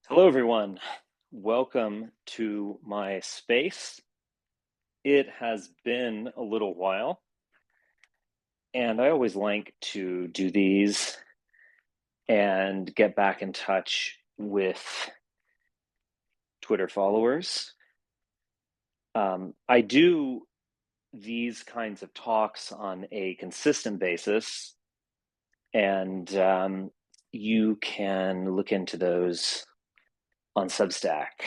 Hello, everyone. Welcome to my space. It has been a little while, and I always like to do these and get back in touch with Twitter followers. I do these kinds of talks on a consistent basis, and you can look into those on Substack.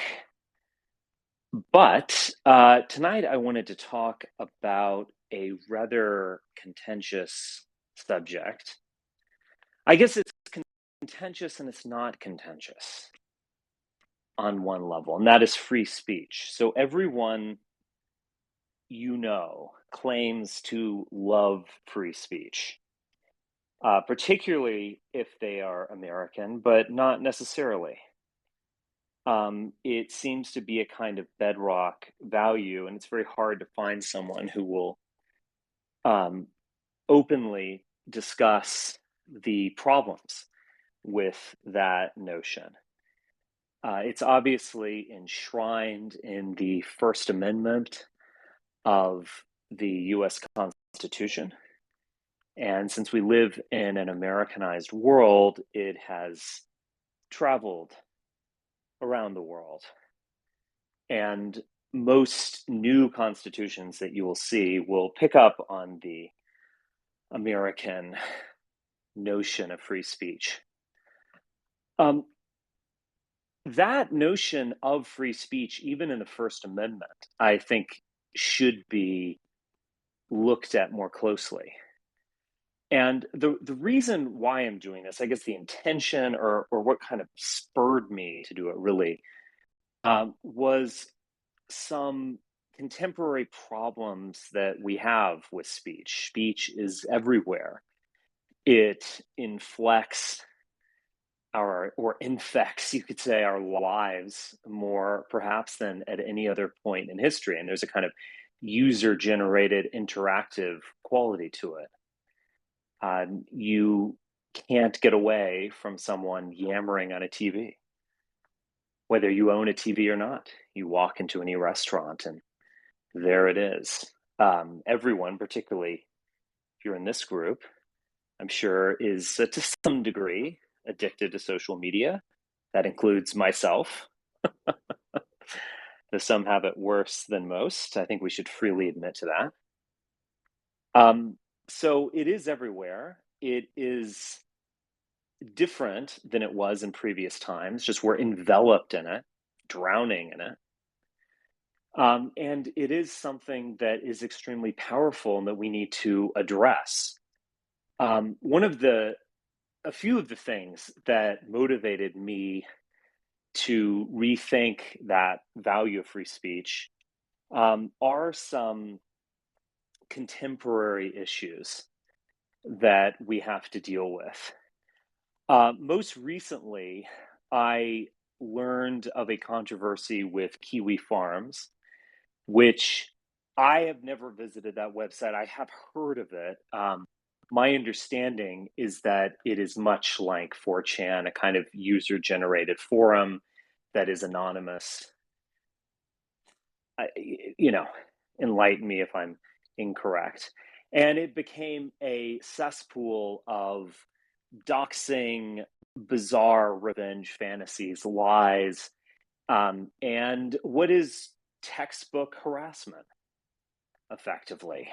But tonight I wanted to talk about a rather contentious subject. I guess it's contentious and it's not contentious on one level, and that is free speech. So everyone claims to love free speech, particularly if they are American, but not necessarily. It seems to be a kind of bedrock value, and it's very hard to find someone who will um, openly discuss the problems with that notion. It's obviously enshrined in the First Amendment of the US Constitution. And since we live in an Americanized world, it has traveled around the world. And most new constitutions that you will see will pick up on the American notion of free speech. Um, that notion of free speech, even in the First Amendment, I think should be looked at more closely. And the reason why I'm doing this, I guess the intention or what kind of spurred me to do it really was some contemporary problems that we have with speech. Speech is everywhere. It inflects or infects, you could say, our lives more perhaps than at any other point in history. And there's a kind of user generated interactive quality to it. You can't get away from someone yammering on a TV, whether you own a TV or not. You walk into any restaurant and there it is. Everyone, particularly if you're in this group, I'm sure is to some degree addicted to social media. That includes myself. Though some have it worse than most. I think we should freely admit to that. So it is everywhere. It is different than it was in previous times, just we're enveloped in it, drowning in it. And it is something that is extremely powerful and that we need to address. A few of the things that motivated me to rethink that value of free speech are some contemporary issues that we have to deal with. Most recently, I learned of a controversy with Kiwi Farms, which I have never visited that website. I have heard of it. My understanding is that it is much like 4chan, a kind of user generated forum that is anonymous. You know, enlighten me if I'm incorrect. And it became a cesspool of doxing, bizarre revenge fantasies, lies, and what is textbook harassment, effectively.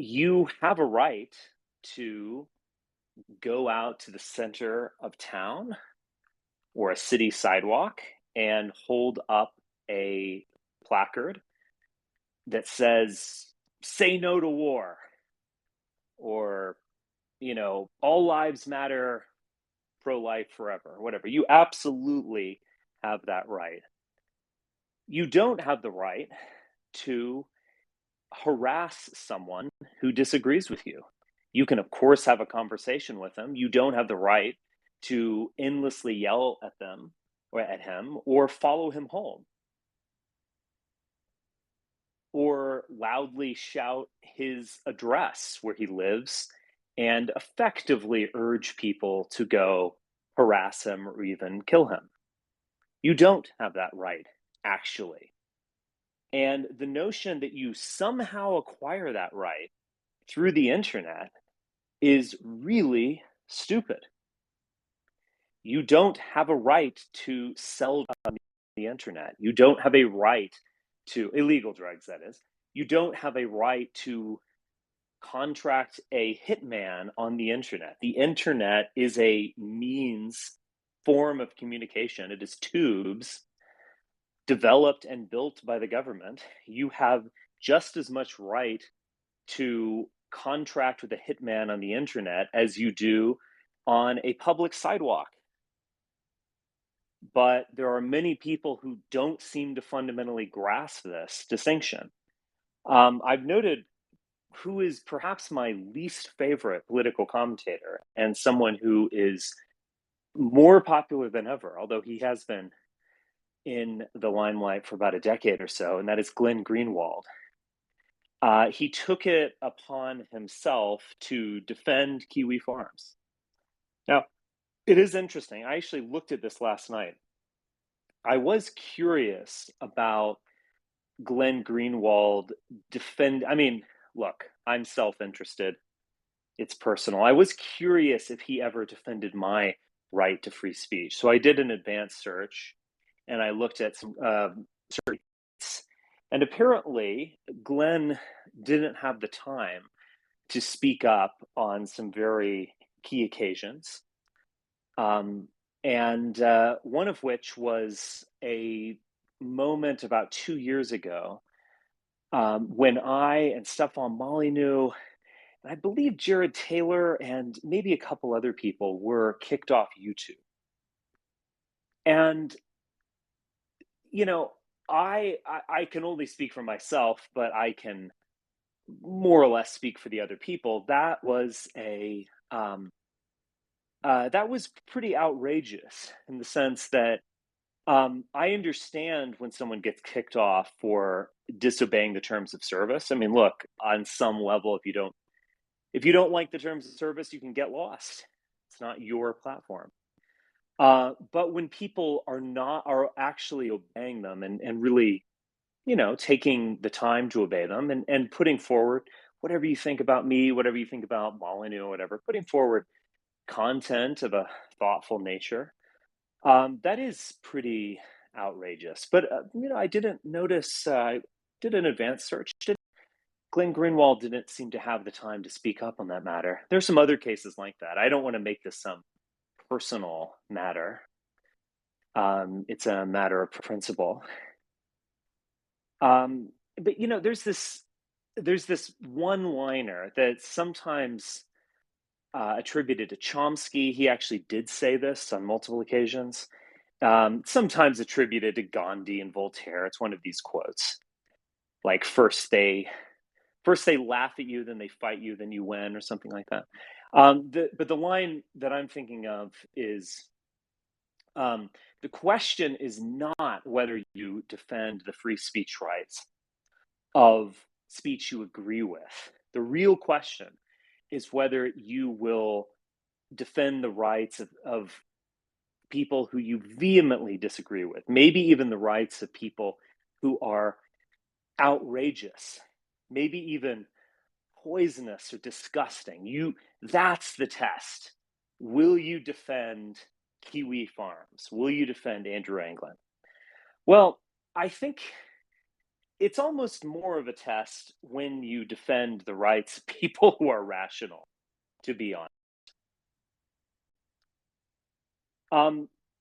You have a right to go out to the center of town or a city sidewalk and hold up a placard that says, say no to war, or, all lives matter, pro life forever, whatever. You absolutely have that right. You don't have the right to harass someone who disagrees with you. You can, of course, have a conversation with them. You don't have the right to endlessly yell at them or at him or follow him home or loudly shout his address where he lives and effectively urge people to go harass him or even kill him. You don't have that right, actually. And the notion that you somehow acquire that right through the internet is really stupid. You don't have a right to sell on the internet. You don't have a right to illegal drugs, that is. You don't have a right to contract a hitman on the internet. The internet is a means form of communication. It is tubes developed and built by the government. You have just as much right to contract with a hitman on the internet as you do on a public sidewalk. But there are many people who don't seem to fundamentally grasp this distinction. I've noted who is perhaps my least favorite political commentator and someone who is more popular than ever, although he has been in the limelight for about a decade or so, and that is Glenn Greenwald. He took it upon himself to defend Kiwi Farms. Now, it is interesting. I actually looked at this last night. I was curious about Glenn Greenwald I mean, look, I'm self-interested. It's personal. I was curious if he ever defended my right to free speech. So I did an advanced search and I looked at some searches. And apparently, Glenn didn't have the time to speak up on some very key occasions. And one of which was a moment about 2 years ago when I and Stefan Molyneux, and I believe Jared Taylor and maybe a couple other people were kicked off YouTube. And, you know, I can only speak for myself, but I can more or less speak for the other people. That was pretty outrageous in the sense that I understand when someone gets kicked off for disobeying the terms of service. I mean, look, on some level, if you don't like the terms of service, you can get lost. It's not your platform. But when people are actually obeying them and really, taking the time to obey them and putting forward whatever you think about me, whatever you think about Molyneux, whatever, putting forward content of a thoughtful nature, that is pretty outrageous. But I didn't notice. I did an advanced search. Glenn Greenwald didn't seem to have the time to speak up on that matter. There's some other cases like that. I don't want to make this some personal matter. It's a matter of principle. But there's this one-liner that's sometimes attributed to Chomsky. He actually did say this on multiple occasions. Sometimes attributed to Gandhi and Voltaire. It's one of these quotes, like first they laugh at you, then they fight you, then you win, or something like that. But the line that I'm thinking of is the question is not whether you defend the free speech rights of speech you agree with. The real question is whether you will defend the rights of people who you vehemently disagree with, maybe even the rights of people who are outrageous, maybe even poisonous or disgusting. That's the test. Will you defend Kiwi Farms? Will you defend Andrew Anglin? Well, I think it's almost more of a test when you defend the rights of people who are rational, to be honest.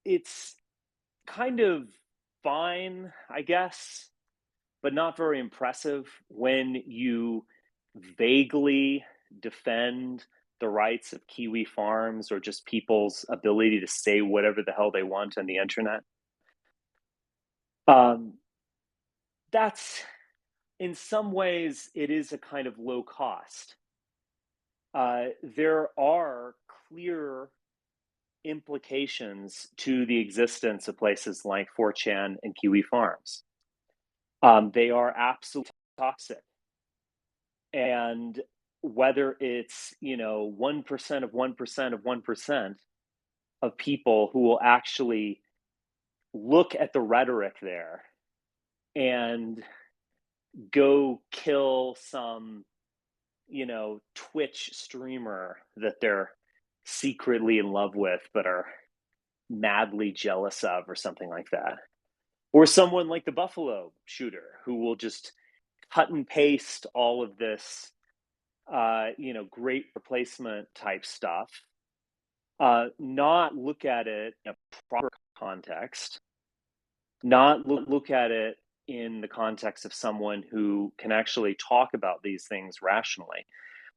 It's kind of fine, I guess, but not very impressive when you vaguely defend the rights of Kiwi Farms or just people's ability to say whatever the hell they want on the internet. That's in some ways it is a kind of low cost. There are clear implications to the existence of places like 4chan and Kiwi Farms. They are absolutely toxic. And whether it's 1% of 1% of 1%, of people who will actually look at the rhetoric there and go kill some, Twitch streamer that they're secretly in love with but are madly jealous of or something like that. Or someone like the Buffalo shooter who will just cut and paste all of this, great replacement type stuff, not look at it in a proper context, not look at it in the context of someone who can actually talk about these things rationally,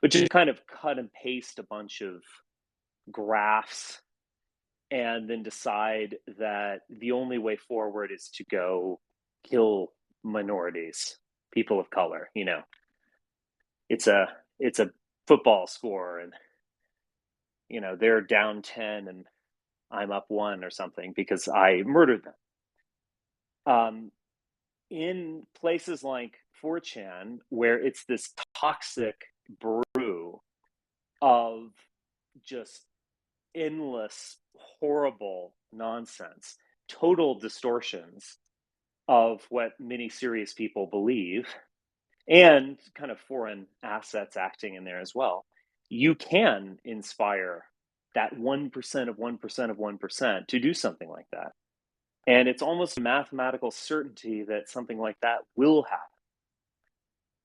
but just kind of cut and paste a bunch of graphs and then decide that the only way forward is to go kill minorities, people of color. It's a it's a football score, and they're down 10 and I'm up 1 or something because I murdered them. In places like 4chan, where it's this toxic brew of just endless, horrible nonsense, total distortions of what many serious people believe, and kind of foreign assets acting in there as well, you can inspire that 1% of 1% of 1% to do something like that. And it's almost a mathematical certainty that something like that will happen.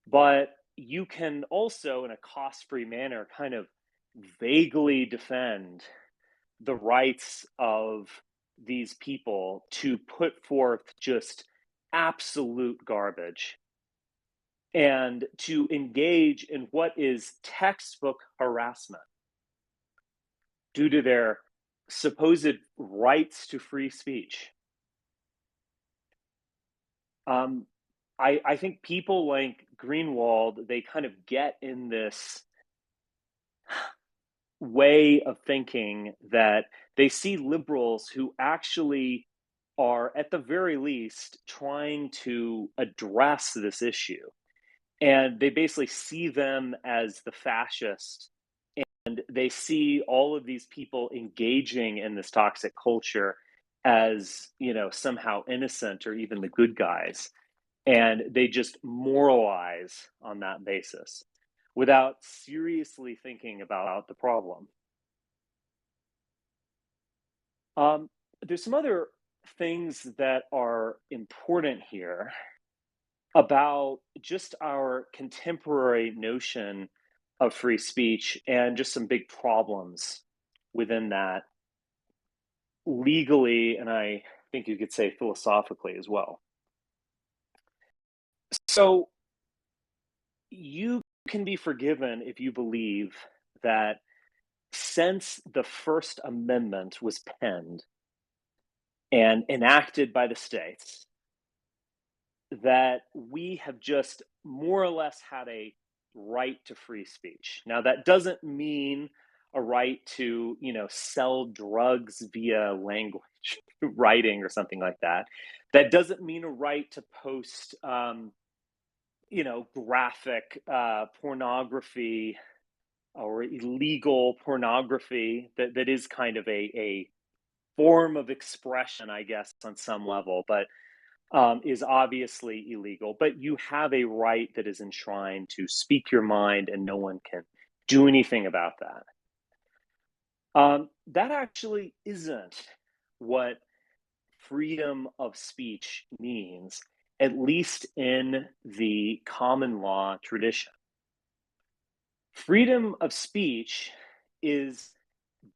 But you can also, in a cost free manner, kind of vaguely defend the rights of these people to put forth just absolute garbage and to engage in what is textbook harassment due to their supposed rights to free speech. I think people like Greenwald, they kind of get in this way of thinking that they see liberals who actually are, at the very least, trying to address this issue. And they basically see them as the fascist, and they see all of these people engaging in this toxic culture as, somehow innocent or even the good guys. And they just moralize on that basis without seriously thinking about the problem. Um, there's some other things that are important here about just our contemporary notion of free speech and just some big problems within that legally, and I think you could say philosophically as well. So you can be forgiven if you believe that since the First Amendment was penned and enacted by the states, that we have just more or less had a right to free speech. Now, that doesn't mean a right to, sell drugs via language writing or something like that. That doesn't mean a right to post, graphic pornography or illegal pornography that is kind of a form of expression, I guess, on some level, but is obviously illegal. But you have a right that is enshrined to speak your mind, and no one can do anything about that. That actually isn't what freedom of speech means, at least in the common law tradition. Freedom of speech is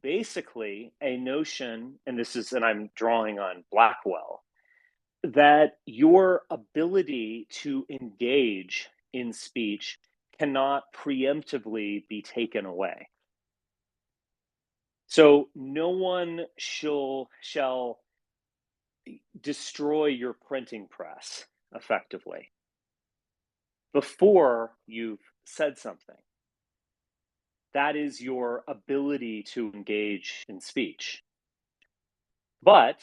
basically a notion, and I'm drawing on Blackwell, that your ability to engage in speech cannot preemptively be taken away. So no one shall destroy your printing press effectively before you've said something. That is your ability to engage in speech. But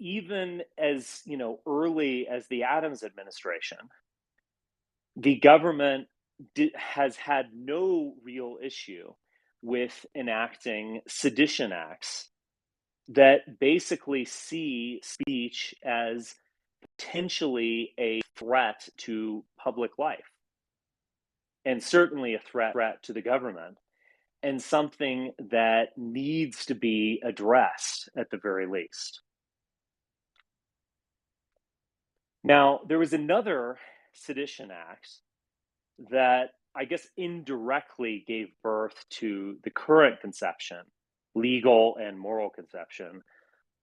even as, early as the Adams administration, the government has had no real issue with enacting sedition acts that basically see speech as potentially a threat to public life, and certainly a threat to the government, and something that needs to be addressed at the very least. Now, there was another sedition act that I guess indirectly gave birth to the current conception, legal and moral conception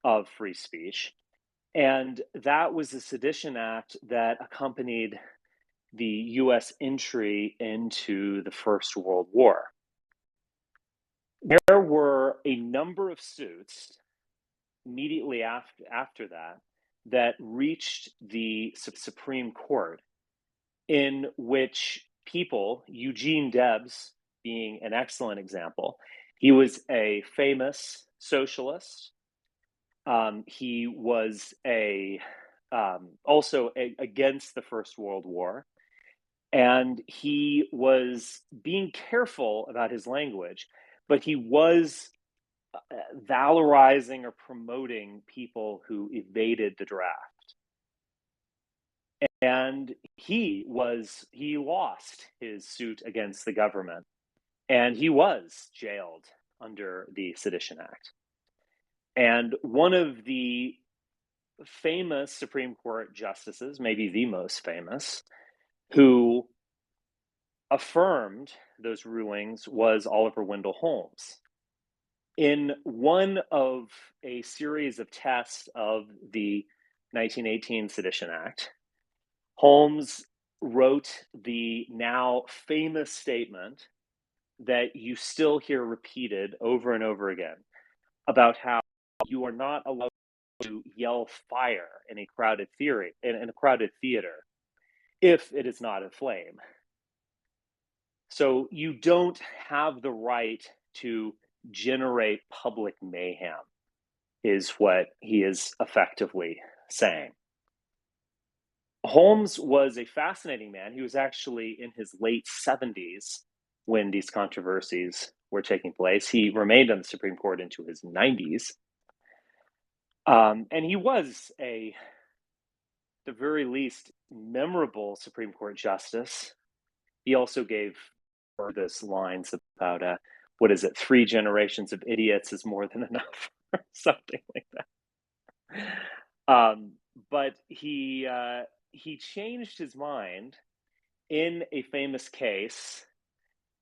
of free speech. And that was the Sedition Act that accompanied the US entry into the First World War. There were a number of suits immediately after that that reached the Supreme Court, in which people, Eugene Debs being an excellent example, he was a famous socialist. He was also against the First World War, and he was being careful about his language, but he was valorizing or promoting people who evaded the draft. And he lost his suit against the government, and he was jailed under the Sedition Act. And one of the famous Supreme Court justices, maybe the most famous, who affirmed those rulings was Oliver Wendell Holmes. In one of a series of tests of the 1918 Sedition Act, Holmes wrote the now famous statement that you still hear repeated over and over again about how you are not allowed to yell fire in a crowded theater if it is not in flame. So you don't have the right to generate public mayhem, is what he is effectively saying. Holmes was a fascinating man. He was actually in his late 70s when these controversies were taking place. He remained on the Supreme Court into his 90s. And he was the very least, memorable Supreme Court justice. He also gave this lines about, what is it, 3 generations of idiots is more than enough, or something like that. But he changed his mind in a famous case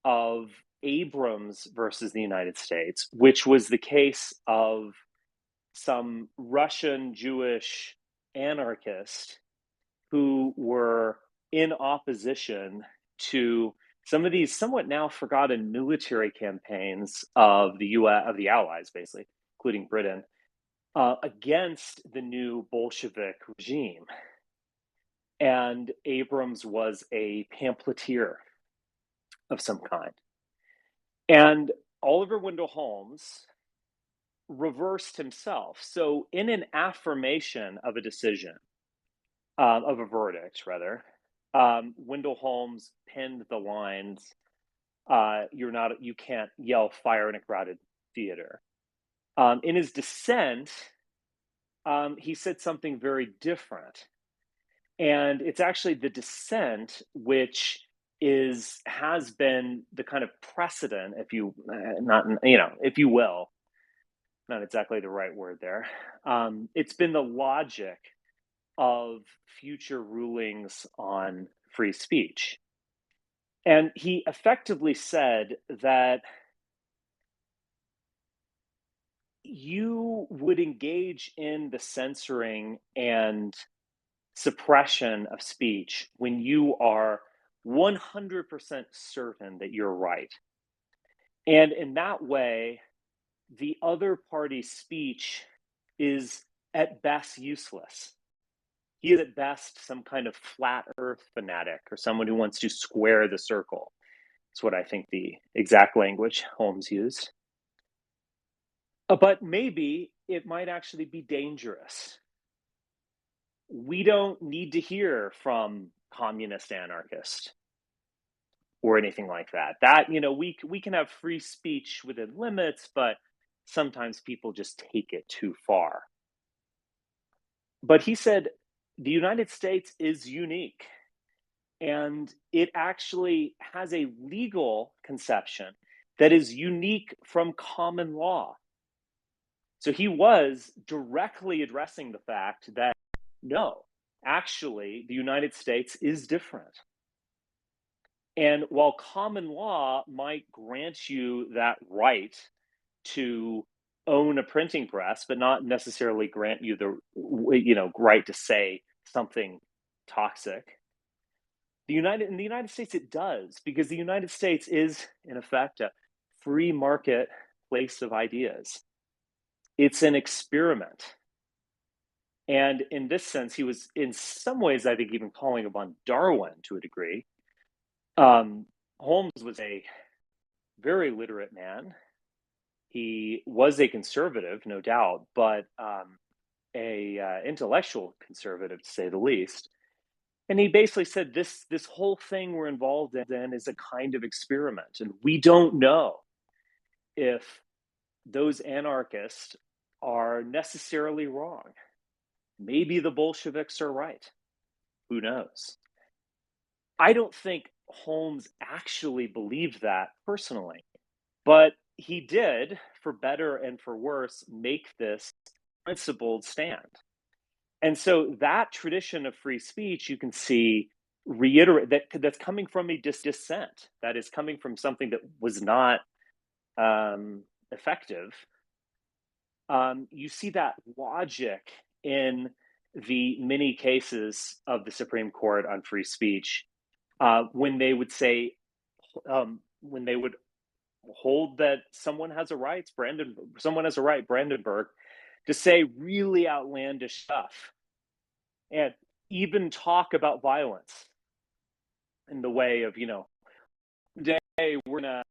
of Abrams versus the United States, which was the case of some Russian Jewish anarchists who were in opposition to some of these somewhat now forgotten military campaigns of the US, of the Allies, basically, including Britain, against the new Bolshevik regime. And Abrams was a pamphleteer of some kind. And Oliver Wendell Holmes reversed himself. So, in an affirmation of a decision, of a verdict, rather, Wendell Holmes penned the lines, "You can't yell fire in a crowded theater." In his dissent, he said something very different, and it's actually the dissent which has been the kind of precedent, if you not if you will, not exactly the right word there. It's been the logic of future rulings on free speech. And he effectively said that you would engage in the censoring and suppression of speech when you are 100% certain that you're right. And in that way, the other party's speech is at best useless. He is at best some kind of flat earth fanatic or someone who wants to square the circle. That's what I think the exact language Holmes used. But maybe it might actually be dangerous. We don't need to hear from communist anarchists. or anything like that. That, we can have free speech within limits, but sometimes people just take it too far. But he said the United States is unique, and it actually has a legal conception that is unique from common law. So he was directly addressing the fact that no, actually, the United States is different. And while common law might grant you that right to own a printing press, but not necessarily grant you the right to say something toxic, in the United States it does, because the United States is in effect a free market place of ideas. It's an experiment. And in this sense, he was in some ways, I think, even calling upon Darwin to a degree. Holmes was a very literate man. He was a conservative, no doubt, but a intellectual conservative, to say the least. And he basically said this whole thing we're involved in is a kind of experiment, and we don't know if those anarchists are necessarily wrong. Maybe the Bolsheviks are right. Who knows? I don't think Holmes actually believed that personally, but he did, for better and for worse, make this principled stand. And so that tradition of free speech, you can see reiterate that's coming from a dissent, that is coming from something that was not effective. You see that logic in the many cases of the Supreme Court on free speech, when they would say, when they would hold that someone has a right, Brandenburg, to say really outlandish stuff and even talk about violence in the way of, today we're gonna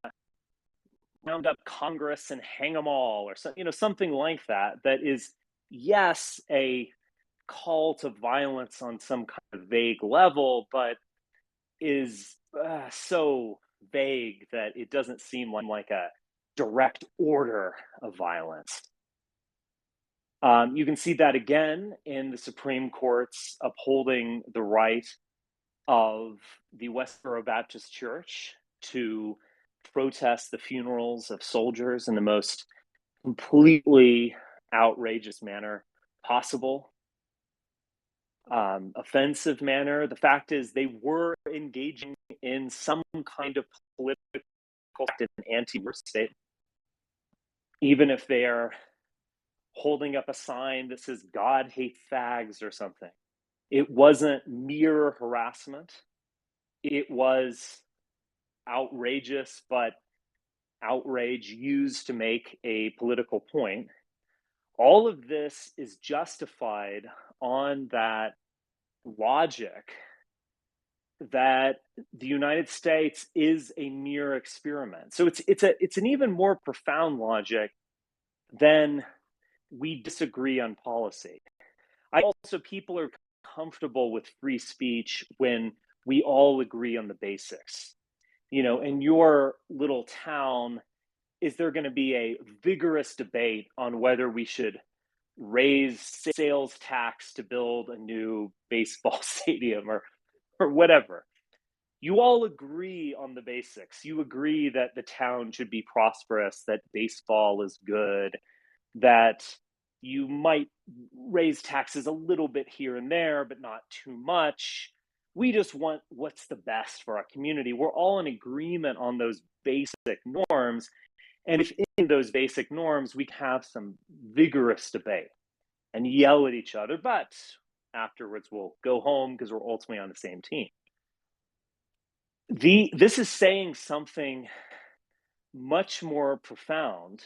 round up Congress and hang them all, or something like that. That is, yes, a call to violence on some kind of vague level, but is so vague that it doesn't seem like a direct order of violence. You can see that again in the Supreme Court's upholding the right of the Westboro Baptist Church to protest the funerals of soldiers in the most completely outrageous manner possible, offensive manner. The fact is, they were engaging in some kind of political anti-war state, even if they are holding up a sign that says "God hates fags" or something. It wasn't mere harassment. It was outrageous, but outrage used to make a political point. All of this is justified on that logic that the United States is a mere experiment. So it's an even more profound logic than we disagree on policy. People are comfortable with free speech when we all agree on the basics. In your little town, is there going to be a vigorous debate on whether we should raise sales tax to build a new baseball stadium or whatever? You all agree on the basics. You agree that the town should be prosperous, that baseball is good, that you might raise taxes a little bit here and there, but not too much. We just want what's the best for our community. We're all in agreement on those basic norms. And if in those basic norms, we have some vigorous debate and yell at each other, but afterwards we'll go home because we're ultimately on the same team. This is saying something much more profound,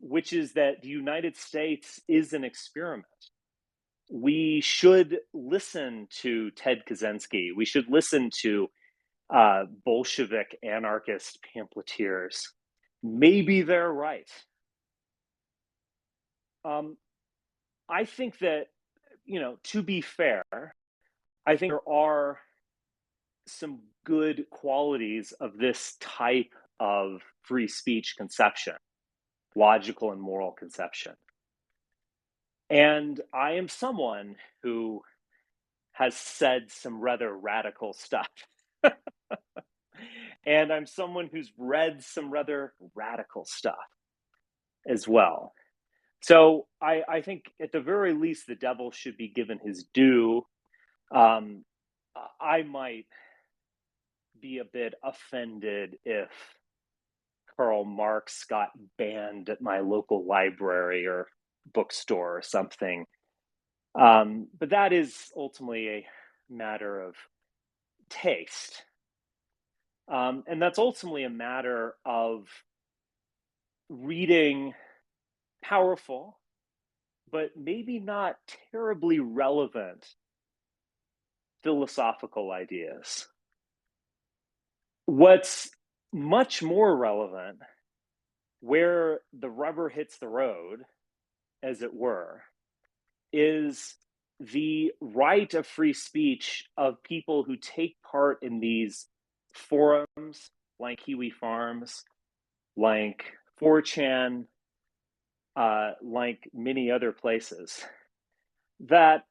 which is that the United States is an experiment. We should listen to Ted Kaczynski. We should listen to Bolshevik anarchist pamphleteers. Maybe they're right. I think that, to be fair, I think there are some good qualities of this type of free speech conception, logical and moral conception. And I am someone who has said some rather radical stuff. And I'm someone who's read some rather radical stuff as well. So I think at the very least, the devil should be given his due. Um, I might be a bit offended if Karl Marx got banned at my local library or bookstore or something. But that is ultimately a matter of taste. And that's ultimately a matter of reading powerful, but maybe not terribly relevant philosophical ideas. What's much more relevant, where the rubber hits the road, as it were, is the right of free speech of people who take part in these forums like Kiwi Farms, like 4chan, like many other places that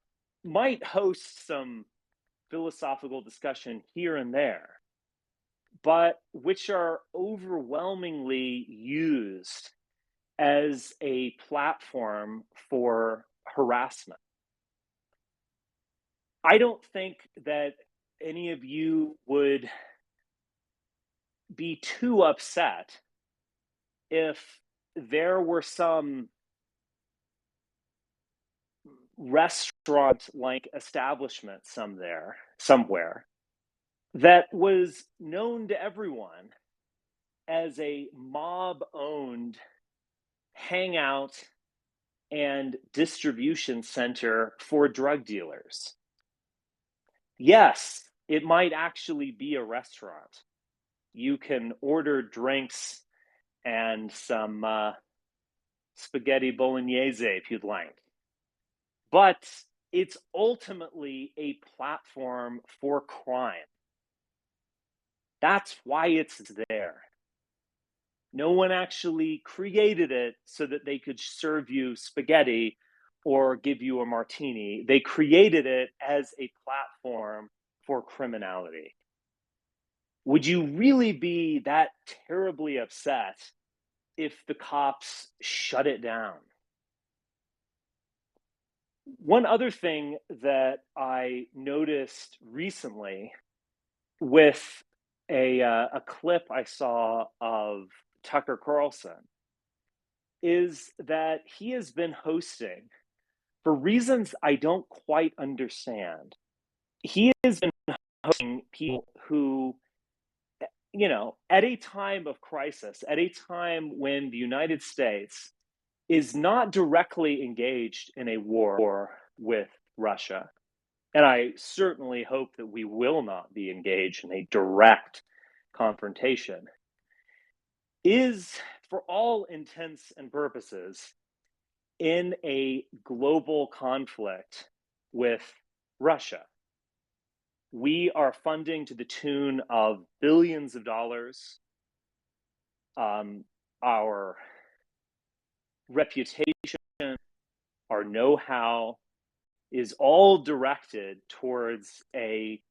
might host some philosophical discussion here and there, but which are overwhelmingly used as a platform for harassment. I don't think that any of you would be too upset if there were some restaurant like establishment somewhere that was known to everyone as a mob owned hangout and distribution center for drug dealers. Yes, it might actually be a restaurant. You can order drinks and some spaghetti bolognese if you'd like. But it's ultimately a platform for crime. That's why it's there. No one actually created it so that they could serve you spaghetti or give you a martini. They created it as a platform for criminality. Would you really be that terribly upset if the cops shut it down? One other thing that I noticed recently with a clip I saw of Tucker Carlson is that he has been hosting, for reasons I don't quite understand, he has been hosting people who, at a time of crisis, at a time when the United States is not directly engaged in a war with Russia, and I certainly hope that we will not be engaged in a direct confrontation, is, for all intents and purposes, in a global conflict with Russia. We are funding to the tune of billions of dollars. Our reputation, our know-how is all directed towards a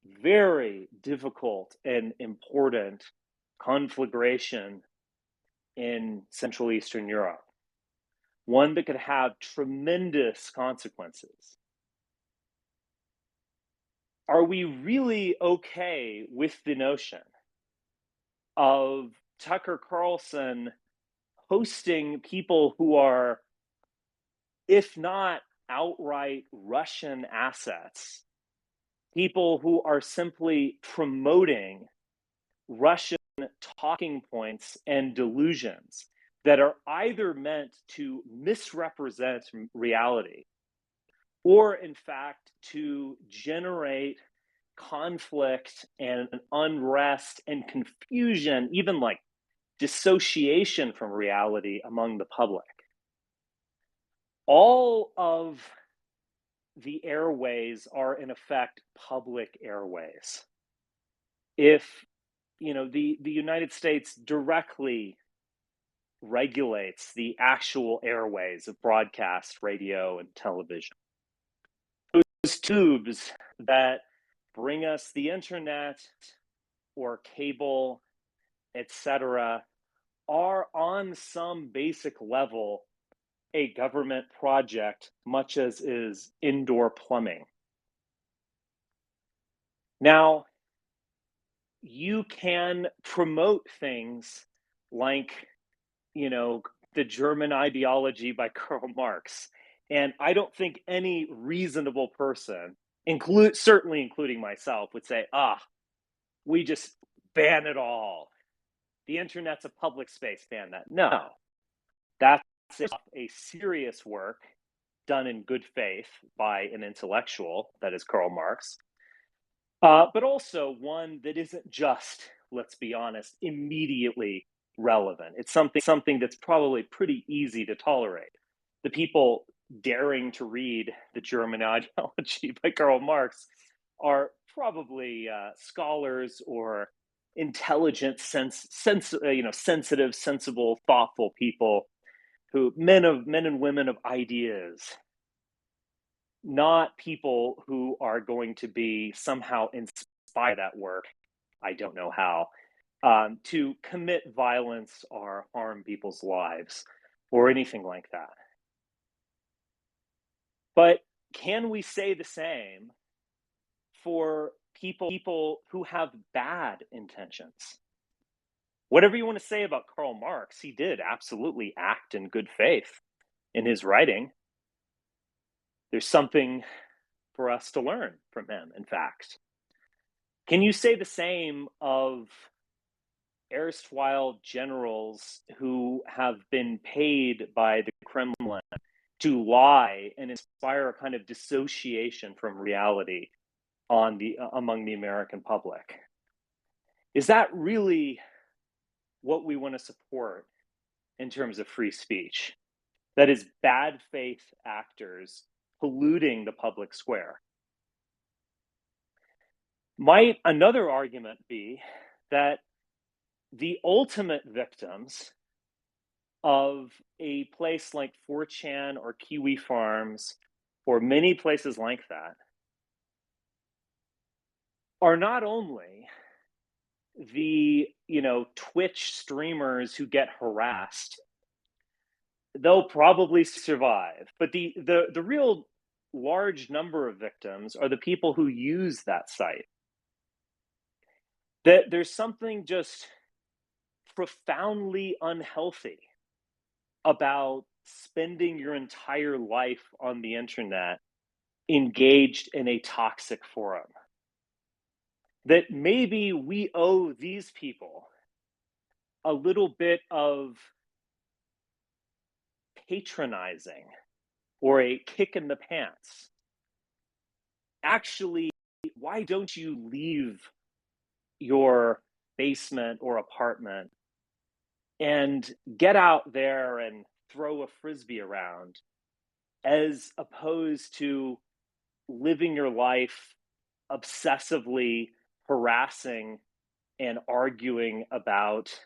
very difficult and important conflagration in Central Eastern Europe, one that could have tremendous consequences. Are we really okay with the notion of Tucker Carlson hosting people who are, if not outright Russian assets, people who are simply promoting Russian talking points and delusions that are either meant to misrepresent reality or, in fact, to generate conflict and unrest and confusion, even like dissociation from reality among the public? All of the airways are, in effect, public airways. if the United States directly regulates the actual airways of broadcast radio and television. Those tubes that bring us the internet or cable, etc., are on some basic level a government project, much as is indoor plumbing. Now, you can promote things like, the German ideology by Karl Marx. And I don't think any reasonable person, certainly including myself, would say, we just ban it all. The internet's a public space, ban that. No, that's a serious work done in good faith by an intellectual, that is Karl Marx, but also one that isn't just, let's be honest, immediately relevant. It's something that's probably pretty easy to tolerate. The people daring to read the German ideology by Karl Marx are probably scholars or intelligent, sensitive, sensible, thoughtful people, who men and women of ideas, not people who are going to be somehow inspired by that work. I don't know how, to commit violence or harm people's lives or anything like that. But can we say the same for people who have bad intentions? Whatever you want to say about Karl Marx, he did absolutely act in good faith in his writing. There's something for us to learn from him, in fact. Can you say the same of erstwhile generals who have been paid by the Kremlin to lie and inspire a kind of dissociation from reality among the American public? Is that really what we want to support in terms of free speech? That is bad faith actors polluting the public square. Might another argument be that the ultimate victims of a place like 4chan or Kiwi Farms or many places like that are not only the Twitch streamers who get harassed. They'll probably survive, but the real large number of victims are the people who use that site. That there's something just profoundly unhealthy about spending your entire life on the internet engaged in a toxic forum. That maybe we owe these people a little bit of patronizing or a kick in the pants. Actually, why don't you leave your basement or apartment and get out there and throw a frisbee around, as opposed to living your life obsessively harassing and arguing about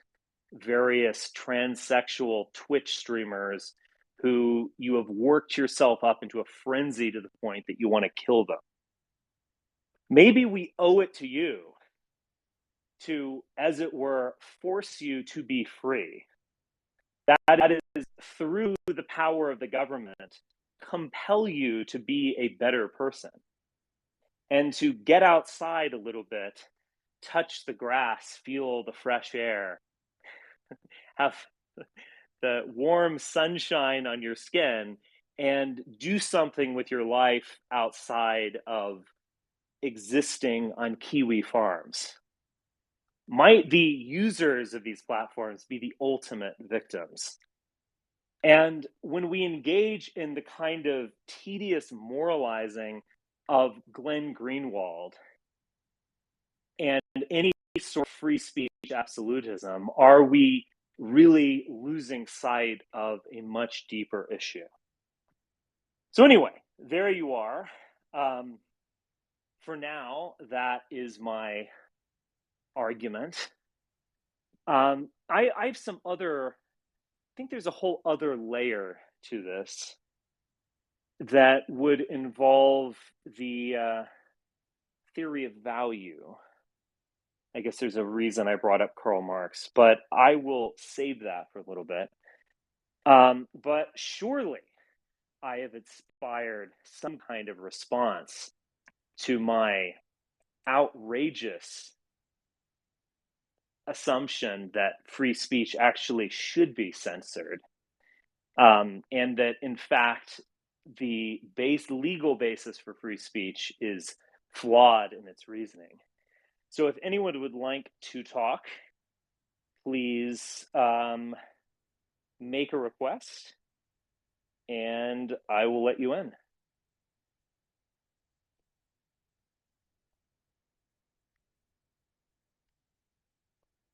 various transsexual Twitch streamers who you have worked yourself up into a frenzy to the point that you want to kill them. Maybe we owe it to you to, as it were, force you to be free. That is, through the power of the government, compel you to be a better person and to get outside a little bit, touch the grass, feel the fresh air, have the warm sunshine on your skin, and do something with your life outside of existing on Kiwi Farms. Might the users of these platforms be the ultimate victims? And when we engage in the kind of tedious moralizing of Glenn Greenwald and any sort of free speech absolutism, are we really losing sight of a much deeper issue? So anyway, there you are. For now, that is my argument. I have some other, I think there's a whole other layer to this that would involve the theory of value. I guess there's a reason I brought up Karl Marx, but I will save that for a little bit. But surely I have inspired some kind of response to my outrageous assumption that free speech actually should be censored, and that in fact the legal basis for free speech is flawed in its reasoning. So if anyone would like to talk, please make a request and I will let you in.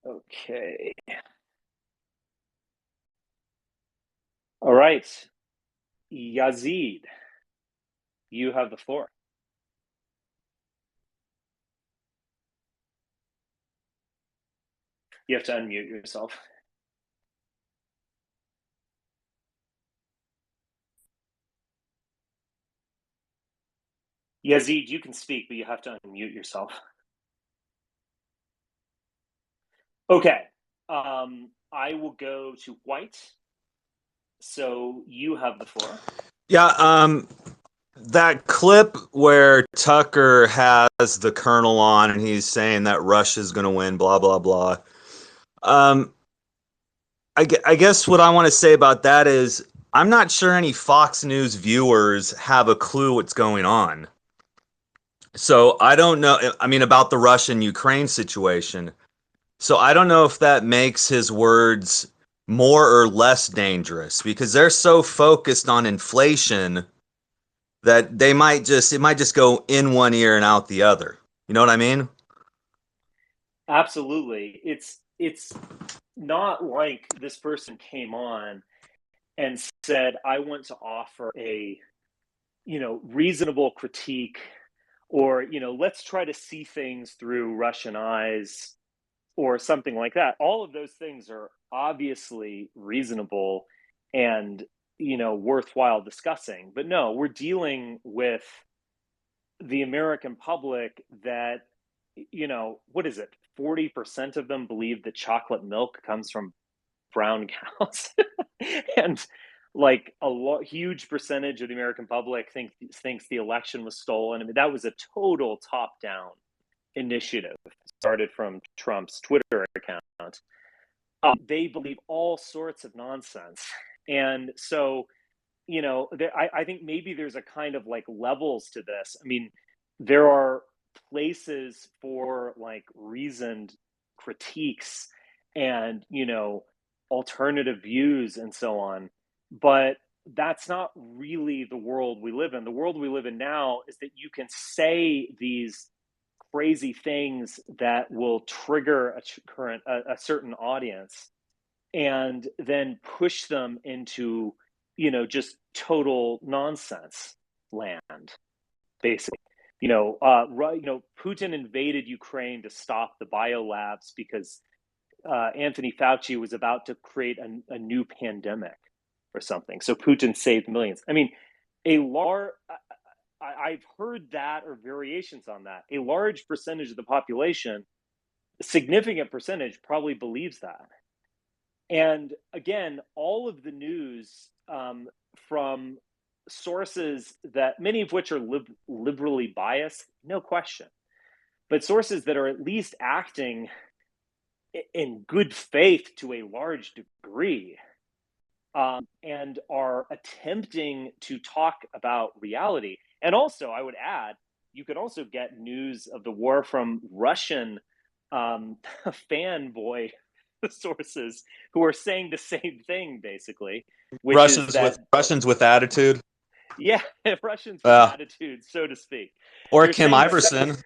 Okay. All right. Yazid, you have the floor. You have to unmute yourself. Yazid, you can speak, but you have to unmute yourself. Okay. I will go to White. So you have the floor. Yeah, that clip where Tucker has the colonel on and he's saying that Russia's going to win, blah, blah, blah. I guess what I want to say about that is I'm not sure any Fox News viewers have a clue what's going on. So I don't know, I mean, about the Russian-Ukraine situation. So I don't know if that makes his words more or less dangerous because they're so focused on inflation that it might just go in one ear and out the other. You know what I mean? Absolutely. It's not like this person came on and said, I want to offer a, reasonable critique, or, let's try to see things through Russian eyes or something like that. All of those things are obviously reasonable and, worthwhile discussing. But no, we're dealing with the American public that, what is it? 40% of them believe that chocolate milk comes from brown cows. And like huge percentage of the American public thinks the election was stolen. I mean, that was a total top down initiative started from Trump's Twitter account. They believe all sorts of nonsense. And so, I think maybe there's a kind of like levels to this. I mean, there are places for like reasoned critiques and, alternative views and so on. But that's not really the world we live in. The world we live in now is that you can say these crazy things that will trigger a certain audience and then push them into, just total nonsense land, basically. Putin invaded Ukraine to stop the biolabs because Anthony Fauci was about to create a new pandemic or something. So Putin saved millions. I mean, I've heard that or variations on that. A large percentage of the population, a significant percentage, probably believes that. And again, all of the news from sources that many of which are liberally biased, no question, but sources that are at least acting in good faith to a large degree, and are attempting to talk about reality. And also, I would add, you could also get news of the war from Russian fanboy sources who are saying the same thing, basically, which is that Russians with attitude. Yeah, Russians with attitude, so to speak. Or Kim Iverson.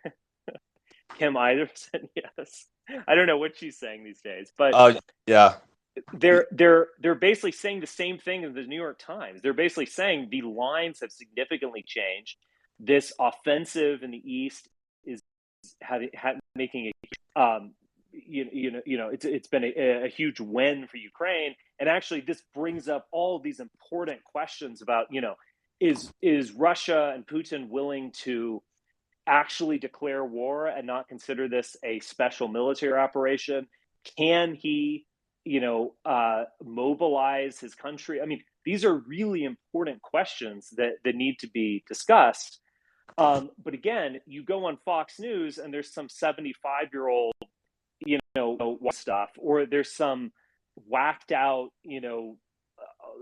Kim Iverson, yes. I don't know what she's saying these days, but yeah. They're basically saying the same thing in the New York Times. They're basically saying the lines have significantly changed. This offensive in the East is making it's been a huge win for Ukraine. And actually, this brings up all these important questions about, is Russia and Putin willing to actually declare war and not consider this a special military operation? Can he, mobilize his country? I mean, these are really important questions that need to be discussed. But again, you go on Fox News and there's some 75-year-old, stuff, or there's some whacked out,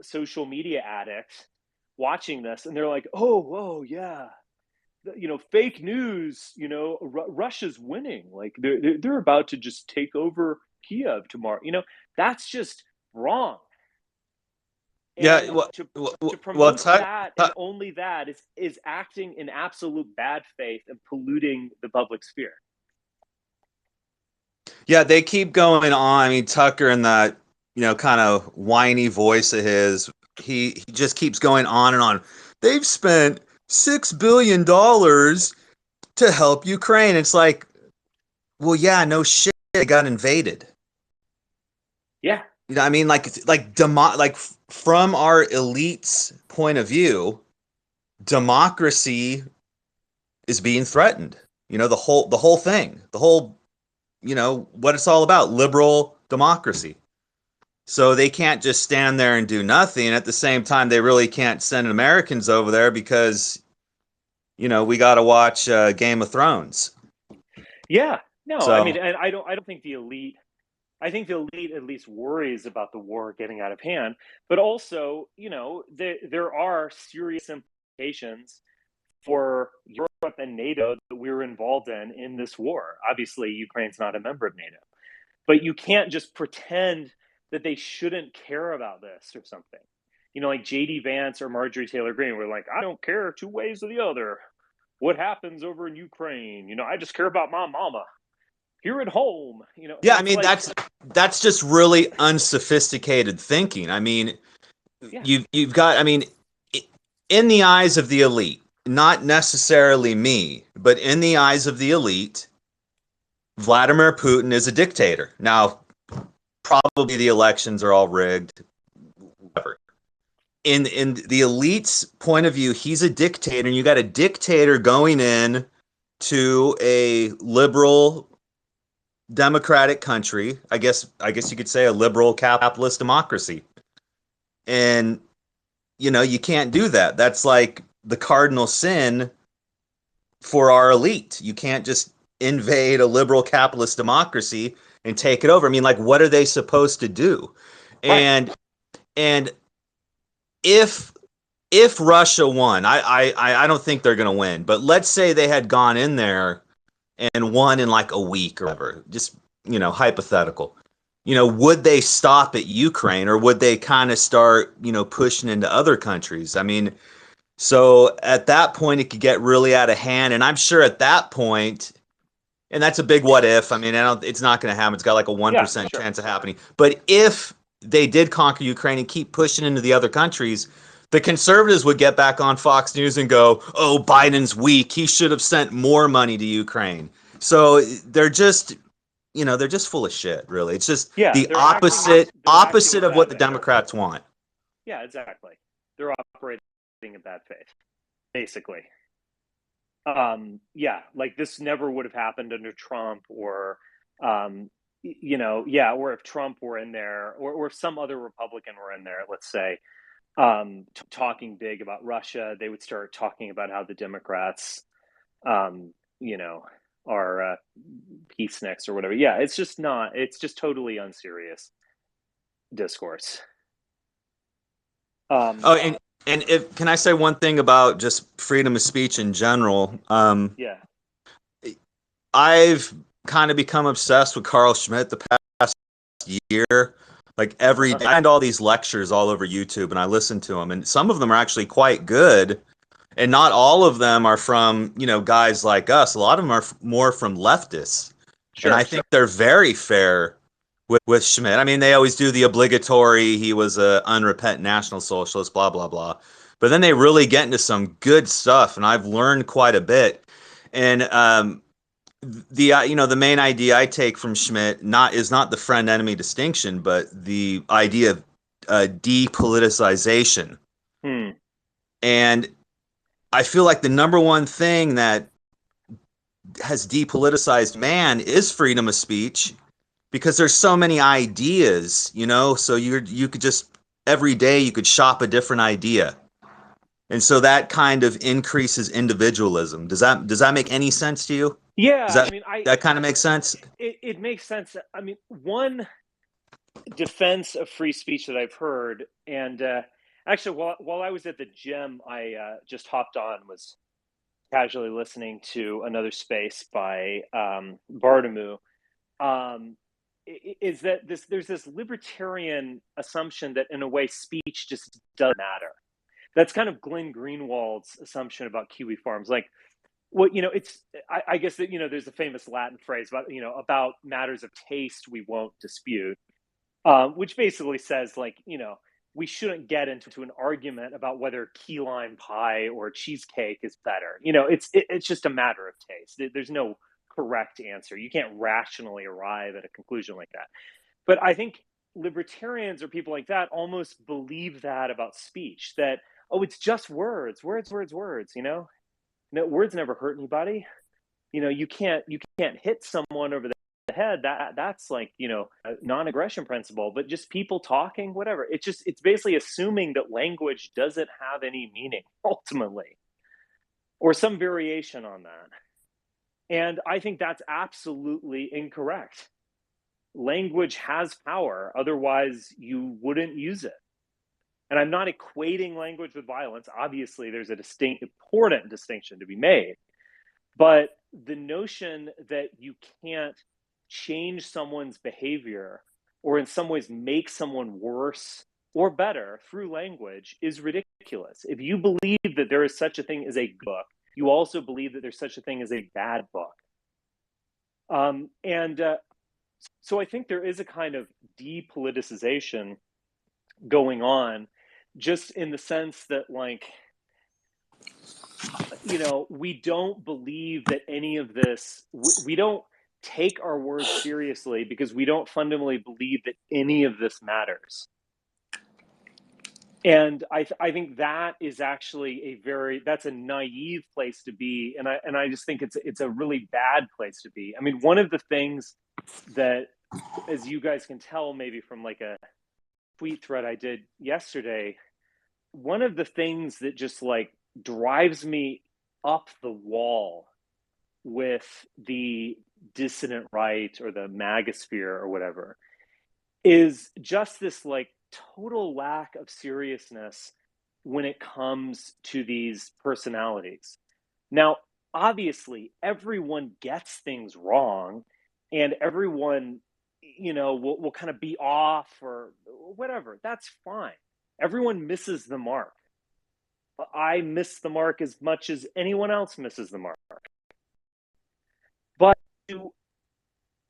social media addict watching this, and they're like, oh yeah, fake news. Russia's winning. Like they're about to just take over Kiev tomorrow. That's just wrong. Yeah, And well, to well, promote that and only that is acting in absolute bad faith and polluting the public sphere. yeah, they keep going on. I mean, Tucker and that, kind of whiny voice of his, he just keeps going on and on. They've spent $6 billion to help Ukraine. It's like, well, yeah, no shit, they got invaded. Yeah. I mean, like from our elite's point of view, democracy is being threatened. The whole thing, what it's all about, liberal democracy. So they can't just stand there and do nothing. At the same time, they really can't send Americans over there because, we got to watch Game of Thrones. Yeah. No, So, I mean, and I don't think the elite. I think the elite at least worries about the war getting out of hand, but also, there are serious implications for Europe and NATO that we were involved in this war. Obviously, Ukraine's not a member of NATO, but you can't just pretend that they shouldn't care about this or something. Like JD Vance or Marjorie Taylor Greene were like, I don't care two ways or the other what happens over in Ukraine. I just care about my mama here at home. yeah, I mean, that's just really unsophisticated thinking. I mean, yeah. you've got, I mean, in the eyes of the elite, not necessarily me, but in the eyes of the elite, Vladimir Putin is a dictator. Now, probably the elections are all rigged, whatever. In the elite's point of view, he's a dictator, and you got a dictator going in to a liberal democratic country. I guess you could say a liberal capitalist democracy. And you can't do that. That's like the cardinal sin for our elite. You can't just invade a liberal capitalist democracy and take it over. I mean, like, what are they supposed to do? Right. And if Russia won, I don't think they're going to win, but let's say they had gone in there and won in like a week or whatever, just, hypothetical. Would they stop at Ukraine, or would they kind of start, pushing into other countries? I mean, so at that point, it could get really out of hand. And I'm sure at that point, and that's a big what if. I mean, it's not going to happen. It's got like a 1% Sure. chance of happening. But if they did conquer Ukraine and keep pushing into the other countries, the conservatives would get back on Fox News and go, oh, Biden's weak. He should have sent more money to Ukraine. So they're just, they're just full of shit, really. It's just the opposite of what the Democrats want. Yeah, exactly. They're operating in bad faith, basically. Yeah, like this never would have happened under Trump, or, or if Trump were in there, or if some other Republican were in there, let's say, talking big about Russia, they would start talking about how the Democrats, are peaceniks or whatever. Yeah, it's just totally unserious discourse. And if can I say one thing about just freedom of speech in general? Yeah. I've kind of become obsessed with Carl Schmitt the past year. Like every day, I find all these lectures all over YouTube, and I listen to them, and some of them are actually quite good. And not all of them are from, guys like us. A lot of them are more from leftists. And I think they're very fair with Schmitt. I mean, they always do the obligatory, he was a unrepentant National Socialist, blah, blah, blah. But then they really get into some good stuff, and I've learned quite a bit. And the main idea I take from Schmidt not the friend enemy distinction, but the idea of depoliticization. Hmm. And I feel like the number one thing that has depoliticized man is freedom of speech, because there's so many ideas, so you could just every day you could shop a different idea. And so that kind of increases individualism. Does that make any sense to you? Does Yeah, I that mean, that kind of make sense? it makes sense. I mean, one defense of free speech that I've heard, and actually, while I was at the gym, I just hopped on, was casually listening to another space by Bardamu. Um, is that there's this libertarian assumption that in a way speech just doesn't matter. That's kind of Glenn Greenwald's assumption about Kiwi Farms. Like, well, it's I guess that there's a famous Latin phrase about about matters of taste we won't dispute, which basically says, like, we shouldn't get into an argument about whether key lime pie or cheesecake is better. It's just a matter of taste. There's no correct answer. You can't rationally arrive at a conclusion like that. But I think libertarians or people like that almost believe that about speech, that, oh, it's just words, words, words, words. No, words never hurt anybody. You can't hit someone over the head. That's like a non-aggression principle. But just people talking, whatever. It's basically assuming that language doesn't have any meaning ultimately, or some variation on that. And I think that's absolutely incorrect. Language has power, otherwise you wouldn't use it. And I'm not equating language with violence. Obviously, there's a important distinction to be made. But the notion that you can't change someone's behavior, or in some ways make someone worse or better through language, is ridiculous. If you believe that there is such a thing as a good book, you also believe that there's such a thing as a bad book. And so I think there is a kind of depoliticization going on, just in the sense that, like, we don't believe that any of this, we don't take our words seriously because we don't fundamentally believe that any of this matters. And I think that is actually that's a naive place to be. And I just think it's a really bad place to be. I mean, one of the things that, as you guys can tell, maybe from like a tweet thread I did yesterday, one of the things that just like drives me up the wall with the dissident right or the magosphere or whatever is just this like total lack of seriousness when it comes to these personalities. Now, obviously, everyone gets things wrong, and everyone, will kind of be off or whatever. That's fine. Everyone misses the mark. I miss the mark as much as anyone else misses the mark. But to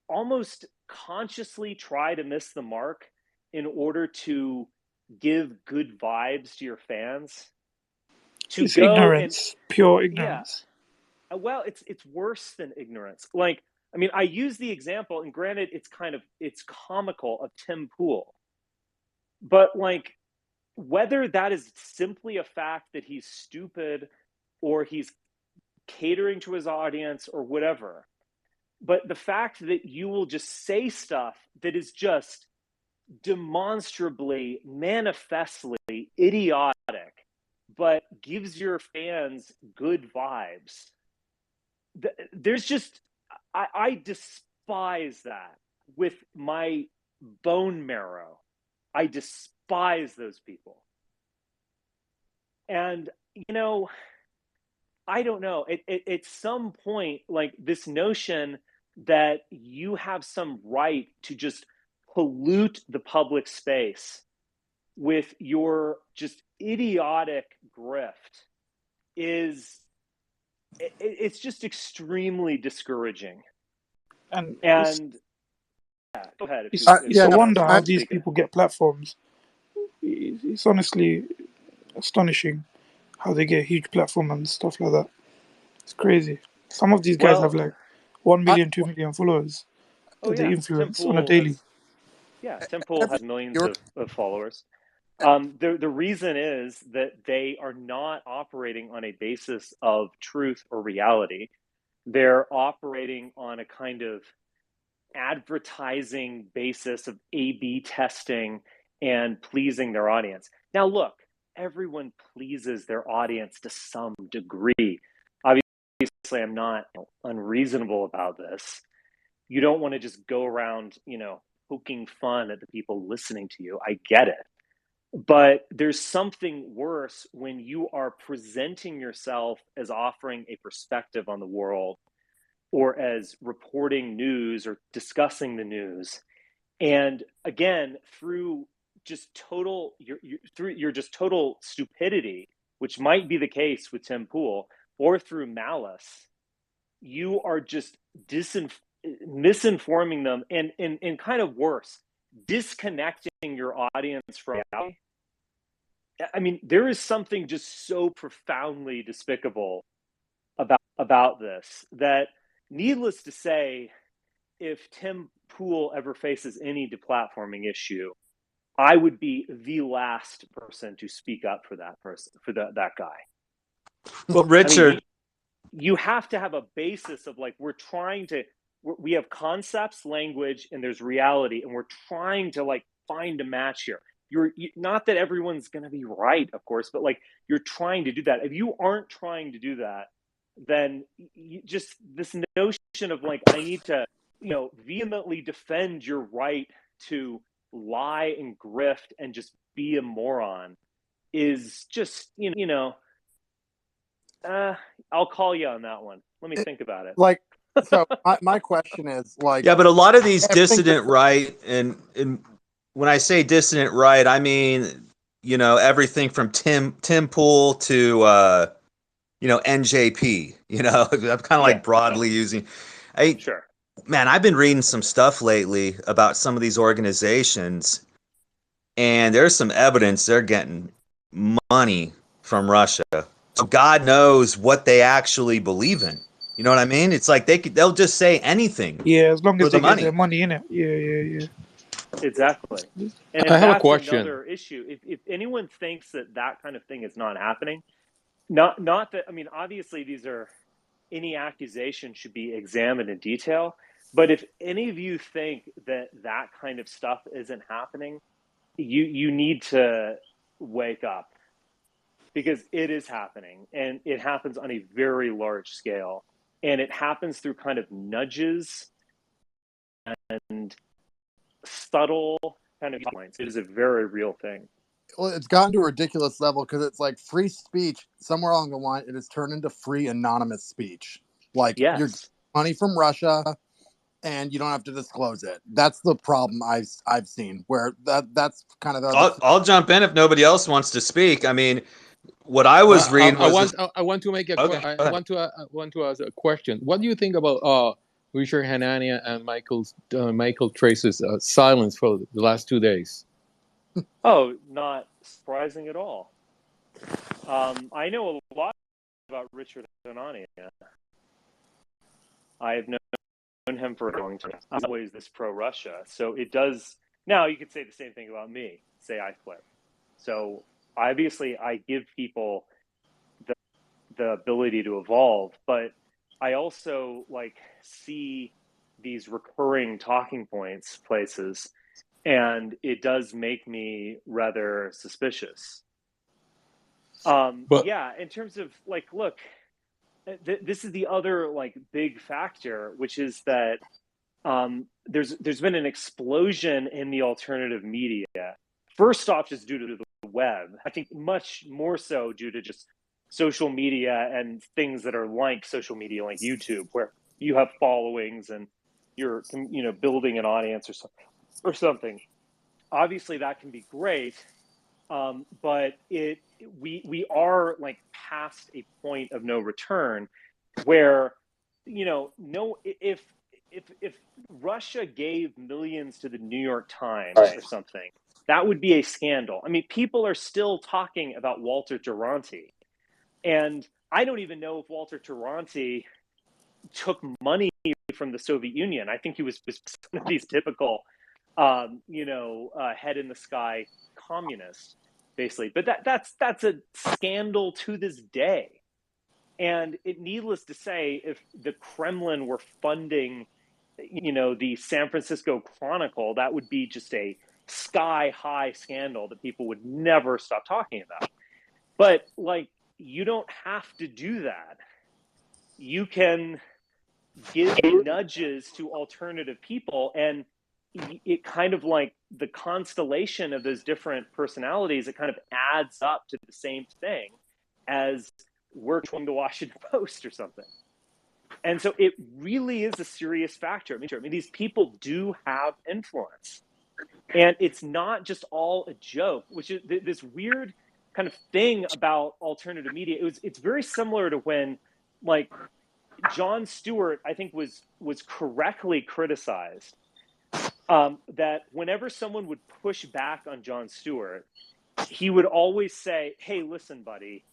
almost consciously try to miss the mark in order to give good vibes to your fans, to It's go and, ignorance, pure yeah, ignorance. well, it's worse than ignorance. Like, I mean, I use the example, and granted, it's comical, of Tim Pool, but like, whether that is simply a fact that he's stupid or he's catering to his audience or whatever, but the fact that you will just say stuff that is just demonstrably, manifestly idiotic, but gives your fans good vibes. There's just, I despise that with my bone marrow. I despise those people. And, I don't know. At some point, like, this notion that you have some right to just pollute the public space with your just idiotic grift is, it's just extremely discriminatory. And And yeah, go ahead if it's Yeah, a someone else wonder wants how I, to these speak. people get platforms. It's honestly astonishing how they get a huge platform and stuff like that. It's crazy. Some of these guys have Well, like 1 million, 2 million followers Oh that they yeah, Tim influence on a Pool daily. Tim Pool has millions You're- of followers. The reason is that they are not operating on a basis of truth or reality. They're operating on a kind of advertising basis of A/B testing and pleasing their audience. Now, look, everyone pleases their audience to some degree. Obviously, I'm not unreasonable about this. You don't want to just go around, poking fun at the people listening to you. I get it. But there's something worse when you are presenting yourself as offering a perspective on the world or as reporting news or discussing the news. And again, through just total total stupidity, which might be the case with Tim Pool, or through malice, you are just misinforming them and kind of worse, disconnecting your audience from reality. I mean, there is something just so profoundly despicable about this that, needless to say, if Tim Pool ever faces any deplatforming issue, I would be the last person to speak up for that person, for that guy. Well, Richard, I mean, you have to have a basis of like, we have concepts, language, and there's reality, and we're trying to like find a match here. Not that everyone's going to be right, of course, but like you're trying to do that. If you aren't trying to do that, then just this notion of like, I need to, vehemently defend your right to lie and grift and just be a moron is just, I'll call you on that one. Let me think about it. Like, so my question is like, yeah, but a lot of these I think dissident right, and when I say dissident right, I mean, everything from Tim Pool to NJP. I'm kind of like broadly using. Sure. Man, I've been reading some stuff lately about some of these organizations, and there's some evidence they're getting money from Russia. So God knows what they actually believe in. You know what I mean? It's like they'll just say anything. Yeah, as long for as the they money. get their money in it. Yeah. Exactly. And I have a that's question. another issue. If anyone thinks that kind of thing is not happening, not that, I mean, obviously any accusation should be examined in detail. But if any of you think that kind of stuff isn't happening, you need to wake up, because it is happening, and it happens on a very large scale, and it happens through kind of nudges and subtle kind of points. It is a very real thing. well, it's gotten to a ridiculous level because it's like free speech. Somewhere along the line, it has turned into free anonymous speech. Like, Yes. you're getting money from Russia, and you don't have to disclose it. That's the problem I've seen. Where that's kind of I'll jump in if nobody else wants to speak. I mean, what I was reading was I want to make a Okay, I go ahead. want to ask a question. What do you think about Richard Hanania and Michael Trace's silence for the last 2 days? Oh, not surprising at all. I know a lot about Richard Hanania. I have known him for a long time. I'm always this pro-Russia. So it does. Now you could say the same thing about me. Say I flip. So obviously I give people the ability to evolve, but I also like see these recurring talking points places, and it does make me rather suspicious. But Yeah, in terms of like, look, this is the other like big factor, which is that there's been an explosion in the alternative media. First off, just due to the web. I think much more so due to just social media and things that are like social media, like YouTube, where you have followings and you're building an audience or something. Obviously, that can be great, but we are like past a point of no return, where if Russia gave millions to the New York Times or something, that would be a scandal. I mean, people are still talking about Walter Duranty, and I don't even know if Walter Duranty took money from the Soviet Union. I think he was one of these typical, head in the sky communist, basically. But that's a scandal to this day. And needless to say, if the Kremlin were funding, the San Francisco Chronicle, that would be just a sky high scandal that people would never stop talking about. But you don't have to do that. You can give nudges to alternative people, and it kind of like the constellation of those different personalities, it kind of adds up to the same thing as working the Washington Post or something. And so it really is a serious factor. I mean, these people do have influence, and it's not just all a joke, which is this weird kind of thing about alternative media. It's very similar to when, Jon Stewart, I think, was correctly criticized that whenever someone would push back on Jon Stewart, he would always say, "Hey, listen, buddy,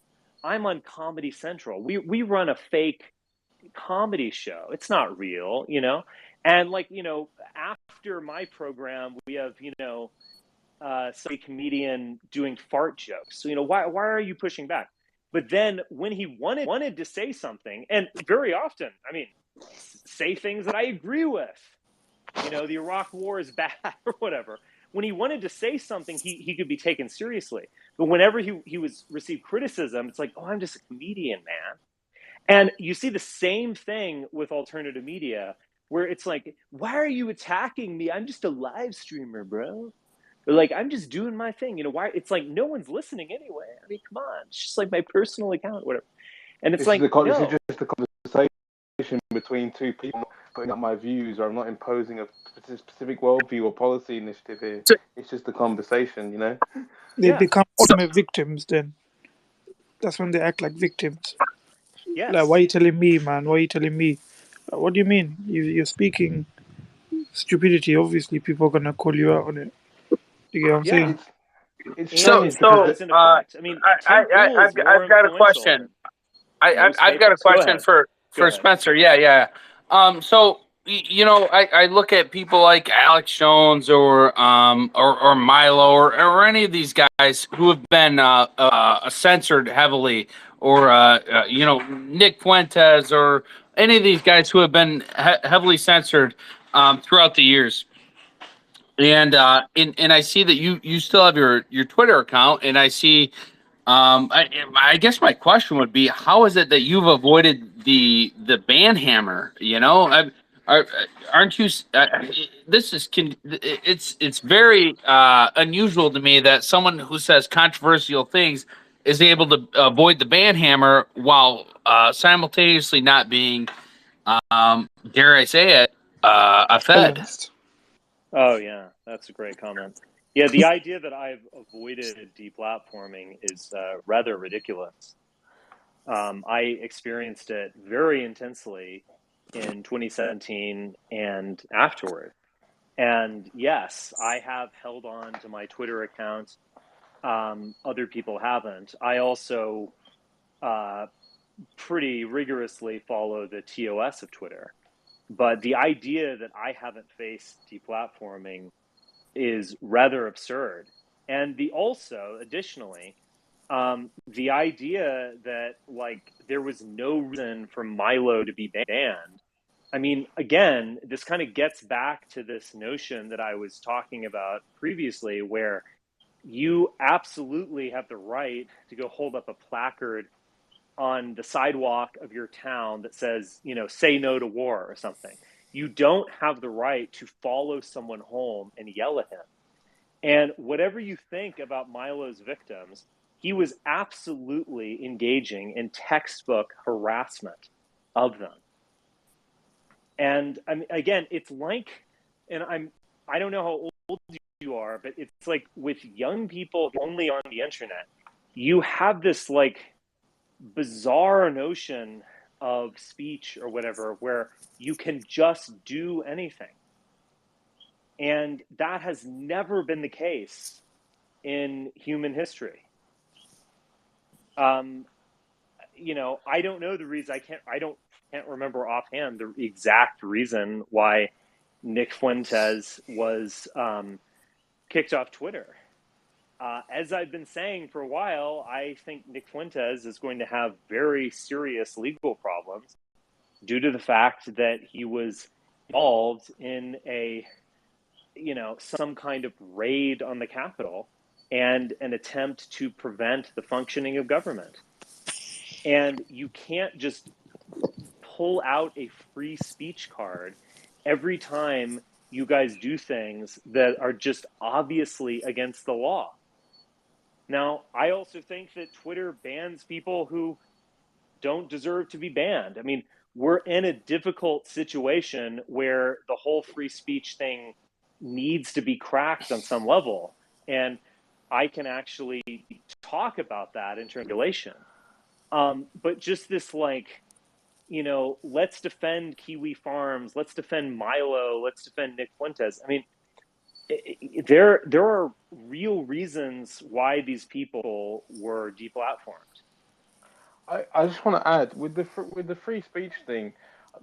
I'm on Comedy Central. We run a fake comedy show. It's not real, And after my program, we have some comedian doing fart jokes. So why are you pushing back?" But then when he wanted to say something, and very often, say things that I agree with, the Iraq War is bad or whatever. When he wanted to say something, he could be taken seriously. But whenever he was received criticism, it's like, "Oh, I'm just a comedian, man." And you see the same thing with alternative media, where it's like, "Why are you attacking me? I'm just a live streamer, bro." Or I'm just doing my thing. Why? It's like no one's listening anyway. Come on, it's just like my personal account, whatever. And it's This is no. just a conversation between two people, not putting up my views, or I'm not imposing a specific worldview or policy initiative here. It's just a conversation, They become ultimate victims then. That's when they act like victims. Yes. Why are you telling me, man? Why are you telling me? What do you mean? You're speaking stupidity. Obviously, people are going to call you out on it. You get what I'm saying? It's I've got a question. I've got a question for Spencer. Yeah. So I look at people like Alex Jones or Milo or any of these guys who have been censored heavily, or Nick Fuentes, or any of these guys who have been heavily censored throughout the years. And I see that you still have your Twitter account, and I see. I guess my question would be, how is it that you've avoided the ban hammer? Aren't you? It's very unusual to me that someone who says controversial things is able to avoid the ban hammer while simultaneously not being, dare I say it, a Fed. Balanced. Oh yeah, that's a great comment. Yeah, the idea that I've avoided deplatforming is rather ridiculous. I experienced it very intensely in 2017 and afterward. And yes, I have held on to my Twitter account. Other people haven't. I also pretty rigorously follow the TOS of Twitter. But the idea that I haven't faced deplatforming is rather absurd. And additionally, the idea that there was no reason for Milo to be banned. Again, this kind of gets back to this notion that I was talking about previously, where you absolutely have the right to go hold up a placard on the sidewalk of your town that says, "Say no to war" or something. You don't have the right to follow someone home and yell at him. And whatever you think about Milo's victims, he was absolutely engaging in textbook harassment of them. And again, it's I don't know how old you are, but it's like with young people only on the internet, you have this bizarre notion of speech or whatever, where you can just do anything. And that has never been the case in human history. I don't know the reason I don't can't remember offhand the exact reason why Nick Fuentes was kicked off Twitter. As I've been saying for a while, I think Nick Fuentes is going to have very serious legal problems due to the fact that he was involved in some kind of raid on the Capitol and an attempt to prevent the functioning of government. And you can't just pull out a free speech card every time you guys do things that are just obviously against the law. Now, I also think that Twitter bans people who don't deserve to be banned. I mean, we're in a difficult situation where the whole free speech thing needs to be cracked on some level. And I can actually talk about that in regulation. But just this let's defend Kiwi Farms, let's defend Milo, let's defend Nick Fuentes. I mean, there are real reasons why these people were deplatformed. I just want to add with the free speech thing,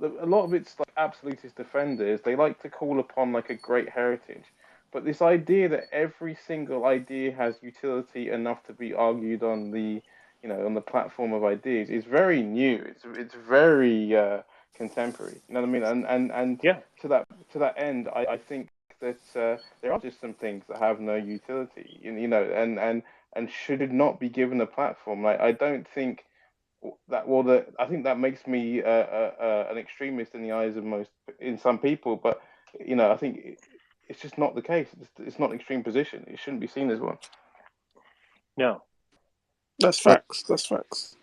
a lot of it's like absolutist defenders. They like to call upon like a great heritage, but this idea that every single idea has utility enough to be argued on the on the platform of ideas is very new. It's very contemporary. You know what I mean? And yeah. To that end, I think that there are just some things that have no utility, and should not be given a platform. Like, I don't think that. I think that makes me an extremist in the eyes of some people. But I think it's just not the case. It's not an extreme position. It shouldn't be seen as one. No, that's facts. That's facts.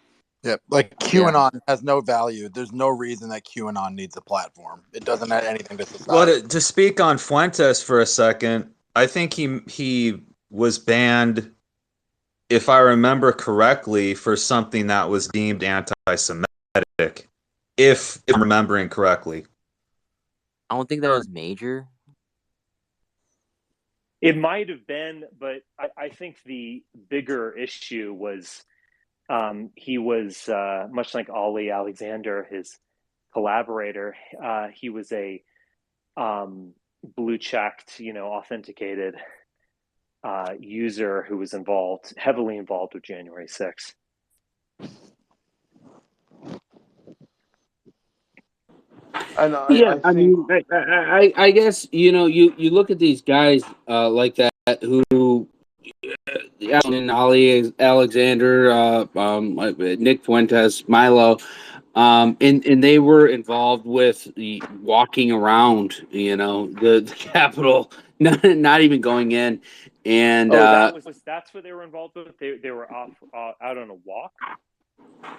Yeah, like QAnon has no value. There's no reason that QAnon needs a platform. It doesn't add anything to society. Well, to speak on Fuentes for a second, I think he was banned, if I remember correctly, for something that was deemed anti-Semitic, if I'm remembering correctly. I don't think that was major. It might have been, but I think the bigger issue was he was, much like Ali Alexander, his collaborator, he was a blue-checked, authenticated user who was heavily involved with January 6th. I guess you look at these guys like that who Ali Alexander, Nick Fuentes, Milo, and they were involved with the walking around, the Capitol, not even going in, and that's what they were involved with. They were out on a walk.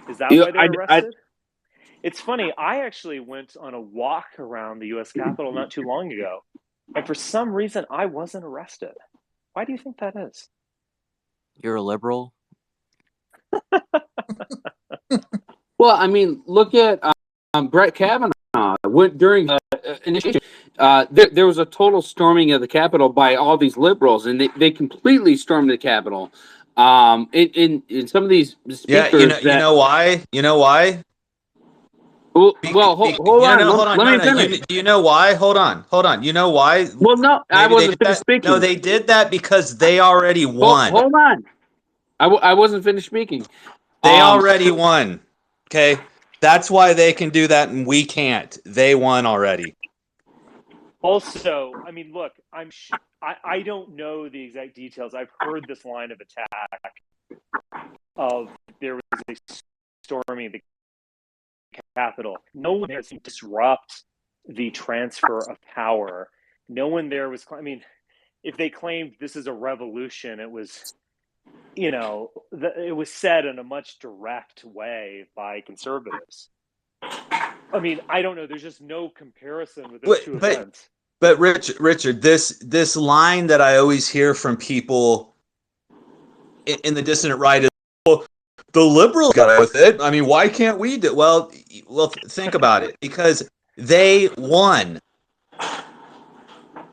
Is that why they were arrested? It's funny. I actually went on a walk around the U.S. Capitol not too long ago, and for some reason, I wasn't arrested. Why do you think that is? You're a liberal. Well, I mean, look at Brett Kavanaugh. During initiation, there was a total storming of the Capitol by all these liberals, and they completely stormed the Capitol. In some of these speakers, you know why? You know why? Well, hold on. Let me finish. Do you know why? Hold on. You know why? Well, no, I wasn't finished speaking. No, they did that because they already won. Hold on. I wasn't finished speaking. They already won. Okay? That's why they can do that and we can't. They won already. Also, I mean, look, I don't know the exact details. I've heard this line of attack of there was a storming the Capitol. No one there to disrupt the transfer of power. No one there was. I mean, if they claimed this is a revolution, it was, it was said in a much direct way by conservatives. I mean, I don't know. There's just no comparison with those two events. But Richard, this line that I always hear from people in the dissident right is, well, the liberals got with it. I mean, why can't we do? Well, think about it, because they won.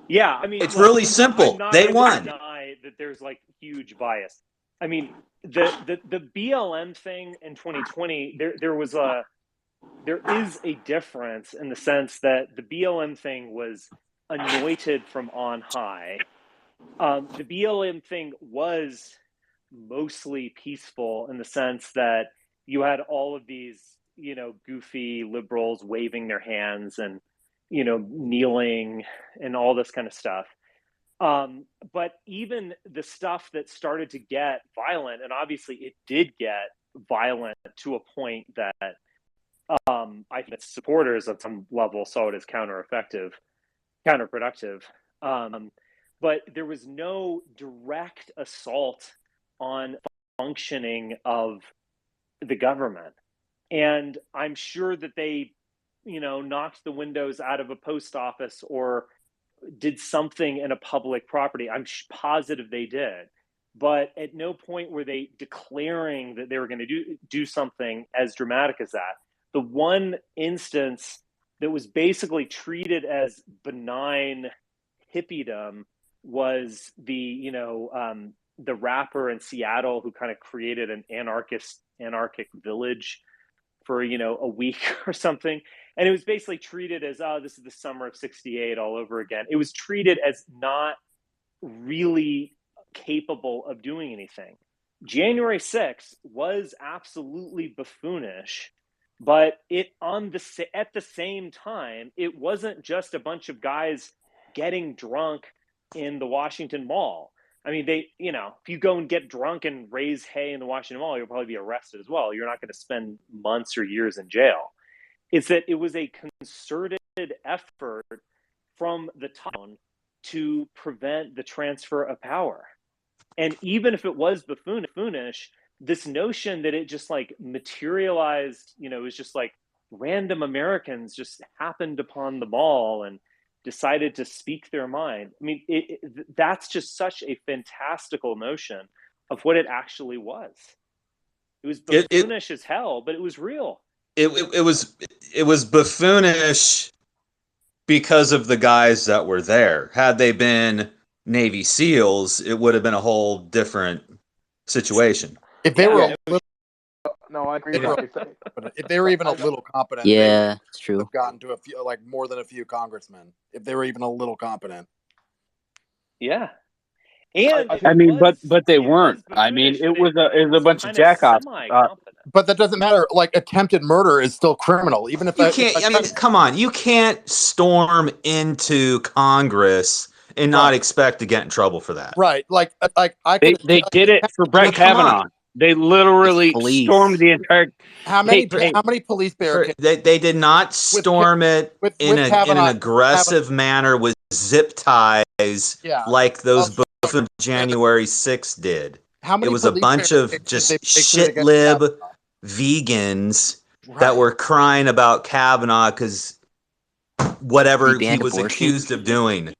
Yeah, I mean, it's really simple. They won. Deny that there's like huge bias. I mean, the BLM thing in 2020, there was there is a difference in the sense that the BLM thing was anointed from on high. The BLM thing was mostly peaceful in the sense that you had all of these, goofy liberals waving their hands and, kneeling and all this kind of stuff. But even the stuff that started to get violent, and obviously it did get violent to a point that I think supporters at some level saw it as counterproductive. But there was no direct assault on functioning of the government. And I'm sure that they, knocked the windows out of a post office or did something in a public property. I'm positive they did. But at no point were they declaring that they were going to do something as dramatic as that. The one instance that was basically treated as benign hippiedom was the rapper in Seattle who kind of created an anarchic village for a week or something, and it was basically treated as, oh, this is the summer of '68 all over again. It was treated as not really capable of doing anything. January 6th was absolutely buffoonish, but at the same time, it wasn't just a bunch of guys getting drunk in the Washington Mall. I mean, if you go and get drunk and raise hay in the Washington Mall, you'll probably be arrested as well. You're not going to spend months or years in jail. It's that it was a concerted effort from the town to prevent the transfer of power. And even if it was buffoonish, this notion that it just like materialized, it was just like random Americans just happened upon the mall and decided to speak their mind. I mean, that's just such a fantastical notion of what it actually was. It was buffoonish as hell, but it was real. It was buffoonish because of the guys that were there. Had they been Navy SEALs, it would have been a whole different situation. If they were no, I agree. If they were even a little competent, yeah, it's true. Have gotten to a few, like more than a few congressmen, if they were even a little competent. Yeah, and but they weren't. I mean, it was a bunch of jackoffs. But that doesn't matter. Like attempted murder is still criminal, even if you can't. I mean, come on, you can't storm into Congress and not expect to get in trouble for that. Right? Like they did it for Brett Kavanaugh. They literally stormed the entire. How many police barricades? They did not storm it in an aggressive manner with zip ties, like those from January 6th did. It was a bunch of just shit lib vegans that were crying about Kavanaugh because whatever he was accused of doing.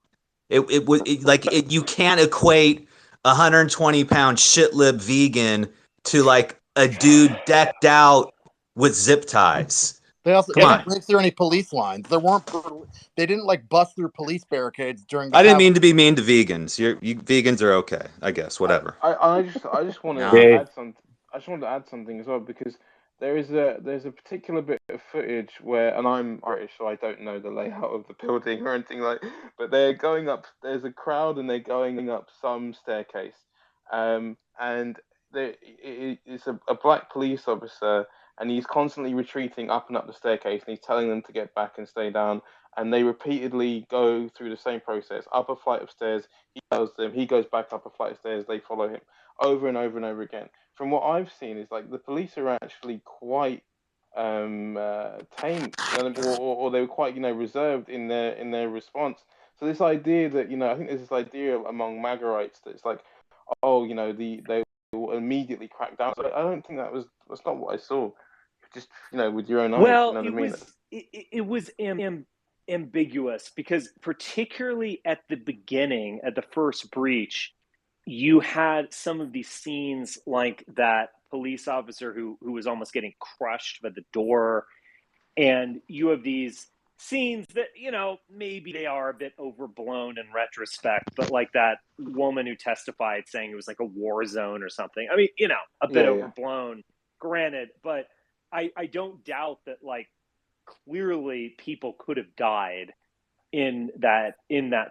You can't equate 120-pound shit lib vegan to like a dude decked out with zip ties. They also didn't break through any police lines. They didn't like bust through police barricades during. I didn't mean to be mean to vegans. You vegans are okay, I guess. Whatever. I just want to add something. I just wanted to add something as well because there's a particular bit of footage where, and I'm British, so I don't know the layout of the building or anything like. But they're going up. There's a crowd, and they're going up some staircase, and it's a black police officer. And he's constantly retreating up and up the staircase, and he's telling them to get back and stay down. And they repeatedly go through the same process. Up a flight of stairs, he tells them, he goes back up a flight of stairs, they follow him over and over and over again. From what I've seen is like the police are actually quite tame, or they were quite, reserved in their response. So this idea that, I think there's this idea among Magarites that it's like, they will immediately crack down. So I don't think that's not what I saw. Just with your own eyes. Well, it was ambiguous because particularly at the beginning, at the first breach, you had some of these scenes like that police officer who was almost getting crushed by the door, and you have these scenes that maybe they are a bit overblown in retrospect, but like that woman who testified saying it was like a war zone or something. I mean, a bit overblown, granted, but I don't doubt that like clearly people could have died in that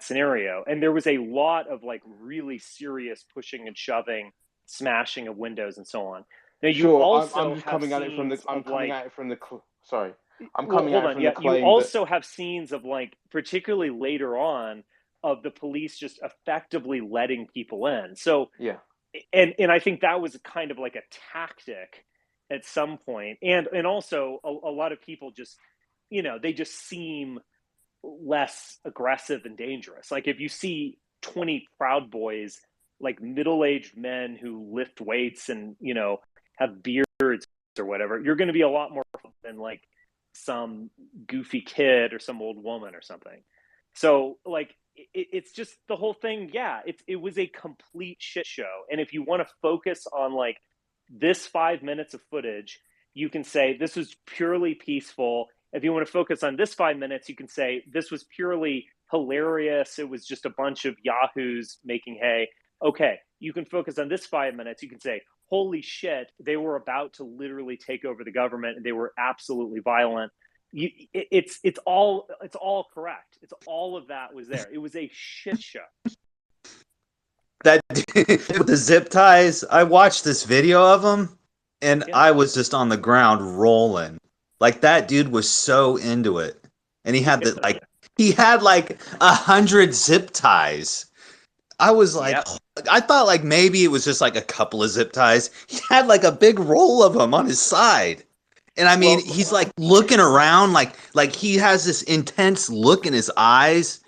scenario, and there was a lot of like really serious pushing and shoving, smashing of windows and so on. Now you Sure, also I'm just have coming at it from the. scenes I'm of coming like, at it from the. Sorry, I'm well, coming hold at it on, from yeah, the you claim that. also have scenes of like, particularly later on, of the police just effectively letting people in. So Yeah. and I think that was kind of like a tactic at some point, and also a lot of people just, they just seem less aggressive and dangerous. Like if you see 20 Proud Boys, like middle-aged men who lift weights and have beards or whatever, you're going to be a lot more than like some goofy kid or some old woman or something. So like it's just the whole thing. Yeah, it was a complete shit show. And if you want to focus on like this 5 minutes of footage, you can say this was purely peaceful. If you want to focus on this 5 minutes, you can say this was purely hilarious. It was just a bunch of yahoos making hay. Okay, you can focus on this 5 minutes. You can say, holy shit, they were about to literally take over the government and they were absolutely violent. It's all correct. It's all of that was there. It was a shit show. That with the zip ties, I watched this video of him, and I was just on the ground rolling. Like that dude was so into it, and he had like 100 zip ties. I was like, I thought like maybe it was just like a couple of zip ties. He had like a big roll of them on his side. And I mean, he's like looking around, like he has this intense look in his eyes.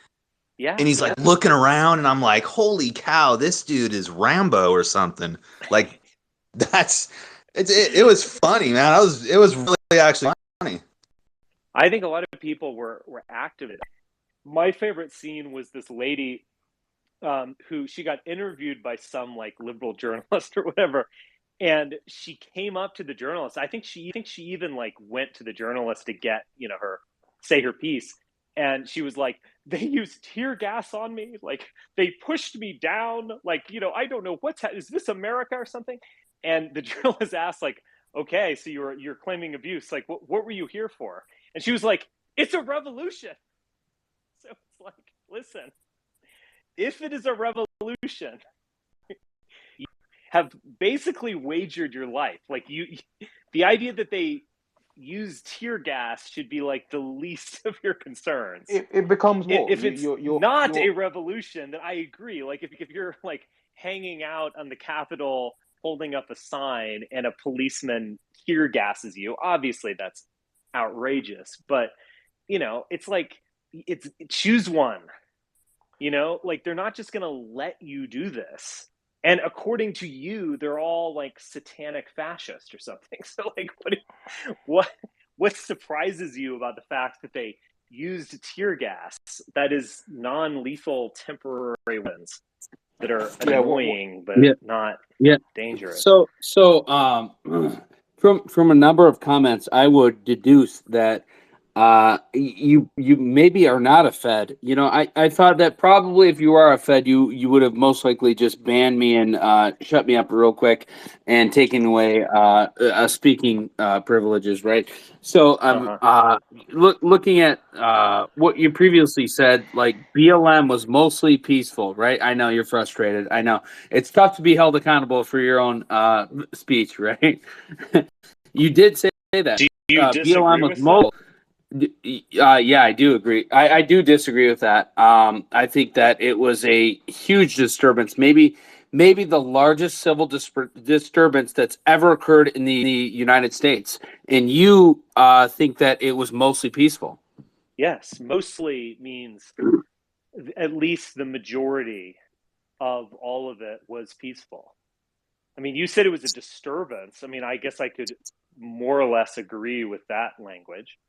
Yeah. And he's like looking around, and I'm like, holy cow, this dude is Rambo or something. Like, it was funny, man. It was really actually funny. I think a lot of people were active. My favorite scene was this lady who she got interviewed by some like liberal journalist or whatever. And she came up to the journalist. I think she even like went to the journalist to get, her say her piece. And she was like, they used tear gas on me. Like they pushed me down. Like, I don't know is this America or something? And the journalist asked like, okay, so you're claiming abuse. Like, what were you here for? And she was like, it's a revolution. So it's like, listen, if it is a revolution, you have basically wagered your life. Like the idea that they use tear gas should be like the least of your concerns. It becomes more. If it's not a revolution, then I agree. Like if you're like hanging out on the Capitol holding up a sign and a policeman tear gases you, obviously that's outrageous. But it's like it's choose one. Like they're not just gonna let you do this. And according to you, they're all like satanic fascists or something. So like, what surprises you about the fact that they used tear gas that is non-lethal temporary weapons that are annoying but not dangerous? So from a number of comments, I would deduce that you maybe are not a Fed. I thought that probably if you are a Fed, you would have most likely just banned me and shut me up real quick and taken away speaking privileges, right? So looking at what you previously said, like BLM was mostly peaceful, right? I know you're frustrated. I know it's tough to be held accountable for your own speech, right? You did say that. Do you disagree BLM was with most. Yeah, I do agree. I do disagree with that. I think that it was a huge disturbance, maybe the largest civil disturbance that's ever occurred in the United States. And you think that it was mostly peaceful? Yes, mostly means at least the majority of all of it was peaceful. I mean, you said it was a disturbance. I mean, I guess I could more or less agree with that language.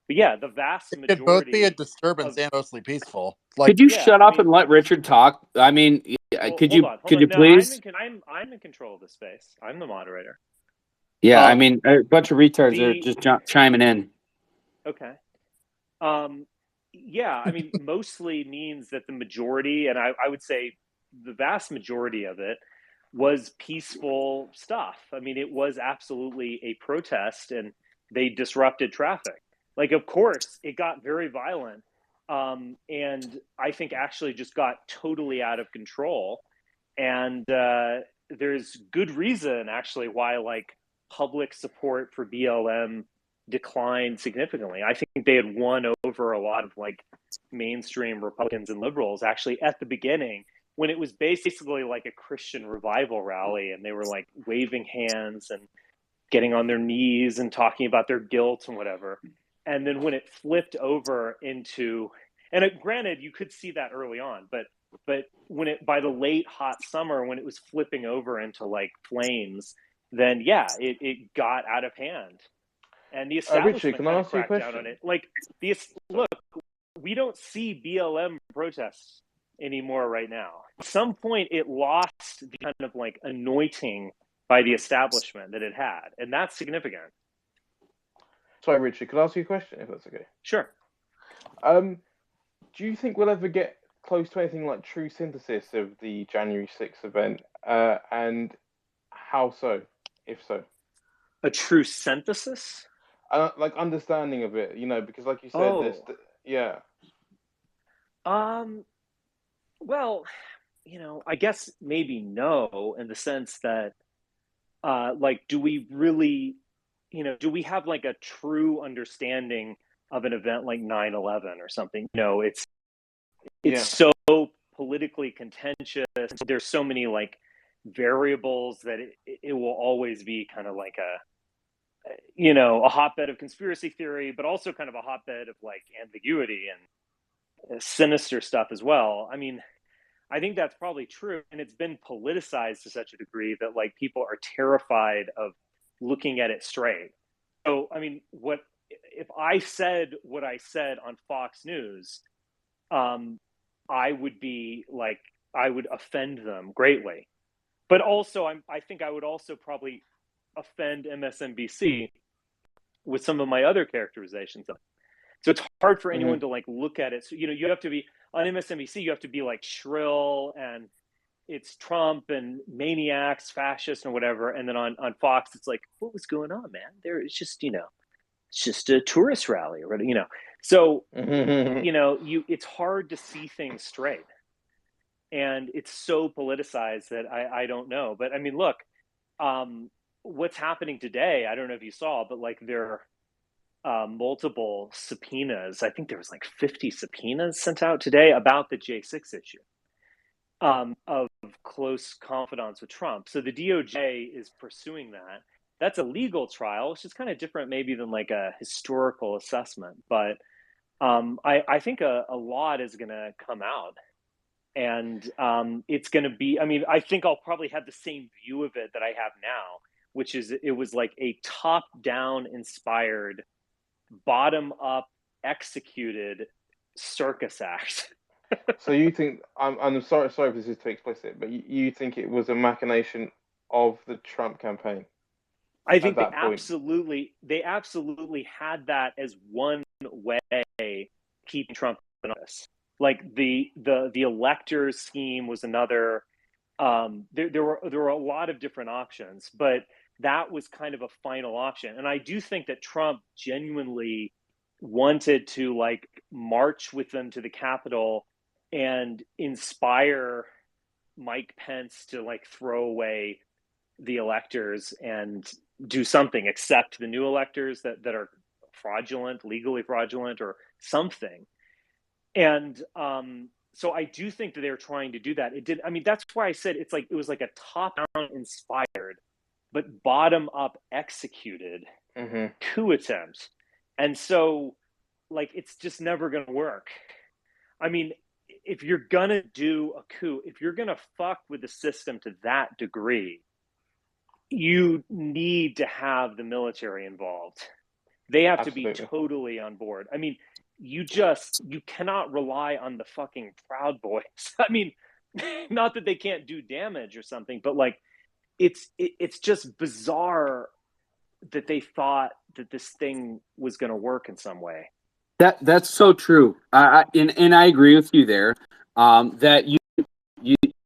But yeah, the vast majority. It could both be a disturbance and mostly peaceful. Like, could you shut up and let Richard talk? I mean, could you please? I'm in control of the space. I'm the moderator. Yeah, I mean, a bunch of retards are just chiming in. Okay. Yeah, I mean, mostly means that the majority, and I would say the vast majority of it, was peaceful stuff. I mean, it was absolutely a protest, and they disrupted traffic. Like, of course, it got very violent, and I think actually just got totally out of control. And there's good reason actually why like public support for BLM declined significantly. I think they had won over a lot of like mainstream Republicans and liberals actually at the beginning, when it was basically like a Christian revival rally, and they were like waving hands and getting on their knees and talking about their guilt and whatever. And then when it flipped over into, and granted, you could see that early on, but when it, by the late hot summer, when it was flipping over into like flames, then yeah, it got out of hand. And the establishment Richard, can I ask you a cracked down question? on it. Like, look, we don't see BLM protests anymore right now. At some point, it lost the kind of like anointing by the establishment that it had, and that's significant. Sorry, Richard, could I ask you a question, if that's okay? Sure. Do you think we'll ever get close to anything like true synthesis of the January 6th event? And how so, if so? A true synthesis? Like understanding of it, you know, because like you said, yeah. Well, you know, I guess maybe no, in the sense that, like, do we really, you know, do we have like a true understanding of an event like 9/11 or something? No, it's so politically contentious. There's so many like variables that it will always be kind of like a, you know, a hotbed of conspiracy theory, but also kind of a hotbed of like ambiguity and sinister stuff as well. I mean, I think that's probably true, and it's been politicized to such a degree that like people are terrified of looking at it straight. So, I mean, what if I said what I said on Fox News? I would be like, I would offend them greatly, but also I think I would also probably offend MSNBC with some of my other characterizations of it. So it's hard for anyone to like look at it. So, you know, you have to be on MSNBC, you have to be like shrill and it's Trump and maniacs, fascists and whatever. And then on Fox, it's like, what was going on, man? It's just, you know, it's just a tourist rally or, you know, so, you know, it's hard to see things straight, and it's so politicized that I don't know. But I mean, look, what's happening today, I don't know if you saw, but like there are multiple subpoenas. I think there was like 50 subpoenas sent out today about the J6 issue, of close confidants with Trump. So the DOJ is pursuing that. That's a legal trial, which is kind of different maybe than like a historical assessment. But I think a lot is going to come out. And it's going to be, I mean, I think I'll probably have the same view of it that I have now, which is it was like a top-down inspired, bottom-up executed circus act. So you think, I'm sorry if this is too explicit, but you think it was a machination of the Trump campaign? I think they absolutely had that as one way keeping Trump in office. Like the electors scheme was another. There were a lot of different options, but that was kind of a final option. And I do think that Trump genuinely wanted to like march with them to the Capitol and inspire Mike Pence to like throw away the electors and do something, accept the new electors that are fraudulent, legally fraudulent or something. And so I do think that they're trying to do that. It did. I mean, that's why I said it was like a top-down inspired, but bottom-up executed coup attempt. And so, like, it's just never going to work. I mean, if you're going to do a coup, if you're going to fuck with the system to that degree, you need to have the military involved. They have to be totally on board. I mean, you cannot rely on the fucking Proud Boys. I mean, not that they can't do damage or something, but like, it's just bizarre that they thought that this thing was going to work in some way. That's so true. And I agree with you there. That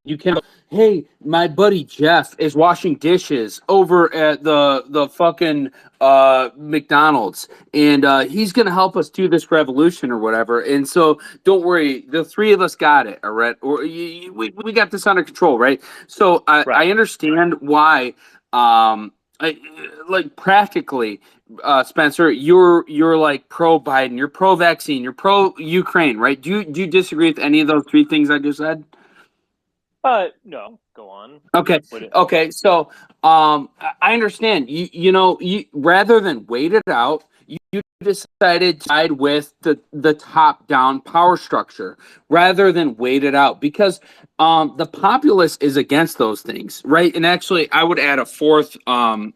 You can, hey, my buddy Jeff is washing dishes over at the fucking McDonald's, and he's gonna help us do this revolution or whatever. And so don't worry, the three of us got it, all right? Or we got this under control, right? So I understand why, like practically, Spencer, you're like pro Biden, you're pro vaccine, you're pro Ukraine, right? Do you disagree with any of those three things I just said? No, go on. Okay. So, I understand. You rather than wait it out, you decided to side with the top down power structure rather than wait it out because the populace is against those things, right? And actually, I would add a fourth. I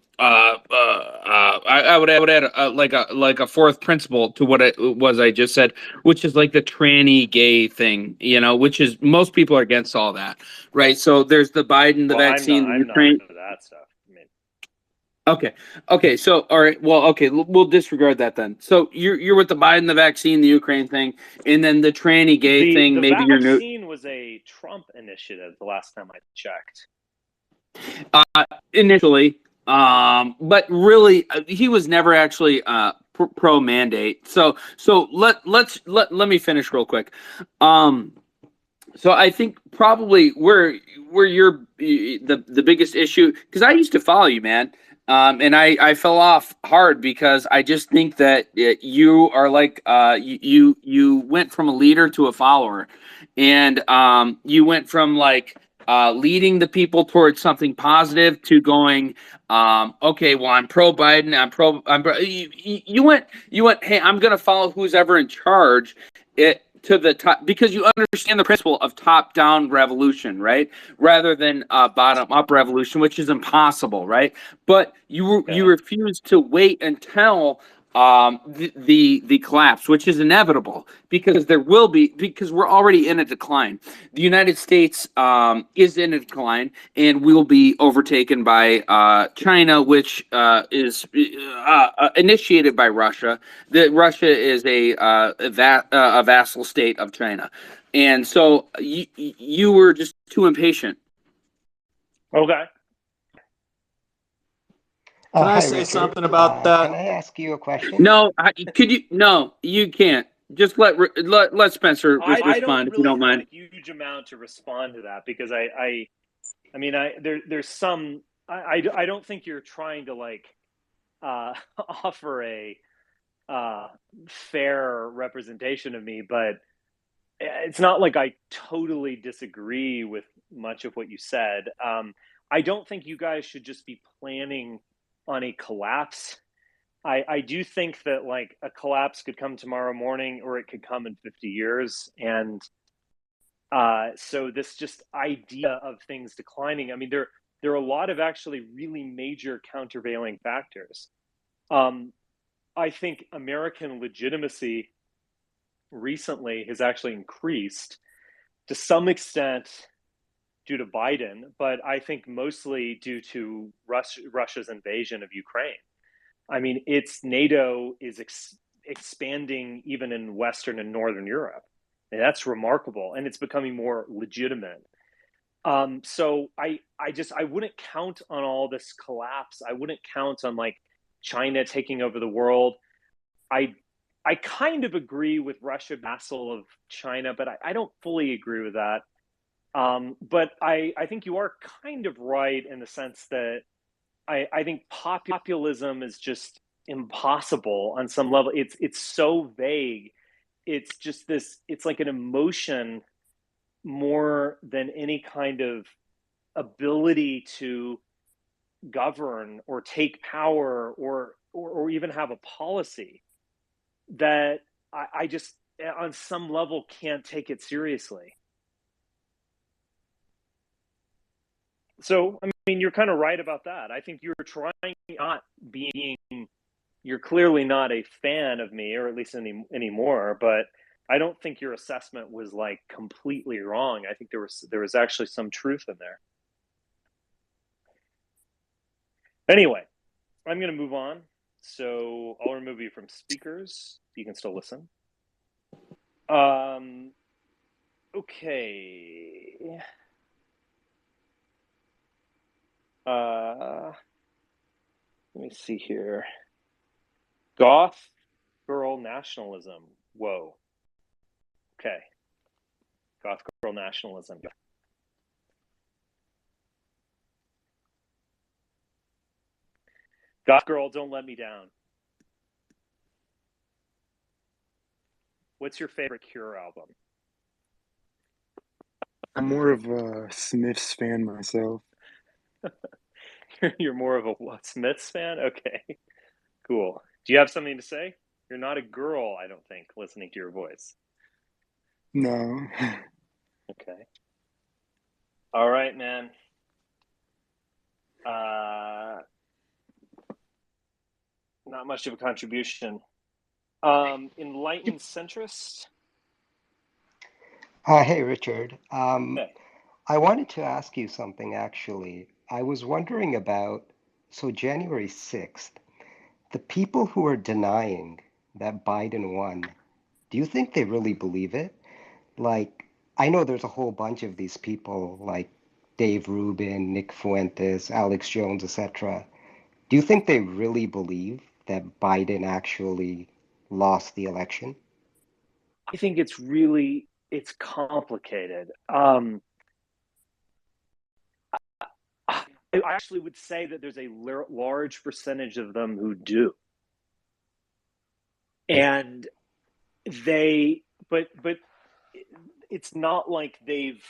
would add like a fourth principle to what it was I just said, which is like the tranny gay thing, which is most people are against all that, right? So there's the Biden, the vaccine, the Ukraine. I'm not into that stuff. I mean, Okay. So all right. Well, okay, we'll disregard that then. So you're with the Biden, the vaccine, the Ukraine thing, and then the tranny gay thing. The maybe you're new. vaccine was a Trump initiative. The last time I checked, initially. But really, he was never actually pro mandate. So let me finish real quick. So I think probably where you're the biggest issue, because I used to follow you, man. And I fell off hard because I just think that you are like you went from a leader to a follower, and you went from like leading the people towards something positive to going, okay, well, I'm pro Biden, you went, hey, I'm going to follow who's ever in charge to the top, because you understand the principle of top-down revolution, right? Rather than bottom-up revolution, which is impossible, right? But you refuse to wait until the collapse, which is inevitable because there will be, because we're already in a decline. The United States is in a decline and will be overtaken by China, which is initiated by Russia. Russia is a vassal state of China, and so you were just too impatient. Okay. Can I say something about that? Can I ask you a question? No, could you? No, you can't. Just let Spencer respond if you don't mind. I don't really have a huge amount to respond to that because I mean, there's some. I don't think you're trying to like offer a fair representation of me, but it's not like I totally disagree with much of what you said. I don't think you guys should just be planning on a collapse. I do think that like a collapse could come tomorrow morning or it could come in 50 years. And so this just idea of things declining, I mean, there are a lot of actually really major countervailing factors. I think American legitimacy recently has actually increased to some extent due to Biden, but I think mostly due to Russia's invasion of Ukraine. I mean, its NATO is expanding even in Western and Northern Europe. And that's remarkable, and it's becoming more legitimate. So I wouldn't count on all this collapse. I wouldn't count on like China taking over the world. I kind of agree with Russia vassal of China, but I don't fully agree with that. But I think you are kind of right in the sense that I think populism is just impossible on some level. It's so vague. It's just this, it's like an emotion more than any kind of ability to govern or take power or even have a policy that I just on some level can't take it seriously. So, I mean, you're kind of right about that. I think you're trying not being, you're clearly not a fan of me, or at least anymore, but I don't think your assessment was like completely wrong. I think there was actually some truth in there. Anyway, I'm going to move on. So I'll remove you from speakers. You can still listen. Okay. Let me see here. Goth girl nationalism. Whoa. Okay. Goth girl nationalism. Goth girl, don't let me down. What's your favorite Cure album? I'm more of a Smiths fan myself. You're more of a Smiths fan? Okay, cool. Do you have something to say? You're not a girl, I don't think, listening to your voice. No. Okay. All right, man. Not much of a contribution. Enlightened centrist? Hey, Richard. Hey. I wanted to ask you something, actually. I was wondering about, so January 6th, the people who are denying that Biden won, do you think they really believe it? Like, I know there's a whole bunch of these people like Dave Rubin, Nick Fuentes, Alex Jones, etc. Do you think they really believe that Biden actually lost the election? I think it's complicated. I actually would say that there's a large percentage of them who do. And but it's not like they've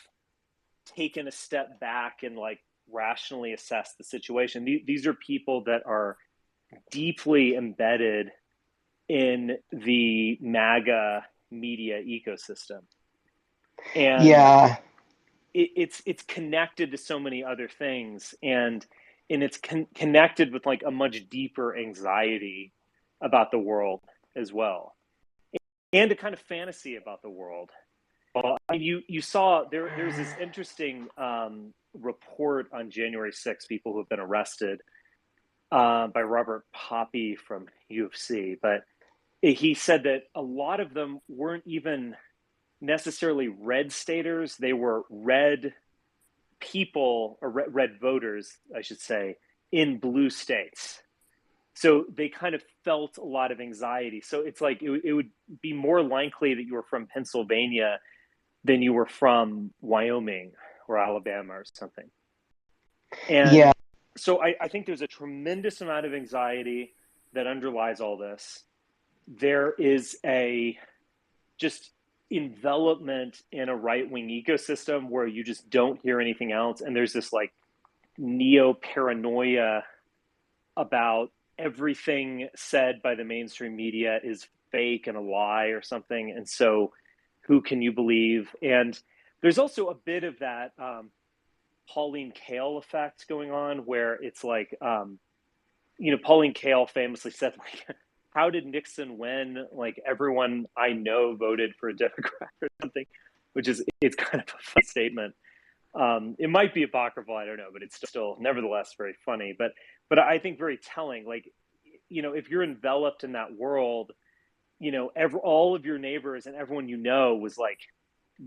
taken a step back and like rationally assessed the situation. These are people that are deeply embedded in the MAGA media ecosystem. And yeah, it's connected to so many other things, and it's connected with like a much deeper anxiety about the world as well, and a kind of fantasy about the world. Well, I mean, you saw there's this interesting report on January 6th, people who have been arrested by Robert Poppy from UFC, but he said that a lot of them weren't even necessarily red staters. They were red people, or red voters, I should say, in blue states. So they kind of felt a lot of anxiety. So it's like it would be more likely that you were from Pennsylvania than you were from Wyoming or Alabama or something. And yeah, so I think there's a tremendous amount of anxiety that underlies all this. There is a just envelopment in a right-wing ecosystem where you just don't hear anything else. And there's this like neo-paranoia about everything said by the mainstream media is fake and a lie or something. And so who can you believe? And there's also a bit of that Pauline Kael effect going on, where it's like, Pauline Kael famously said, like, how did Nixon win? Like, everyone I know voted for a Democrat or something, it's kind of a fun statement. It might be apocryphal, I don't know, but it's still nevertheless very funny. But I think very telling. Like, if you're enveloped in that world, all of your neighbors and everyone was like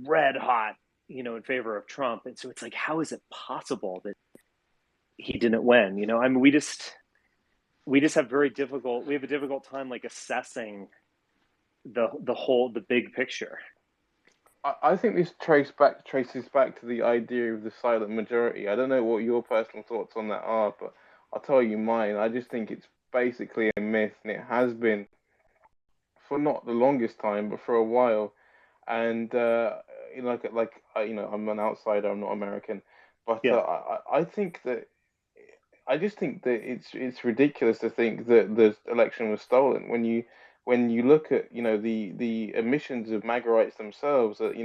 red hot, in favor of Trump. And so it's like, how is it possible that he didn't win? I mean, we have a difficult time like assessing the big picture. I think this traces back to the idea of the silent majority. I don't know what your personal thoughts on that are, but I'll tell you mine. I just think it's basically a myth, and it has been for not the longest time, but for a while. And I'm an outsider. I'm not American, but I think that it's ridiculous to think that the election was stolen. When you look at the emissions of MAGAites themselves, that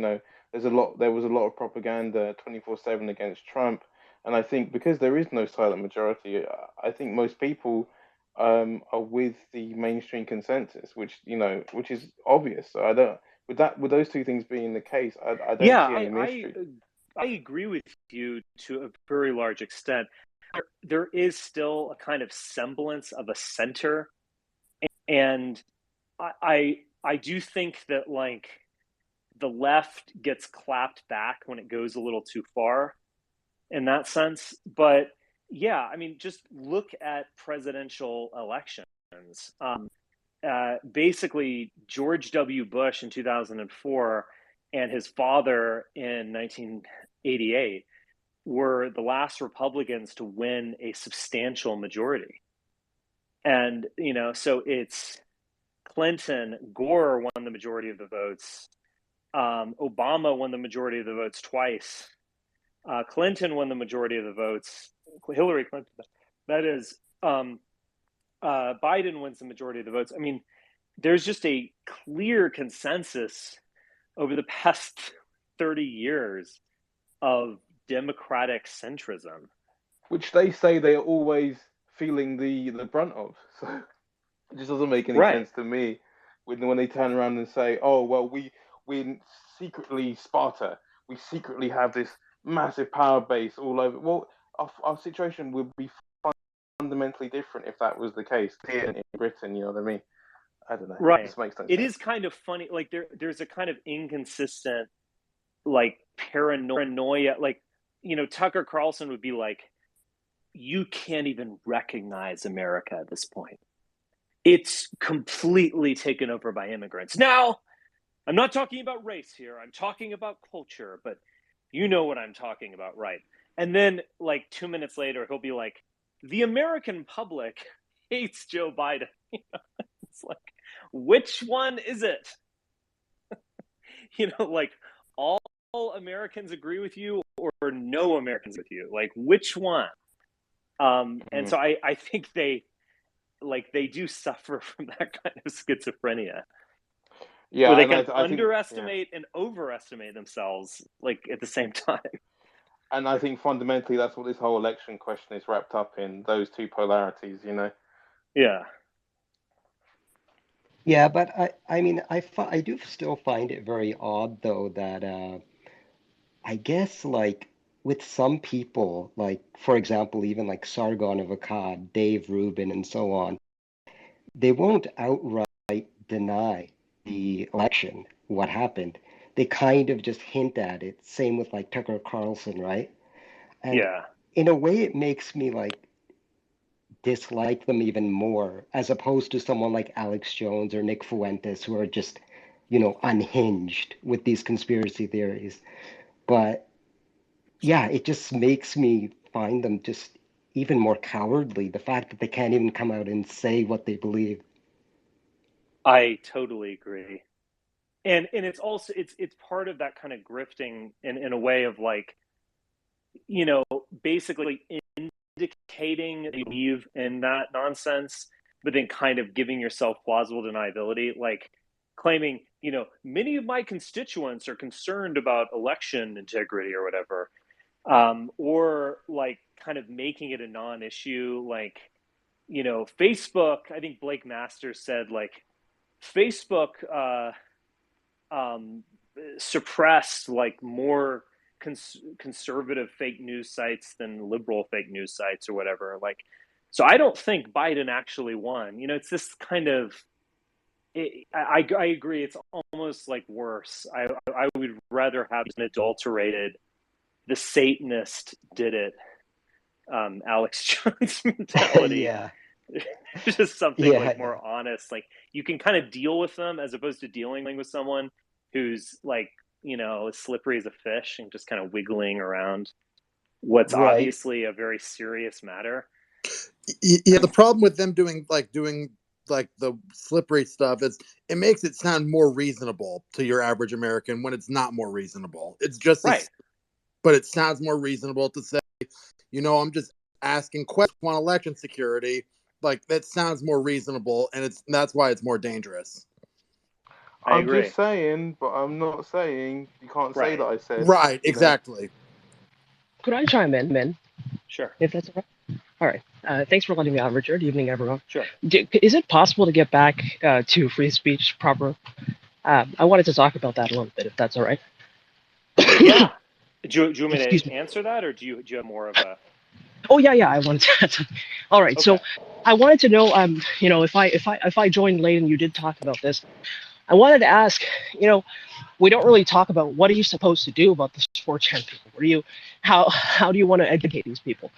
there was a lot of propaganda 24/7 against Trump, and I think because there is no silent majority, I think most people are with the mainstream consensus, which is obvious. So I don't. With those two things being the case, I don't see any mystery. I agree with you to a very large extent. There is still a kind of semblance of a center, and I do think that like the left gets clapped back when it goes a little too far in that sense. But Yeah, I mean, just look at presidential elections. Basically, George W. Bush in 2004 and his father in 1988 were the last Republicans to win a substantial majority. And, so it's Clinton, Gore won the majority of the votes. Obama won the majority of the votes twice. Clinton won the majority of the votes. Hillary Clinton, that is, Biden wins the majority of the votes. I mean, there's just a clear consensus over the past 30 years of democratic centrism, which they say they are always feeling the brunt of. So it just doesn't make any sense to me when they turn around and say, "Oh, well, we secretly Sparta, we secretly have this massive power base all over." Well, our situation would be fundamentally different if that was the case here in Britain. You know what I mean? I don't know. Right. It just makes no sense. It is kind of funny. Like there's a kind of inconsistent, like paranoia. Like, Tucker Carlson would be like, "You can't even recognize America at this point. It's completely taken over by immigrants." Now, I'm not talking about race here. I'm talking about culture, but you know what I'm talking about, right? And then, like 2 minutes later, he'll be like, "The American public hates Joe Biden." It's like, which one is it? Like all Americans agree with you or no Americans with you? Like, which one? And so I think they do suffer from that kind of schizophrenia. Yeah, where they can underestimate and overestimate themselves, like, at the same time. And I think fundamentally that's what this whole election question is wrapped up in, those two polarities, Yeah. Yeah, but I mean, I do still find it very odd, though, that I guess, like, with some people, like, for example, even like Sargon of Akkad, Dave Rubin, and so on, they won't outright deny the election, what happened. They kind of just hint at it. Same with like Tucker Carlson, right? And in a way, it makes me like dislike them even more, as opposed to someone like Alex Jones or Nick Fuentes, who are just, unhinged with these conspiracy theories. But yeah, it just makes me find them just even more cowardly, the fact that they can't even come out and say what they believe. I totally agree. And it's also it's part of that kind of grifting in a way of, like, basically indicating that you believe in that nonsense, but then kind of giving yourself plausible deniability, like claiming, many of my constituents are concerned about election integrity or whatever, or like kind of making it a non-issue, like, Facebook. I think Blake Masters said, like, Facebook suppressed like more conservative fake news sites than liberal fake news sites or whatever. Like, so I don't think Biden actually won. It's this kind of. I agree. It's almost like worse. I would rather have an adulterated, the Satanist did it, Alex Jones mentality. Yeah. Just something like more honest. Like, you can kind of deal with them as opposed to dealing with someone who's like, as slippery as a fish and just kind of wiggling around what's obviously a very serious matter. Yeah, the problem with them doing the slippery stuff is it makes it sound more reasonable to your average American when it's not more reasonable. It's just but it sounds more reasonable to say, I'm just asking questions on election security. Like, that sounds more reasonable, and that's why it's more dangerous. I'm just saying, but I'm not saying you can't say that I said. Right, exactly. Could I chime in? Sure. If that's all right. All right. Thanks for letting me on, Richard. Evening, everyone. Sure. Is it possible to get back to free speech proper? I wanted to talk about that a little bit, if that's all right. Yeah. Do you want me to answer that, or do you have more of a... Oh yeah, I wanted to. All right, so I wanted to know, if I joined late and you did talk about this, I wanted to ask, we don't really talk about what are you supposed to do about the 4chan people. How do you want to educate these people?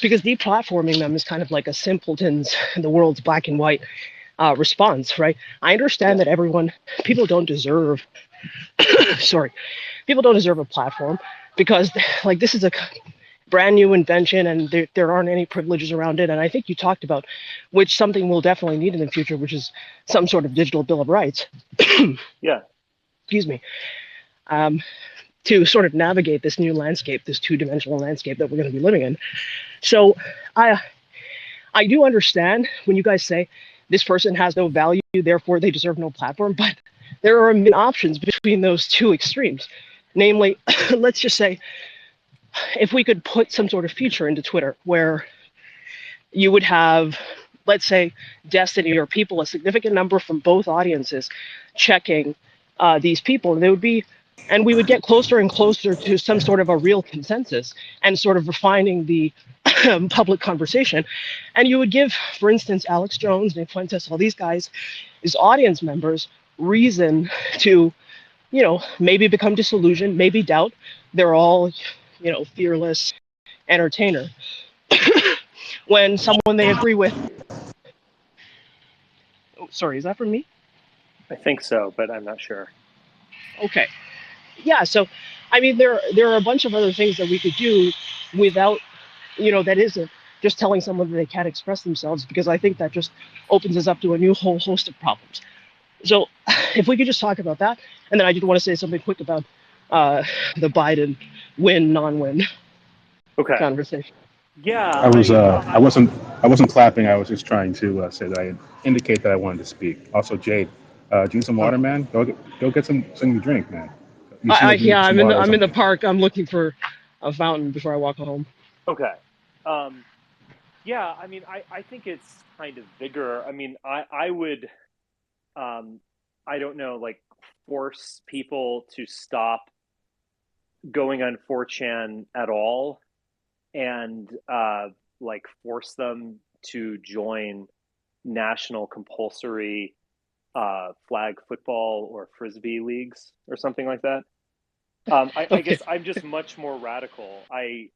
Because deplatforming them is kind of like a simpleton's, the world's black and white response, right? I understand that people don't deserve, people don't deserve a platform because like this is a brand new invention and there aren't any privileges around it. And I think you talked about which something we'll definitely need in the future, which is some sort of digital bill of rights. Yeah. Excuse me. To sort of navigate this new landscape, this two-dimensional landscape that we're going to be living in. So I do understand when you guys say this person has no value, therefore they deserve no platform, but there are many options between those two extremes. Namely, let's just say, if we could put some sort of feature into Twitter where you would have, let's say, Destiny or people, a significant number from both audiences checking these people, and we would get closer and closer to some sort of a real consensus and sort of refining the public conversation. And you would give, for instance, Alex Jones, Nick Fuentes, all these guys as audience members reason to, maybe become disillusioned, maybe doubt. They're all, fearless entertainer. When someone they agree with. Oh, sorry, is that from me? I think so, but I'm not sure. Okay. Yeah, so I mean there are a bunch of other things that we could do without, that isn't just telling someone that they can't express themselves, because I think that just opens us up to a whole host of problems. So if we could just talk about that, and then I did want to say something quick about the Biden win, non-win conversation. Yeah. I wasn't clapping. I was just trying to say that I indicate that I wanted to speak. Also, Jade, do you need some water, man? Go get something to drink, man. I'm in the park. I'm looking for a fountain before I walk home. Okay. Yeah, I mean, I think it's kind of bigger. I mean, I would, I don't know, like force people to stop going on 4chan at all, and like force them to join national compulsory flag football or frisbee leagues or something like that. I guess I'm just much more radical. I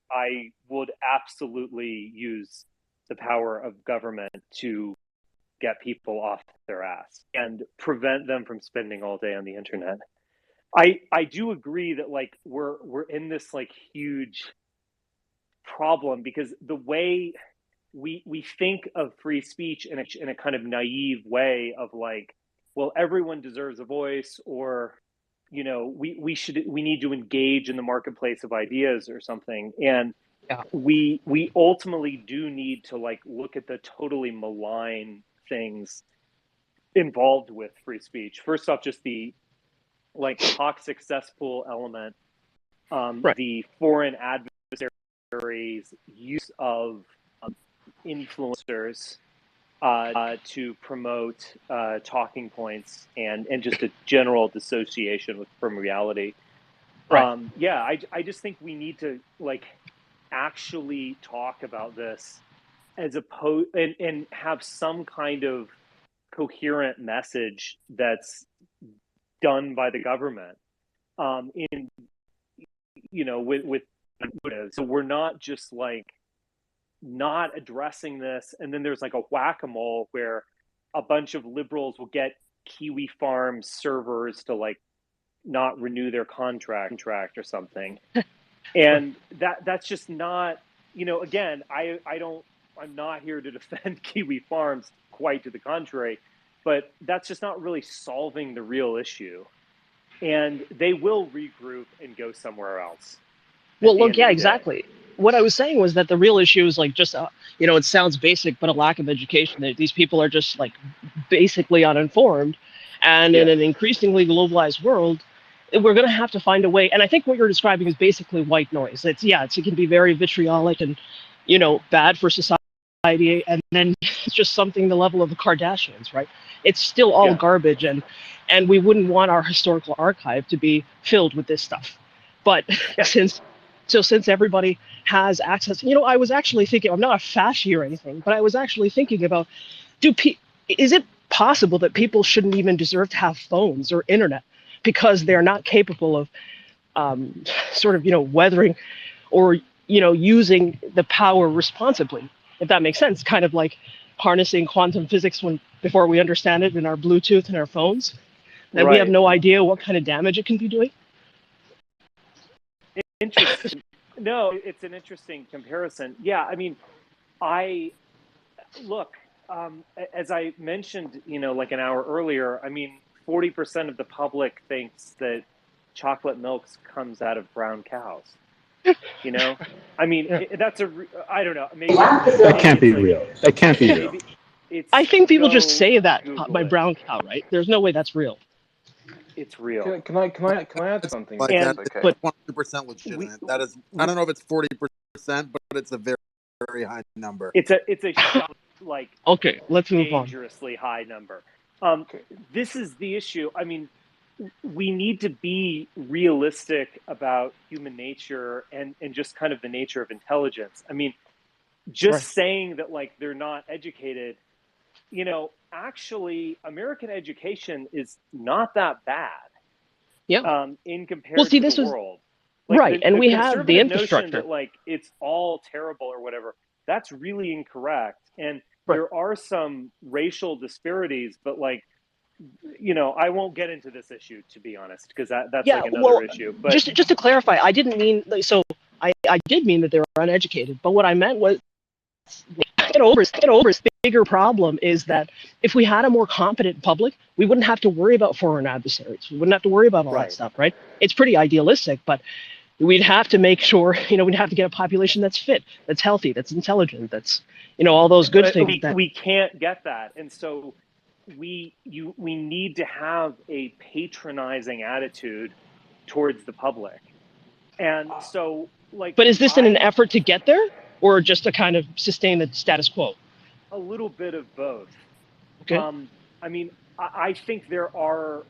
would absolutely use the power of government to get people off their ass and prevent them from spending all day on the internet. I do agree that like we're in this like huge problem, because the way we think of free speech in a kind of naive way of like, well, everyone deserves a voice, or we need to engage in the marketplace of ideas or something. And we ultimately do need to like look at the totally malign things involved with free speech. First off, just the like toxic cesspool element, the foreign adversaries' use of influencers to promote talking points and just a general dissociation from reality. I just think we need to like actually talk about this as opposed and have some kind of coherent message that's done by the government with so we're not just like not addressing this, and then there's like a whack-a-mole where a bunch of liberals will get Kiwi Farms servers to like not renew their contract or something. And that's just not, again, I'm not here to defend Kiwi Farms, quite to the contrary, but that's just not really solving the real issue. And they will regroup and go somewhere else. Well, look, yeah, exactly. What I was saying was that the real issue is like just, it sounds basic, but a lack of education. That these people are just like basically uninformed. And in an increasingly globalized world, we're going to have to find a way. And I think what you're describing is basically white noise. It can be very vitriolic and, bad for society. And then it's just something the level of the Kardashians, right? It's still all garbage. And we wouldn't want our historical archive to be filled with this stuff. But since everybody has access, I was actually thinking, I'm not a fasci or anything, but I was actually thinking about, is it possible that people shouldn't even deserve to have phones or internet? because they're not capable of sort of, weathering or, using the power responsibly, if that makes sense. Kind of like harnessing quantum physics before we understand it in our Bluetooth and our phones, and we have no idea what kind of damage it can be doing. Interesting. No, it's an interesting comparison. Yeah, I mean, look, as I mentioned, like an hour earlier, I mean, 40% of the public thinks that chocolate milk comes out of brown cows. I mean, that's I don't know. Maybe that can't be real. That can't be real. I think people just say that by brown cow, right? There's no way that's real. It's real. Can I add something? Like that, okay. But 100% legitimate. That is, I don't know if it's 40%, but it's a very, very high number. It's a like okay. Let's move on. Dangerously high number. This is the issue. I mean, we need to be realistic about human nature and just kind of the nature of intelligence. I mean, just saying that like they're not educated, actually American education is not that bad. Yeah. In comparison to the world. Like, right. And we have the infrastructure. That, like it's all terrible or whatever. That's really incorrect. And there are some racial disparities, but like, I won't get into this issue, to be honest, because that's like another issue. But just to clarify, I didn't mean I did mean that they were uneducated, but what I meant was get over this bigger problem is that if we had a more competent public, we wouldn't have to worry about foreign adversaries. We wouldn't have to worry about all that stuff, right? It's pretty idealistic, but we'd have to make sure, we'd have to get a population that's fit, that's healthy, that's intelligent, that's, all those good things. We can't get that, and so we need to have a patronizing attitude towards the public, and so like. But is this in an effort to get there, or just to kind of sustain the status quo? A little bit of both. Okay. I mean, I think there are.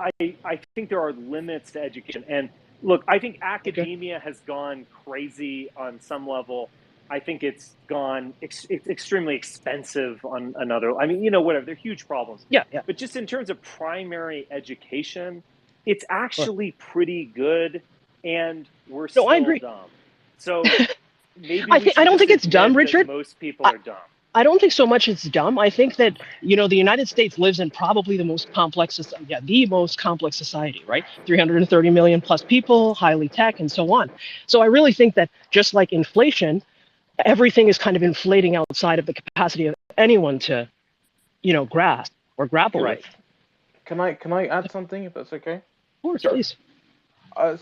I think there are limits to education, and look, I think academia has gone crazy on some level. I think it's gone extremely expensive on another. I mean, whatever. They're huge problems. Yeah. But just in terms of primary education, it's actually pretty good, and we're still dumb. So maybe I don't think it's dumb, Richard. Most people are dumb. I don't think so much it's dumb. I think that, the United States lives in probably the most complex society, right? 330 million plus people, highly tech, and so on. So I really think that just like inflation, everything is kind of inflating outside of the capacity of anyone to, grasp or grapple with. Can I add something, if that's okay? Of course, please.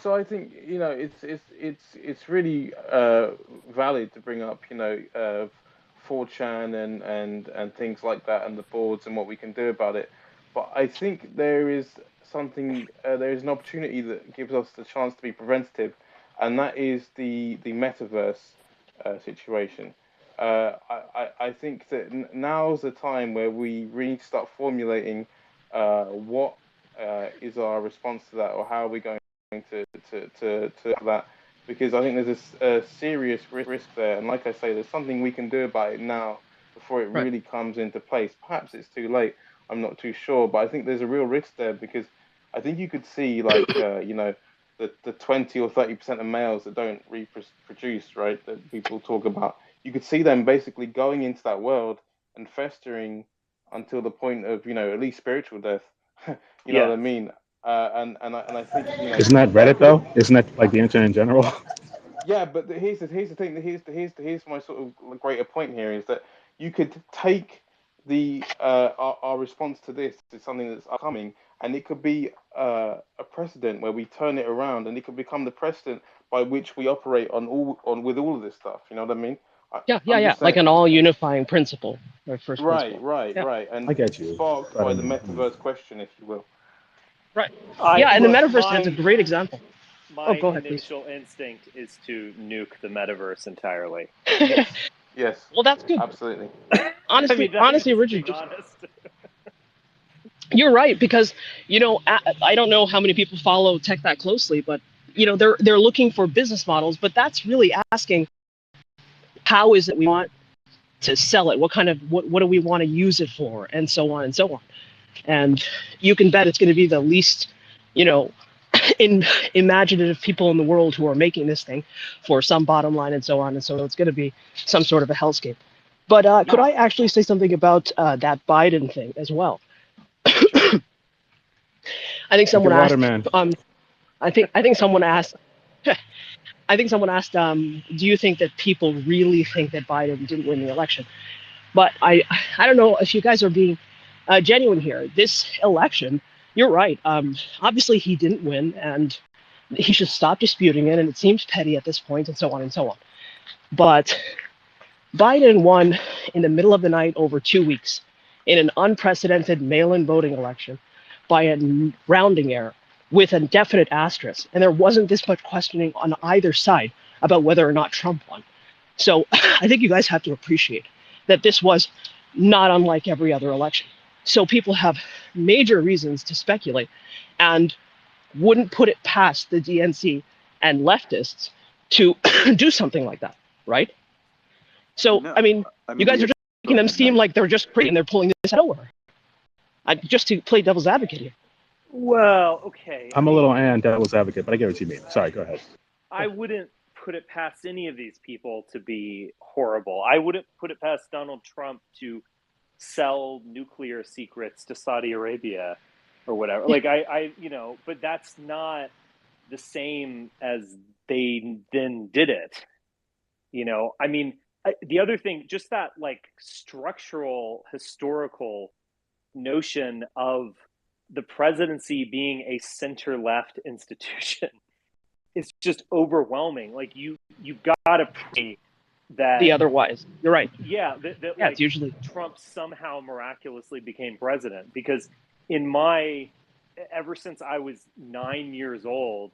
So I think it's really valid to bring up 4chan and things like that, and the boards and what we can do about it. But I think there is an opportunity that gives us the chance to be preventative, and that is the metaverse situation. I think that now's the time where we really need to start formulating what is our response to that, or how are we going to that, because I think there's a serious risk there, and like I say, there's something we can do about it now before it really comes into place. Perhaps it's too late, I'm not too sure, but I think there's a real risk there, because I think you could see like the 20 or 30% of males that don't reproduce, right, that people talk about, you could see them basically going into that world and festering until the point of at least spiritual death. You know what I mean? And I think isn't that Reddit though? Isn't that like the internet in general? Yeah, but here's the thing. Here's my sort of greater point here is that you could take our response to this to something that's upcoming, and it could be a precedent where we turn it around, and it could become the precedent by which we operate with all of this stuff. You know what I mean? Yeah. Like an all unifying principle. Right. And I get you. Sparked by the metaverse question, if you will. Right. And the metaverse is a great example. My go ahead, initial instinct is to nuke the metaverse entirely. Yes. Well, that's good. Absolutely. Honestly, Richard, you're right, because I don't know how many people follow tech that closely, but they're looking for business models, but that's really asking, how is it we want to sell it? What do we want to use it for, and so on and so on. And you can bet it's going to be the least you know, in imaginative people in the world who are making this thing for some bottom line and so on. And so it's going to be some sort of a hellscape. But could I actually say something about that Biden thing as well? I think someone asked. I think someone asked. I think someone asked, do you think that people really think that Biden didn't win the election? But I don't know if you guys are being genuine here. This election, you're right. Obviously, he didn't win, and he should stop disputing it. And it seems petty at this point, and so on and so on. But Biden won in the middle of the night over 2 weeks in an unprecedented mail-in voting election by a rounding error with a definite asterisk. And there wasn't this much questioning on either side about whether or not Trump won. So I think you guys have to appreciate that this was not unlike every other election. So people have major reasons to speculate and wouldn't put it past the DNC and leftists to do something like that, right? So, no, I mean, you guys are just making them seem like they're just crazy and they're pulling this out over. Just to play devil's advocate here. Well, okay. I'm a little devil's advocate, but I get what you mean. Sorry, go ahead. I wouldn't put it past any of these people to be horrible. I wouldn't put it past Donald Trump to sell nuclear secrets to Saudi Arabia or whatever. Like I but that's not the same as they then did it. I mean, the other thing, just that like structural historical notion of the presidency being a center-left institution is just overwhelming. Like you've got to pray that the otherwise. You're right. Yeah, that yeah, like it's usually Trump somehow miraculously became president, because ever since I was 9 years old,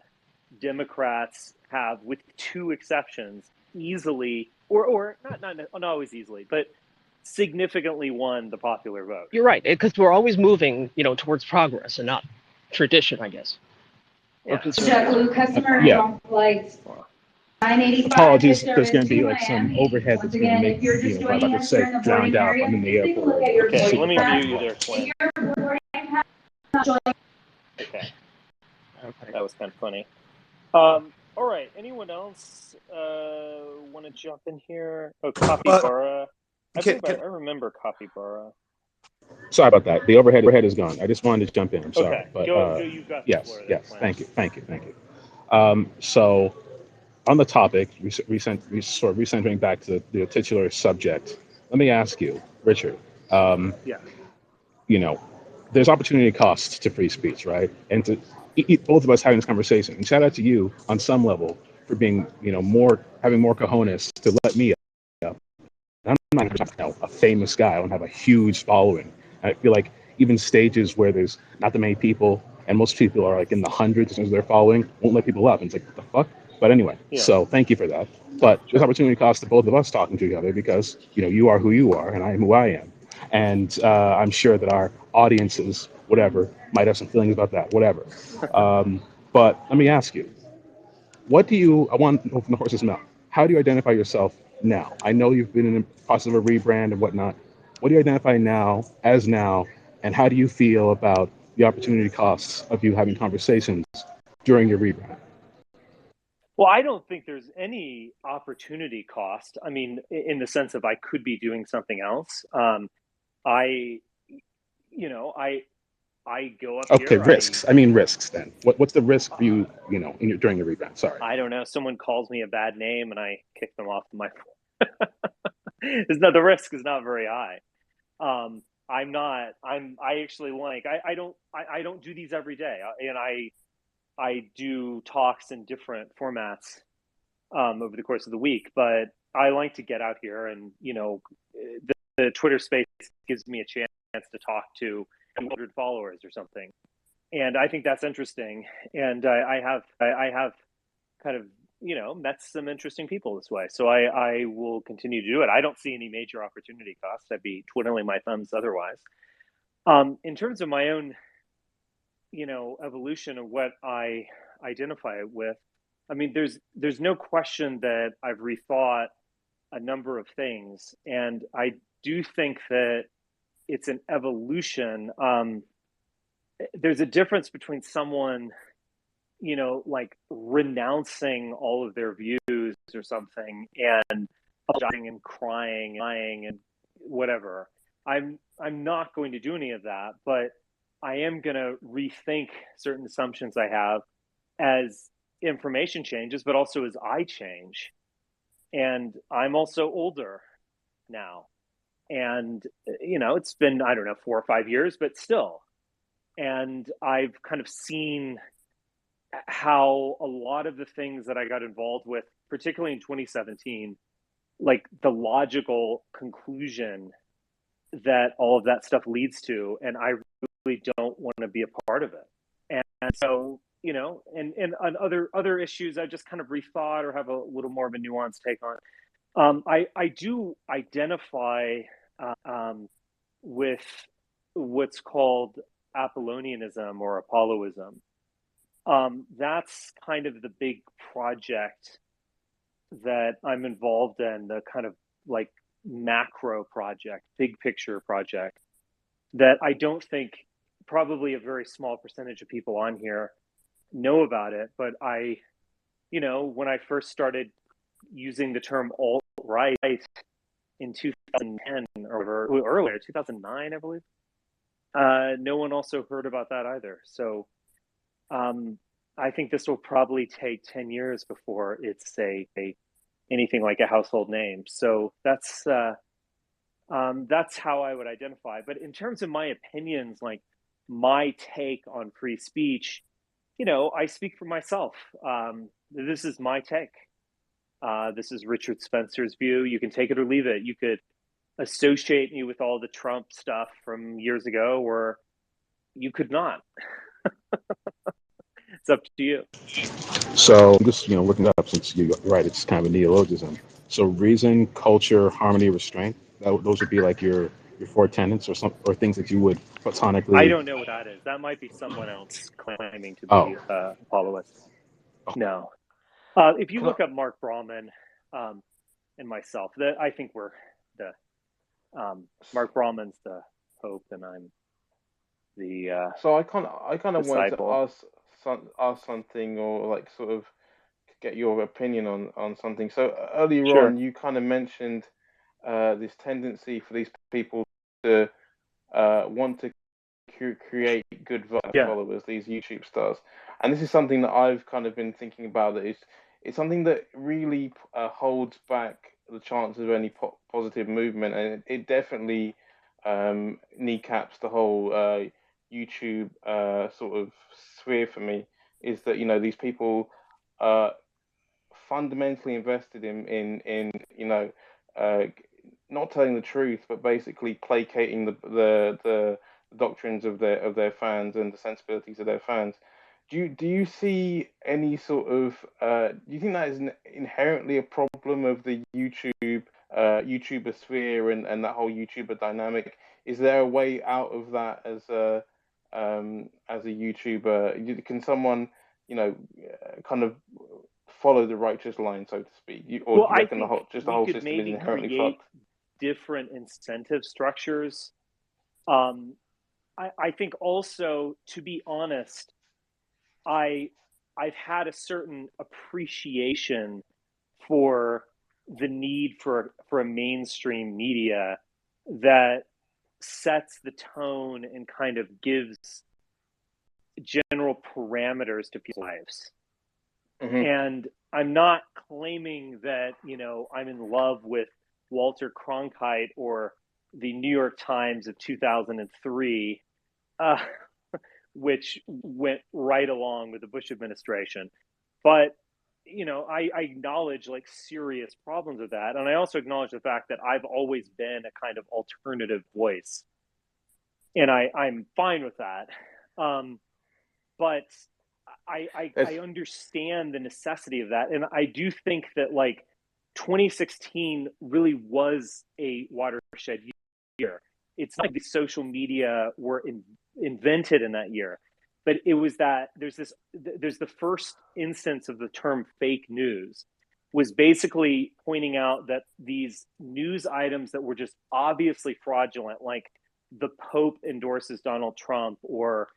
Democrats have, with two exceptions, easily or not always easily, but significantly won the popular vote. You're right, because we're always moving, towards progress and not tradition, I guess. Yeah. JetBlue customer flights 985. Apologies, there's going to be like some overhead that's going to make, like I said, drowned out. I'm in the airport. Okay, let me mute you there, Clint. Okay. That was kind of funny. All right, anyone else want to jump in here? Oh, Capybara. I remember Capybara. Sorry about that. The overhead is gone. I just wanted to jump in. I'm sorry. Okay, but, go. You've got the floor there, yes. Thank you. So, on the topic, recentering back to the titular subject, let me ask you, Richard. There's opportunity cost to free speech, right? And to both of us having this conversation. And shout out to you on some level for being, having more cojones to let me up. I'm not a famous guy. I don't have a huge following. I feel like even stages where there's not that many people and most people are like in the hundreds as they're following, won't let people up. And it's like, what the fuck? But anyway, So thank you for that. But there's opportunity cost to both of us talking to each other because, you are who you are and I am who I am. And I'm sure that our audiences, whatever, might have some feelings about that, whatever. But let me ask you, I want to know from the horse's mouth, how do you identify yourself now? I know you've been in the process of a rebrand and whatnot. What do you identify now, and how do you feel about the opportunity costs of you having conversations during your rebrand? Well, I don't think there's any opportunity cost. I mean, in the sense of I could be doing something else. I go up here. Okay, risks. I mean risks then. What's the risk for you, during your rebrand? Sorry. I don't know. Someone calls me a bad name and I kick them off my the risk is not very high. I don't do these every day. And I do talks in different formats over the course of the week, but I like to get out here and, the Twitter space gives me a chance to talk to 100 followers or something. And I think that's interesting. And I have kind of, met some interesting people this way. So I will continue to do it. I don't see any major opportunity costs. I'd be twiddling my thumbs otherwise. In terms of my own, evolution of what I identify with, I mean, there's no question that I've rethought a number of things. And I do think that it's an evolution. there's a difference between someone, like renouncing all of their views or something and apologizing and crying and lying and whatever. I'm not going to do any of that, but I am going to rethink certain assumptions I have as information changes, but also as I change. And I'm also older now. And, it's been, I don't know, 4 or 5 years, but still. And I've kind of seen how a lot of the things that I got involved with, particularly in 2017, like the logical conclusion that all of that stuff leads to, and I really don't want to be a part of it. And so, and on other issues, I just kind of rethought or have a little more of a nuanced take on. I do identify with what's called Apollonianism or Apolloism. That's kind of the big project that I'm involved in, the kind of like macro project, big picture project that I don't think probably a very small percentage of people on here know about it. But when I first started using the term alt-right in 2010 or earlier, 2009, I believe, no one also heard about that either. So I think this will probably take 10 years before it's anything like a household name. So that's how I would identify. But in terms of my opinions, like my take on free speech, I speak for myself. This is my take. This is Richard Spencer's view. You can take it or leave it. You could associate me with all the Trump stuff from years ago, or you could not. It's up to you. So just looking up, since you're right, it's kind of a neologism. So reason, culture, harmony, restraint. Those would be like your 4 tenets, or things that you would platonically. I don't know what that is. That might be someone else claiming to be Apolloist. No. If you look up Mark Brauman and myself, I think we're the Mark Brauman's the Pope, and I'm the So I kind of wanted to disciple. ask something, or like sort of get your opinion on something. So earlier Sure. on, you kind of mentioned this tendency for these people to want to create good followers, these YouTube stars. And this is something that I've kind of been thinking about. That it's something that really holds back the chance of any positive movement, and it definitely kneecaps the whole YouTube sort of sphere for me. Is that these people are fundamentally invested in not telling the truth, but basically placating the doctrines of their fans and the sensibilities of their fans. Do you see any sort of do you think that is inherently a problem of the YouTuber sphere and that whole YouTuber dynamic? Is there a way out of that as a YouTuber? Can someone kind of follow the righteous line, so to speak? Or do you reckon the whole system is inherently fucked? Different incentive structures. I think also, to be honest, I've had a certain appreciation for the need for a mainstream media that sets the tone and kind of gives general parameters to people's lives. Mm-hmm. And I'm not claiming that, I'm in love with Walter Cronkite or the New York Times of 2003, which went right along with the Bush administration. But, I acknowledge like serious problems with that. And I also acknowledge the fact that I've always been a kind of alternative voice. And I'm fine with that. But I understand the necessity of that. And I do think that like 2016 really was a watershed year. It's not like the social media were invented in that year, but it was that there's the first instance of the term fake news was basically pointing out that these news items that were just obviously fraudulent, like the Pope endorses Donald Trump, or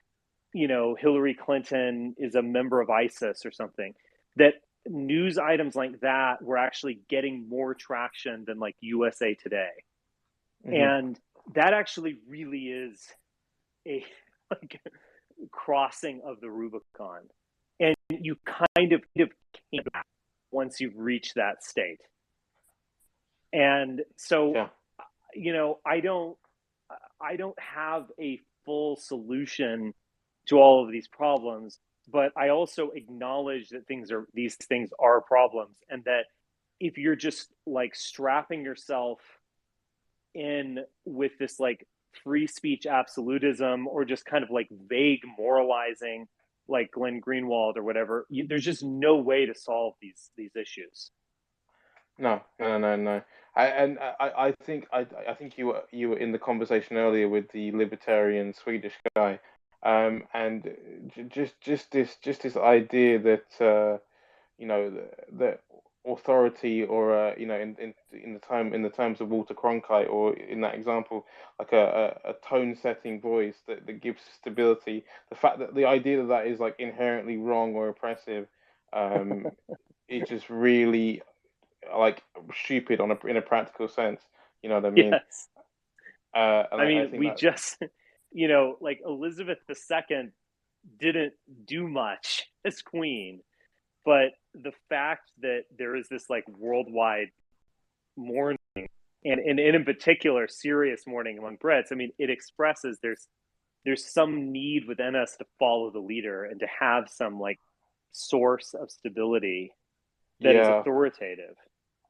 Hillary Clinton is a member of ISIS or something, that news items like that were actually getting more traction than like USA Today. Mm-hmm. And that actually really is a like crossing of the Rubicon. And you kind of can't once you've reached that state. And so, I don't have a full solution to all of these problems, but I also acknowledge that these things are problems, and that if you're just like strapping yourself in with this like free speech absolutism or just kind of like vague moralizing like Glenn Greenwald or whatever, there's just no way to solve these issues. No. I think you were in the conversation earlier with the libertarian Swedish guy, and just this idea that that authority, or in the terms of Walter Cronkite, or in that example, like a tone setting voice that gives stability. The fact that the idea that is like inherently wrong or oppressive, it's just really like stupid in a practical sense. You know what I mean? Yes. I think we just, like Elizabeth II didn't do much as queen, but the fact that there is this like worldwide mourning, and in particular serious mourning among Brits, I mean, it expresses there's some need within us to follow the leader and to have some like source of stability that is authoritative.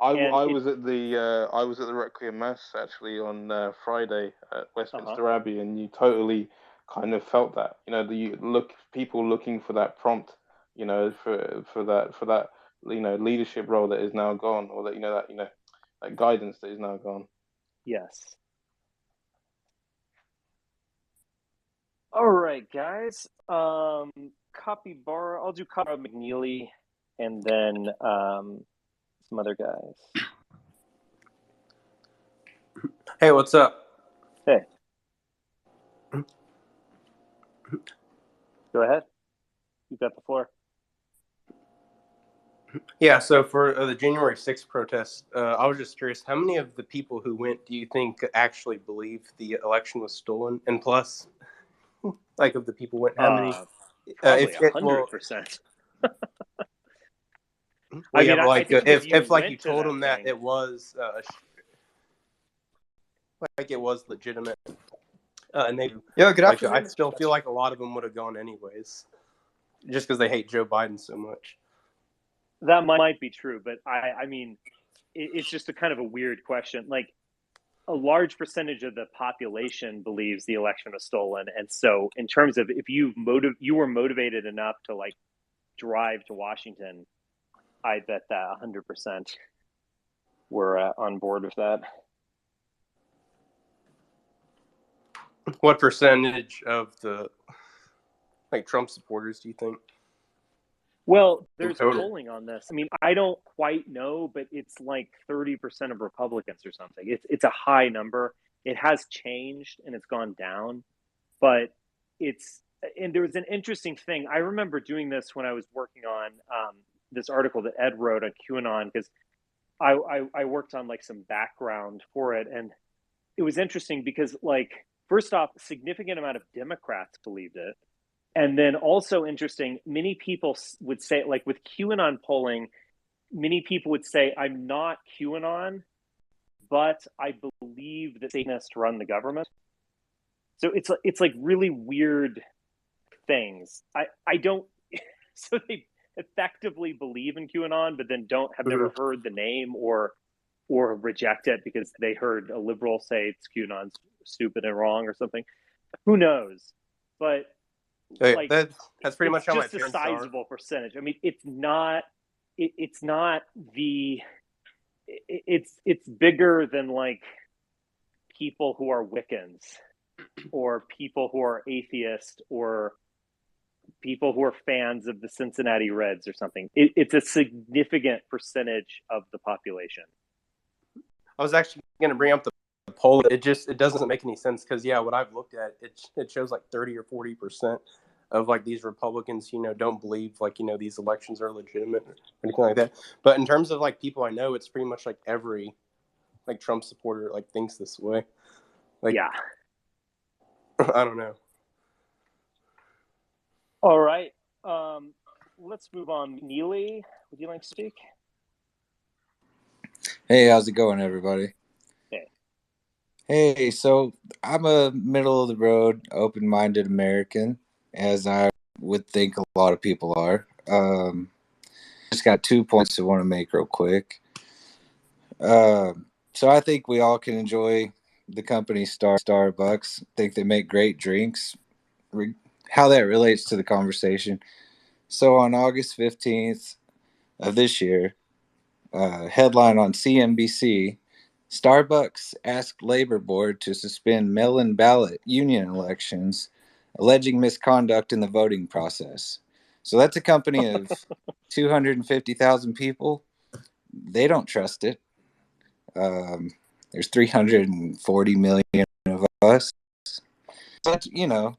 I was at the Requiem Mass actually on Friday at Westminster Abbey, and you totally kind of felt that. People looking for that prompt, for that leadership role that is now gone, or that guidance that is now gone. Yes. All right, guys. Capybara. I'll do Capybara McNeely, and then some other guys. Hey, what's up? Hey. Go ahead. You've got the floor. Yeah, so for the January 6th protest, I was just curious, how many of the people who went do you think actually believe the election was stolen? And plus, like, of the people went, how many? Probably 100%. Well, yeah, like if you told them that it was like it was legitimate, and they good afternoon. I still feel like a lot of them would have gone anyways, just because they hate Joe Biden so much. That might be true, but I mean, it's just a kind of a weird question. Like, a large percentage of the population believes the election was stolen, and so in terms of if you were motivated enough to like drive to Washington, I bet that 100% were on board with that. What percentage of the Trump supporters do you think? Well, there's polling on this. I mean, I don't quite know, but it's like 30% of Republicans or something. It's a high number. It has changed and it's gone down, but and there was an interesting thing. I remember doing this when I was working on this article that Ed wrote on QAnon, because I worked on like some background for it, and it was interesting because, like, first off, a significant amount of Democrats believed it. And then also interesting, many people would say, like with QAnon polling, many people would say, I'm not QAnon, but I believe that Satanists run the government. So it's like really weird things. I don't, so they effectively believe in QAnon, but then have never heard the name or reject it because they heard a liberal say it's QAnon's stupid and wrong or something. Who knows? But like, that's pretty much how just a sizable percentage. I mean, it's bigger than like people who are Wiccans or people who are atheists or people who are fans of the Cincinnati Reds or something. It's a significant percentage of the population. I was actually going to bring up the poll. It doesn't make any sense because what I've looked at, it shows like 30 or 40% of like these Republicans, don't believe like, these elections are legitimate or anything like that. But in terms of like people I know, it's pretty much like every like Trump supporter like thinks this way. Like, yeah. I don't know. All right. Let's move on. Neely, would you like to speak? Hey, how's it going, everybody? Hey. Hey, so I'm a middle of the road, open-minded American, as I would think a lot of people are. Just got 2 points I want to make real quick. So I think we all can enjoy the company Starbucks. I think they make great drinks. How that relates to the conversation. So on August 15th of this year, headline on CNBC, Starbucks asked Labor Board to suspend mail-in ballot union elections, alleging misconduct in the voting process. So that's a company of 250,000 people. They don't trust it. There's 340 million of us. But,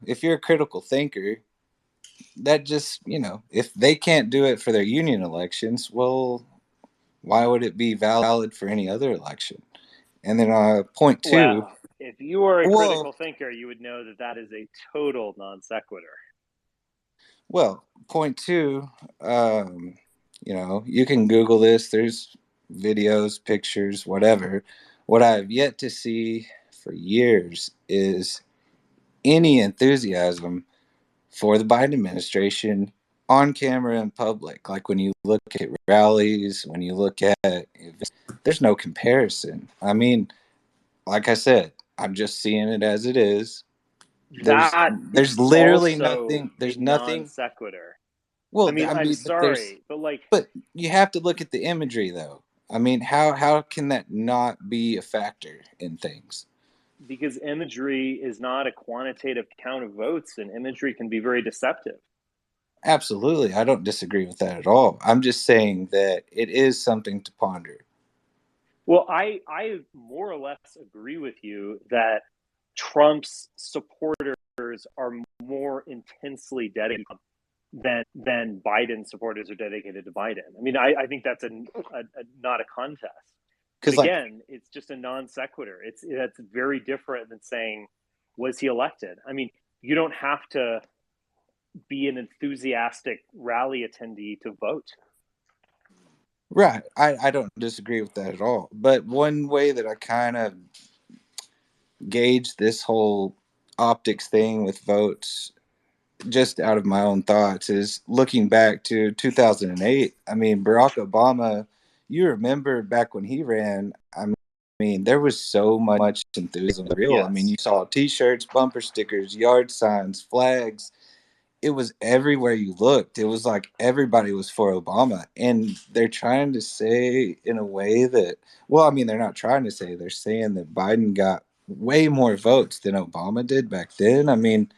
if you're a critical thinker, that just, if they can't do it for their union elections, well, why would it be valid for any other election? And then point two. Well, if you are a critical thinker, you would know that that is a total non sequitur. Well, point two, you can Google this. There's videos, pictures, whatever. What I've yet to see for years is any enthusiasm for the Biden administration on camera in public. Like when you look at rallies, when you look at events, there's no comparison. I mean, like I said, I'm just seeing it as it is. There's literally nothing. There's nothing. Non sequitur. Well, I mean, I'm sorry, but you have to look at the imagery, though. I mean, how can that not be a factor in things? Because imagery is not a quantitative count of votes, and imagery can be very deceptive. Absolutely. I don't disagree with that at all. I'm just saying that it is something to ponder. Well, I more or less agree with you that Trump's supporters are more intensely dedicated than Biden supporters are dedicated to Biden. I mean, I think that's not a contest. But again, it's just a non sequitur. That's very different than saying, was he elected? I mean, you don't have to be an enthusiastic rally attendee to vote. Right. I don't disagree with that at all. But one way that I kind of gauge this whole optics thing with votes, just out of my own thoughts, is looking back to 2008. I mean, Barack Obama, you remember back when he ran, I mean, there was so much enthusiasm. Yes. I mean, you saw T-shirts, bumper stickers, yard signs, flags. It was everywhere you looked. It was like everybody was for Obama. And they're trying to say in a way that, well, I mean, they're not trying to say, they're saying that Biden got way more votes than Obama did back then. I mean,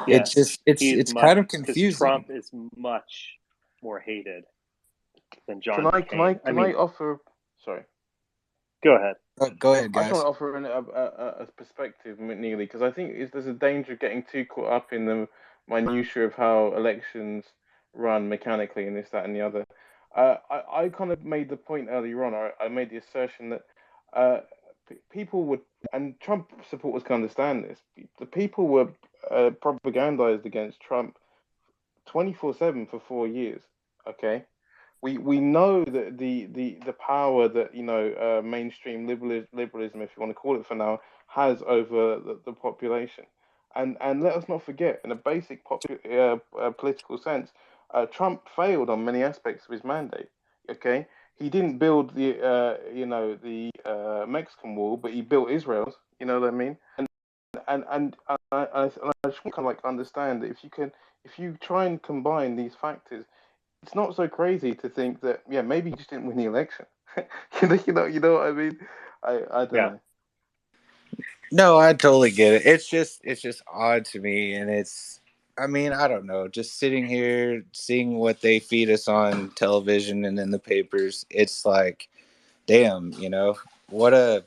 yes, it's kind of confusing. Trump is much more hated than John McCain. Can I offer? Sorry. Go ahead. Go ahead, guys. I just want to offer a perspective, Neely, because I think there's a danger of getting too caught up in the minutiae of how elections run mechanically and this, that, and the other. I kind of made the point earlier on. I made the assertion that people would, and Trump supporters can understand this. The people were propagandized against Trump 24/7 for 4 years. Okay. We know that the power that mainstream liberalism, if you want to call it for now, has over the population, and let us not forget, in a basic political sense, Trump failed on many aspects of his mandate. Okay, he didn't build the Mexican wall, but he built Israel's. You know what I mean? And I just want to kind of understand that if you try and combine these factors, it's not so crazy to think that maybe you just didn't win the election. you know what I mean? I don't know. No, I totally get it. It's just odd to me, and I mean, I don't know. Just sitting here seeing what they feed us on television and in the papers, it's like, damn, what a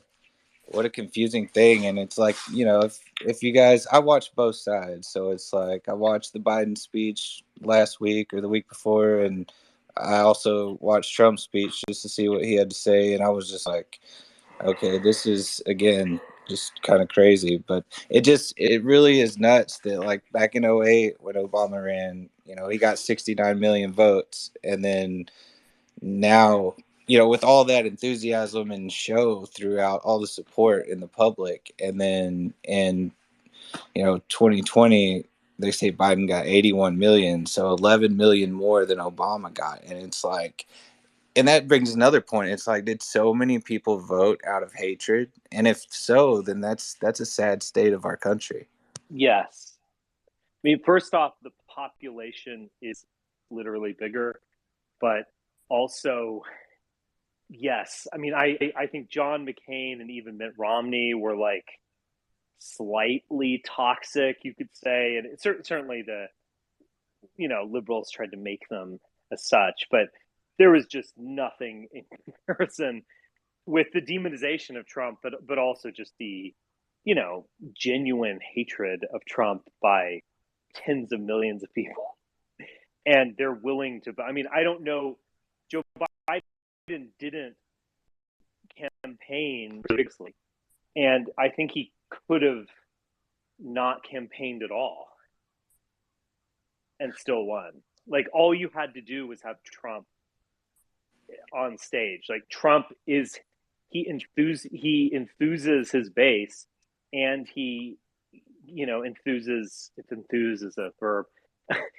what a confusing thing. And it's like, if you guys, I watch both sides. So it's like I watched the Biden speech last week or the week before, and I also watched Trump's speech just to see what he had to say. And I was just like, okay, this is, again, just kind of crazy. But it really is nuts that, like, back in 08 when Obama ran, he got 69 million votes. And then now, with all that enthusiasm and show throughout, all the support in the public, and then in 2020 they say Biden got 81 million, so 11 million more than Obama got. And it's like, and that brings another point. It's like, did so many people vote out of hatred? And if so, then that's a sad state of our country. Yes. I mean, first off, the population is literally bigger, but also, yes. I mean, I think John McCain and even Mitt Romney were like slightly toxic, you could say. And certainly the, liberals tried to make them as such, but there was just nothing in comparison with the demonization of Trump, but also just the, genuine hatred of Trump by tens of millions of people. And they're willing to, I mean, I don't know, Joe Biden didn't campaign rigorously. And I think he could have not campaigned at all and still won. Like, all you had to do was have Trump on stage. Like, Trump is, he enthuses his base, and he, enthuses, if enthuse is a verb,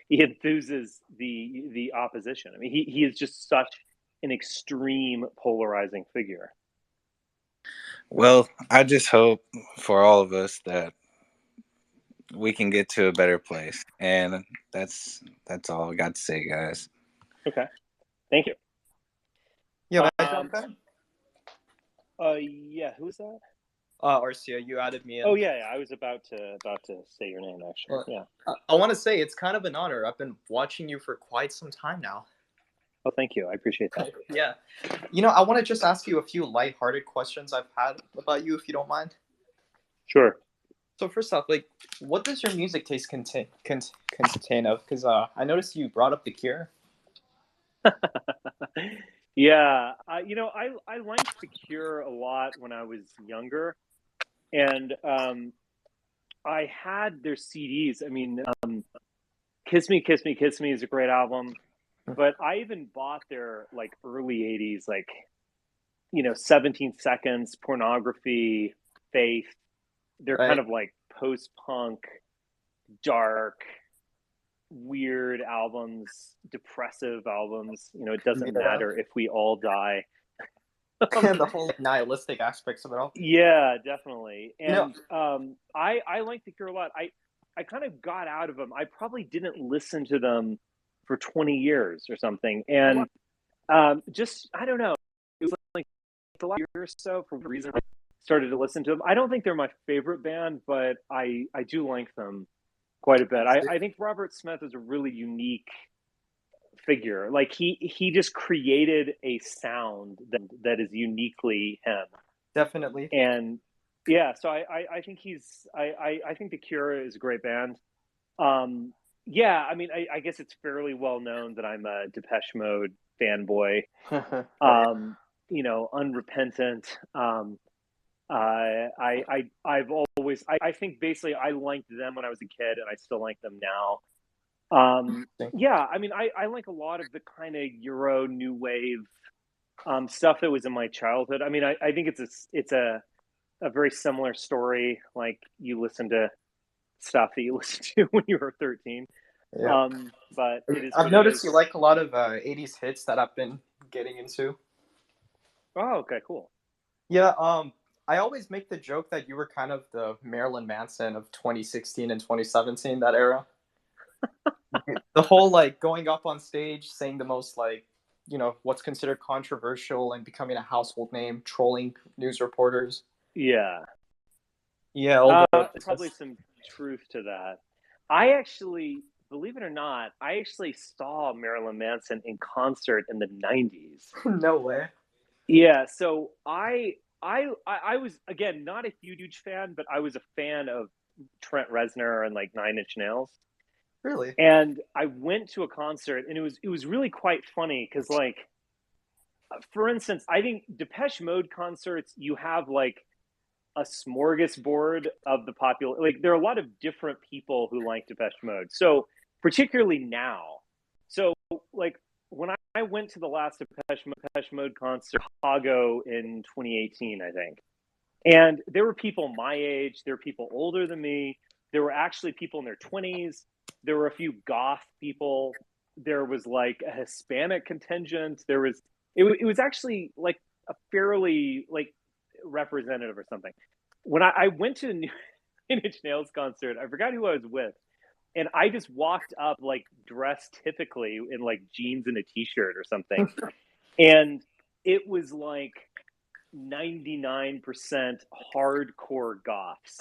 he enthuses the opposition. I mean, he is just such an extreme polarizing figure. Well, I just hope for all of us that we can get to a better place. And that's all I got to say, guys. Okay. Thank you. Yeah, yeah, who's that? Arcia, you added me in. Oh yeah, I was about to say your name, actually. Well, yeah. I want to say it's kind of an honor. I've been watching you for quite some time now. Oh, thank you. I appreciate that. Yeah. I want to just ask you a few lighthearted questions I've had about you, if you don't mind. Sure. So first off, like, what does your music taste contain of? Because I noticed you brought up The Cure. Yeah, I liked The Cure a lot when I was younger, and I had their CDs. I mean, "Kiss Me, Kiss Me, Kiss Me" is a great album, but I even bought their like early '80s, like 17 Seconds, Pornography, Faith. They're kind of like post-punk, dark, weird albums, depressive albums. It doesn't matter if we all die. The whole nihilistic aspects of it all. Yeah, definitely. And I like The Cure a lot. I kind of got out of them. I probably didn't listen to them for 20 years or something. And just, I don't know. It was like the last year or so, for a reason, I started to listen to them. I don't think they're my favorite band, but I do like them quite a bit. I think Robert Smith is a really unique figure. Like, he just created a sound that is uniquely him. Definitely. And yeah, so I think I think The Cure is a great band. Yeah, I mean, I guess it's fairly well known that I'm a Depeche Mode fanboy. Unrepentant. I've always, I think basically I liked them when I was a kid, and I still like them now. Yeah, I mean, I like a lot of the kind of Euro new wave stuff that was in my childhood. I mean, I think it's a very similar story. Like, you listen to stuff that you listened to when you were 13. Yeah. But it is. I've noticed you like a lot of 80s hits that I've been getting into. Oh, okay, cool. Yeah, I always make the joke that you were kind of the Marilyn Manson of 2016 and 2017, that era. The whole, like, going up on stage, saying the most, like, what's considered controversial and becoming a household name, trolling news reporters. Yeah. Yeah, there's probably some truth to that. I actually, believe it or not, I actually saw Marilyn Manson in concert in the 90s. No way. Yeah, so I I was, again, not a huge fan, but I was a fan of Trent Reznor and like Nine Inch Nails. Really? And I went to a concert, and it was really quite funny because, like, for instance, I think Depeche Mode concerts, you have like a smorgasbord of the popular. Like, there are a lot of different people who like Depeche Mode. So particularly now, so like when I went to the last Depeche Mode concert, Chicago in 2018, I think, and there were people my age, there were people older than me, there were actually people in their 20s, there were a few goth people, there was like a Hispanic contingent, there was it was actually like a fairly like representative or something. When I went to the Nine Inch Nails concert, I forgot who I was with, and I just walked up like dressed typically in like jeans and a t-shirt or something, and it was like 99% hardcore goths.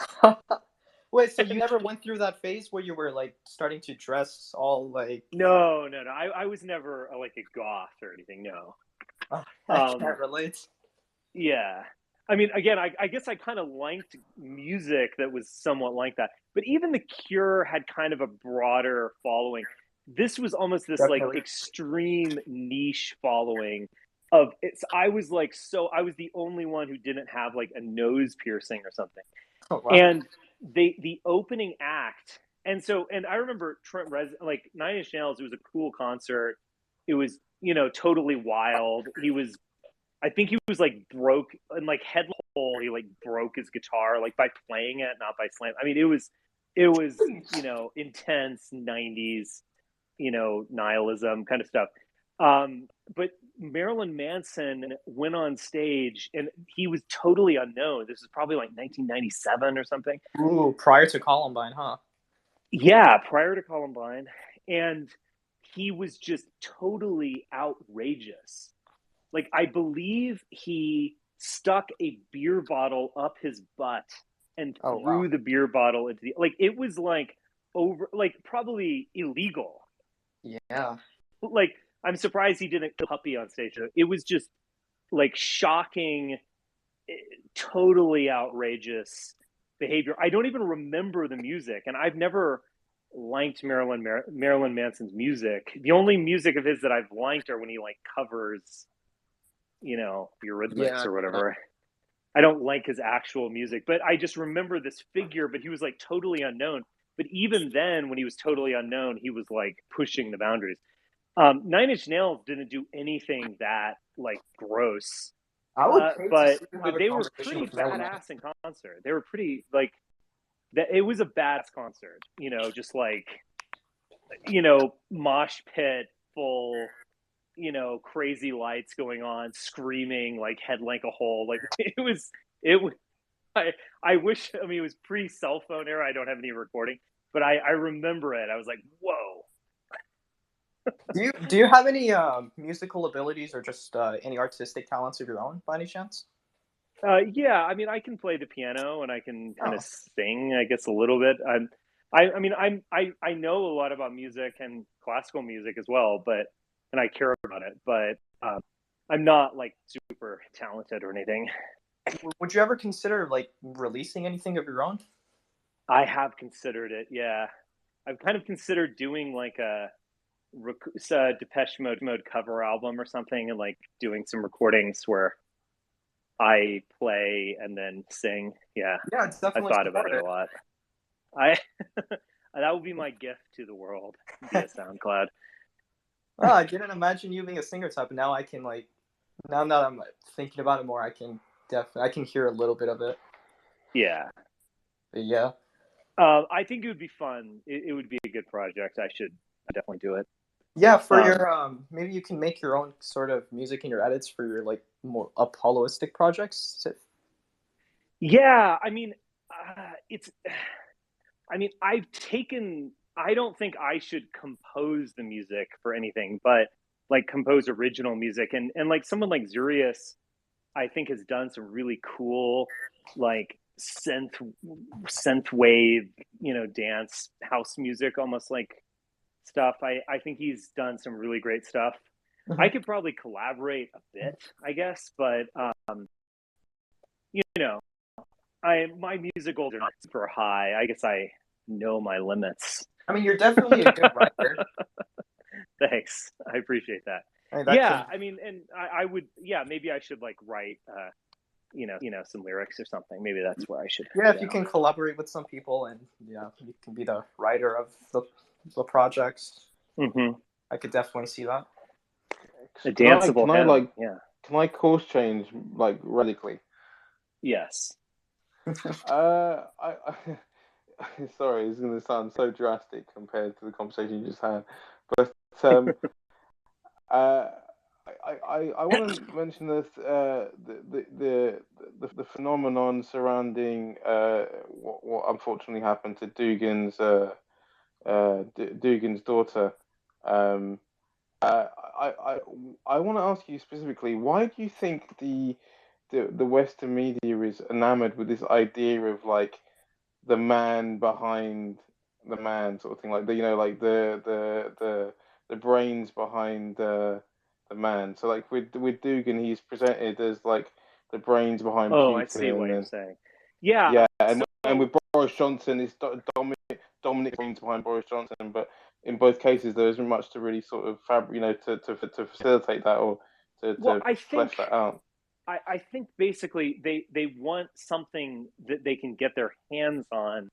Wait, so you never went through that phase where you were like starting to dress all like? No. I was never like a goth or anything. No. I can't relate. Yeah. I mean, again, I guess I kind of liked music that was somewhat like that. But even The Cure had kind of a broader following. This was almost this like extreme niche following of it's. I was the only one who didn't have like a nose piercing or something. Oh, wow. And the opening act, and I remember Trent Reznor, like Nine Inch Nails. It was a cool concert. It was, totally wild. I think he was like broke and like head hole. He like broke his guitar like by playing it, not by slam. I mean, it was intense 90s, nihilism kind of stuff. But Marilyn Manson went on stage, and he was totally unknown. This was probably like 1997 or something. Ooh, prior to Columbine, huh? Yeah, prior to Columbine, and he was just totally outrageous. Like, I believe he stuck a beer bottle up his butt and threw the beer bottle into the, like, it was like probably illegal. Yeah. Like, I'm surprised he didn't kill Puppy on stage. It was just like shocking, totally outrageous behavior. I don't even remember the music, and I've never liked Marilyn Manson's music. The only music of his that I've liked are when he like covers, Eurythmics or whatever. I don't like his actual music, but I just remember this figure, but he was like totally unknown. But even then, when he was totally unknown, he was like pushing the boundaries. Nine Inch Nails didn't do anything that like gross, but they were pretty badass in concert. They were pretty like that. It was a badass concert, just like, mosh pit full, crazy lights going on, screaming, like head like a hole. Like it was, I wish, I mean, it was pre-cell phone era. I don't have any recording, but I remember it. I was like, whoa. Do you have any musical abilities or just any artistic talents of your own by any chance? Yeah, I mean, I can play the piano and I can kind of sing, I guess, a little bit. I know a lot about music and classical music as well, and I care about it, but I'm not like super talented or anything. Would you ever consider like releasing anything of your own? I have considered it. Yeah, I've kind of considered doing like a Depeche Mode cover album or something, and like doing some recordings where I play and then sing. Yeah, it's definitely. I thought about it a lot. That would be my gift to the world via SoundCloud. Oh, I didn't imagine you being a singer type, but now I can like. Now that I'm thinking about it more, I can hear a little bit of it. Yeah. But yeah. I think it would be fun. It would be a good project. I should definitely do it. Yeah, for your maybe you can make your own sort of music in your edits for your like more Apolloistic projects. Yeah, I mean, I don't think I should compose the music for anything, but like compose original music, and like someone like Zurius, I think has done some really cool like synth wave, dance house music, almost like stuff. I think he's done some really great stuff. Mm-hmm. I could probably collaborate a bit, I guess, but my music goals are not super high. I guess I know my limits. I mean, you're definitely a good writer. Thanks, I appreciate that. I mean, and I would, maybe I should like write, some lyrics or something. Maybe that's where I should. Yeah, if you can collaborate with some people and you can be the writer of the projects. Mm-hmm. I could definitely see that. A danceable hymn. Can I course change like radically? Yes. Sorry, it's going to sound so drastic compared to the conversation you just had, but I want to mention this the phenomenon surrounding what unfortunately happened to Dugin's daughter. I want to ask you specifically, why do you think the Western media is enamored with this idea of like the man behind the man sort of thing, like the brains behind the man. So like with Dugin, he's presented as like the brains behind Putin. I see what you're saying. Yeah, and with Boris Johnson, it's Dominic brains behind Boris Johnson, but in both cases there isn't much to really sort of to facilitate that or to flesh that out. I think basically they want something that they can get their hands on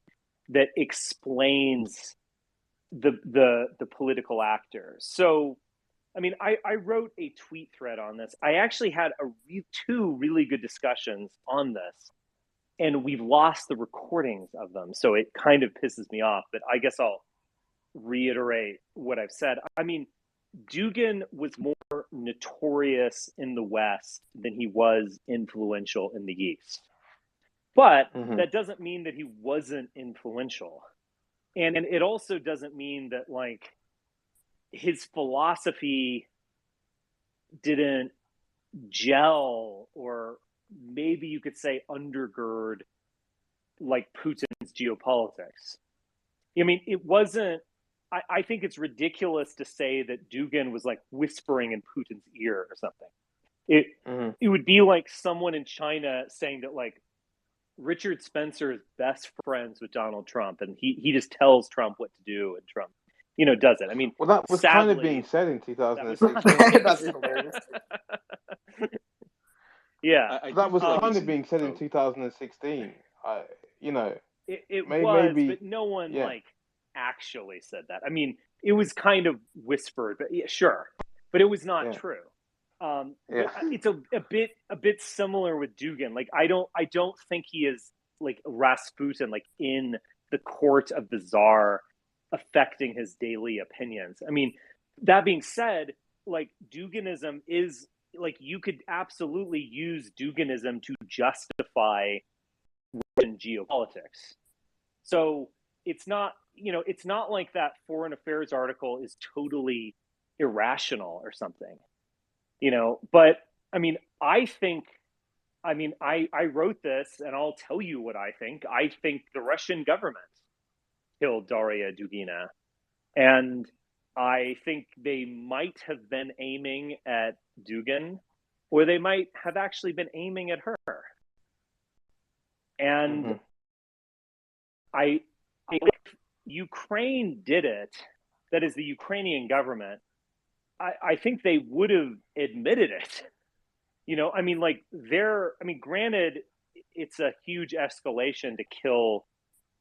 that explains the political actors. So, I mean, I wrote a tweet thread on this. I actually had two really good discussions on this, and we've lost the recordings of them. So it kind of pisses me off, but I guess I'll reiterate what I've said. I mean, Dugin was more notorious in the West than he was influential in the East. But that doesn't mean that he wasn't influential. And it also doesn't mean that, like, his philosophy didn't gel, or maybe you could say undergird, like, Putin's geopolitics. I mean, it wasn't, I think it's ridiculous to say that Dugin was like whispering in Putin's ear or something. It would be like someone in China saying that like Richard Spencer is best friends with Donald Trump, and he just tells Trump what to do, and Trump, does it. I mean, well, that was sadly, kind of being said in 2016. That's hilarious. Yeah, that was kind of being said in 2016. It was, but no one like actually said that. I mean, it was kind of whispered, but sure, but it was not true. It's a bit similar with Dugin. Like, I don't think he is like Rasputin, like in the court of the Tsar, affecting his daily opinions. I mean, that being said, like, Duginism is like, you could absolutely use Duginism to justify Russian geopolitics. So it's not like that Foreign Affairs article is totally irrational or something, but I mean, I wrote this, and I'll tell you what I think. I think the Russian government killed Daria Dugina, and I think they might have been aiming at Dugin, or they might have actually been aiming at her. And if Ukraine did it, that is the Ukrainian government, I think they would have admitted it. I mean, like, granted, it's a huge escalation to kill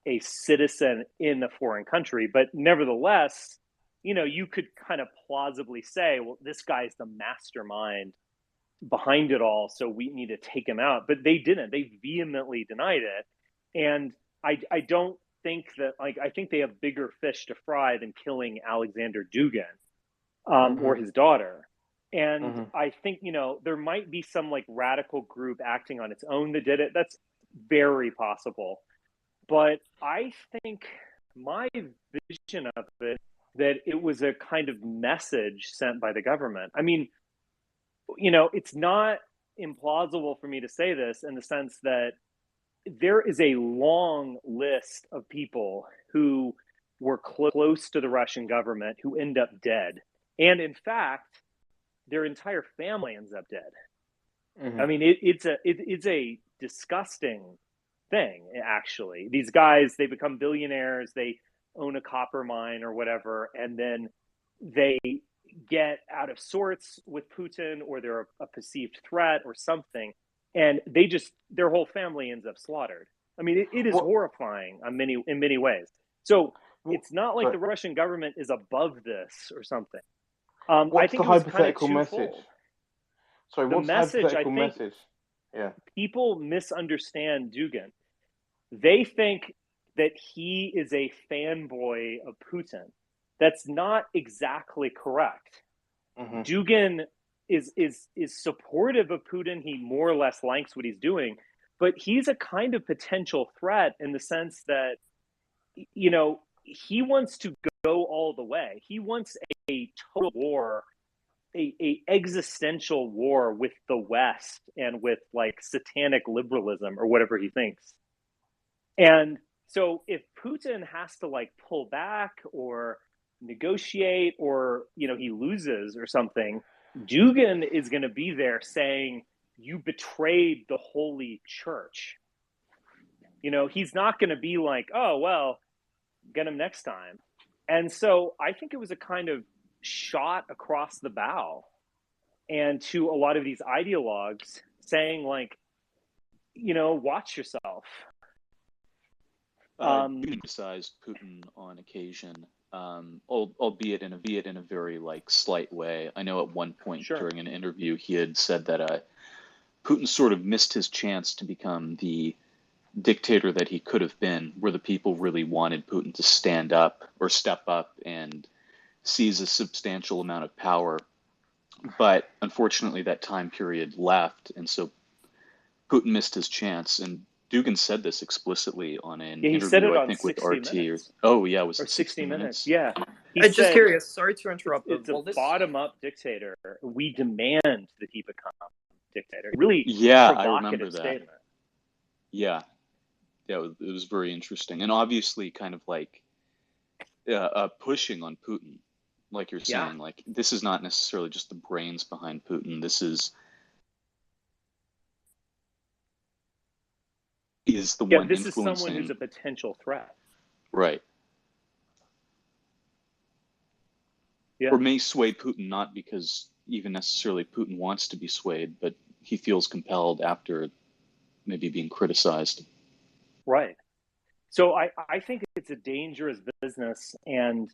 a citizen in a foreign country, but nevertheless, you could kind of plausibly say, well, this guy's the mastermind behind it all, so we need to take him out. But they didn't. They vehemently denied it. And I don't think that, like, I think they have bigger fish to fry than killing Alexander Dugin or his daughter. And I think, there might be some like radical group acting on its own that did it. That's very possible. But I think my vision of it, that it was a kind of message sent by the government. I mean, it's not implausible for me to say this, in the sense that there is a long list of people who were close to the Russian government who end up dead. And in fact, their entire family ends up dead. I mean, it's a disgusting thing, actually. These guys, they become billionaires, they own a copper mine or whatever, and then they get out of sorts with Putin, or they're a perceived threat or something, and they just, their whole family ends up slaughtered. I mean, it is horrifying in many ways. So it's not like the Russian government is above this or something. I think the hypothetical message? Sorry, what's the hypothetical message? Yeah. People misunderstand Dugin. They think that he is a fanboy of Putin. That's not exactly correct. Mm-hmm. Dugin is supportive of Putin. He more or less likes what he's doing, but he's a kind of potential threat in the sense that, you know, he wants to go all the way. He wants a total war, a existential war with the West and with like satanic liberalism or whatever he thinks. And so if Putin has to like pull back or negotiate, or, you know, he loses or something, Dugin is going to be there saying, you betrayed the holy church. You know, he's not going to be like, oh, well, get him next time. And so I think it was a kind of shot across the bow, and to a lot of these ideologues saying like, you know, watch yourself. Criticized Putin on occasion, albeit in a very like slight way. I know at one point during an interview he had said that Putin sort of missed his chance to become the dictator that he could have been, where the people really wanted Putin to stand up or step up and seize a substantial amount of power. But unfortunately, that time period left, and so Putin missed his chance. And Dugin said this explicitly on an interview, I think, with RT. Was it 60 Minutes? Yeah. I'm just curious. Sorry to interrupt. It's a bottom-up dictator. We demand that he become dictator. Really, I remember that. Statement. Yeah, it was very interesting, and obviously, kind of like pushing on Putin, like you're saying. Like, this is not necessarily just the brains behind Putin. This is the one this is influencing. Someone who's a potential threat, right? Yeah. Or may sway Putin, not because even necessarily Putin wants to be swayed, but he feels compelled after maybe being criticized. Right. So I think it's a dangerous business, and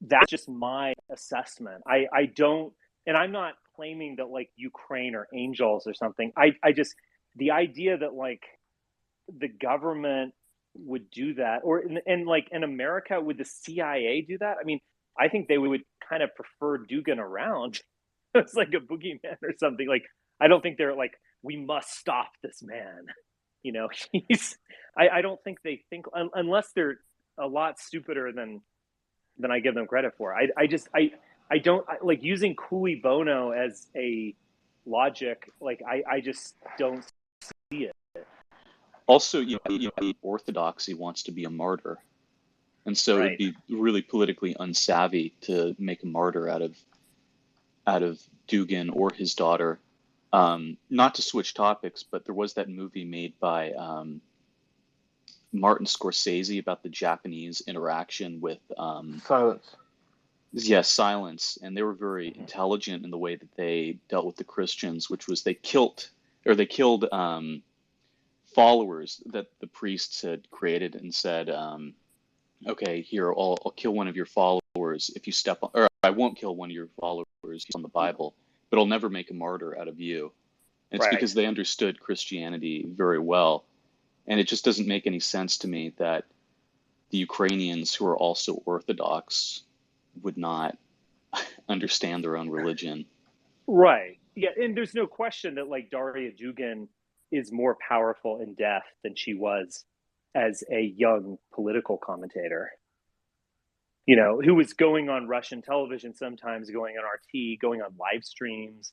that's just my assessment. I don't, and I'm not claiming that like Ukraine are angels or something. I just, the idea that like the government would do that, or and like in America, would the CIA do that? I mean, I think they would kind of prefer Dugin around. It's like a boogeyman or something. Like, I don't think they're like, we must stop this man. You know, I don't think they think, unless they're a lot stupider than I give them credit for. I don't like using cui bono as a logic. Like, I just don't see it. Also, you know, orthodoxy wants to be a martyr. And so it'd be really politically unsavvy to make a martyr out of Dugin or his daughter. Not to switch topics, but there was that movie made by Martin Scorsese about the Japanese interaction with Silence. Yes, Silence, and they were very intelligent in the way that they dealt with the Christians, which was they killed followers that the priests had created and said, okay, here, I'll kill one of your followers if you step on, or I won't kill one of your followers on the Bible, but I'll never make a martyr out of you. And it's because they understood Christianity very well. And it just doesn't make any sense to me that the Ukrainians, who are also Orthodox, would not understand their own religion. Right. Yeah. And there's no question that like Daria Dugin is more powerful in death than she was as a young political commentator, you know, who was going on Russian television, sometimes going on RT, going on live streams.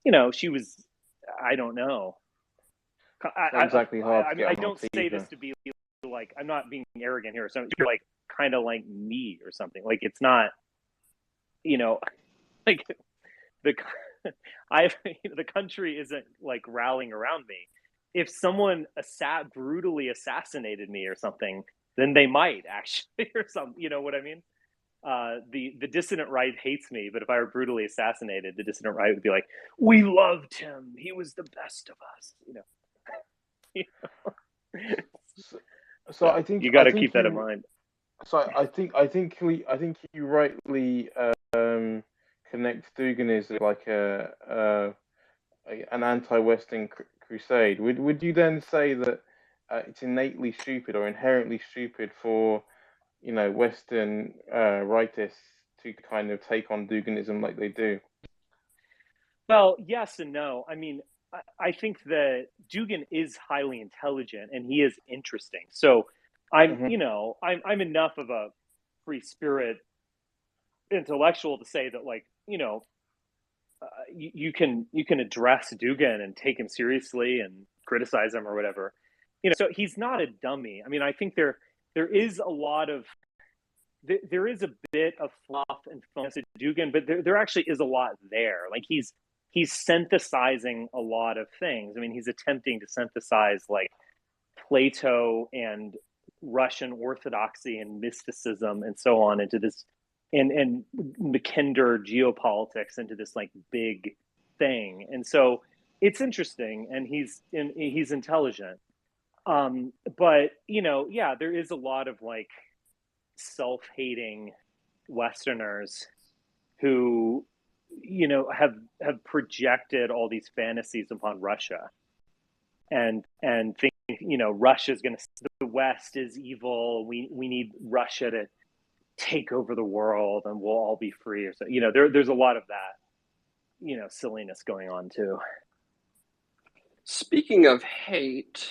You know, she was, I don't know. I don't say this to be like, I'm not being arrogant here. So you're like kind of like me or something. Like, it's not, you know, like the country isn't like rallying around me. if someone brutally assassinated me or something, then they might actually, or some, you know what I mean? The dissident right hates me, but if I were brutally assassinated, the dissident right would be like, "We loved him. He was the best of us." You know? So I think you got to keep that in mind. So I think you rightly connect Dugan as like an anti-Western crusade. Would you then say that it's innately stupid or inherently stupid for Western rightists to kind of take on Duganism like they do? Well, yes and no. I mean, I think that Dugan is highly intelligent and he is interesting. So I'm enough of a free spirit intellectual to say that, like, you can address Dugan and take him seriously and criticize him or whatever. So he's not a dummy. I mean, I think there is a lot of there is a bit of fluff and fun to Dugan, but there actually is a lot there. Like he's synthesizing a lot of things. I mean, he's attempting to synthesize like Plato and Russian orthodoxy and mysticism and so on into this, and Mackinder geopolitics into this like big thing. And so it's interesting, and he's intelligent. But there is a lot of like self-hating Westerners who have projected all these fantasies upon Russia and think Russia's going to, the West is evil, we need Russia to take over the world and we'll all be free, or so. There's a lot of that silliness going on too. Speaking of hate,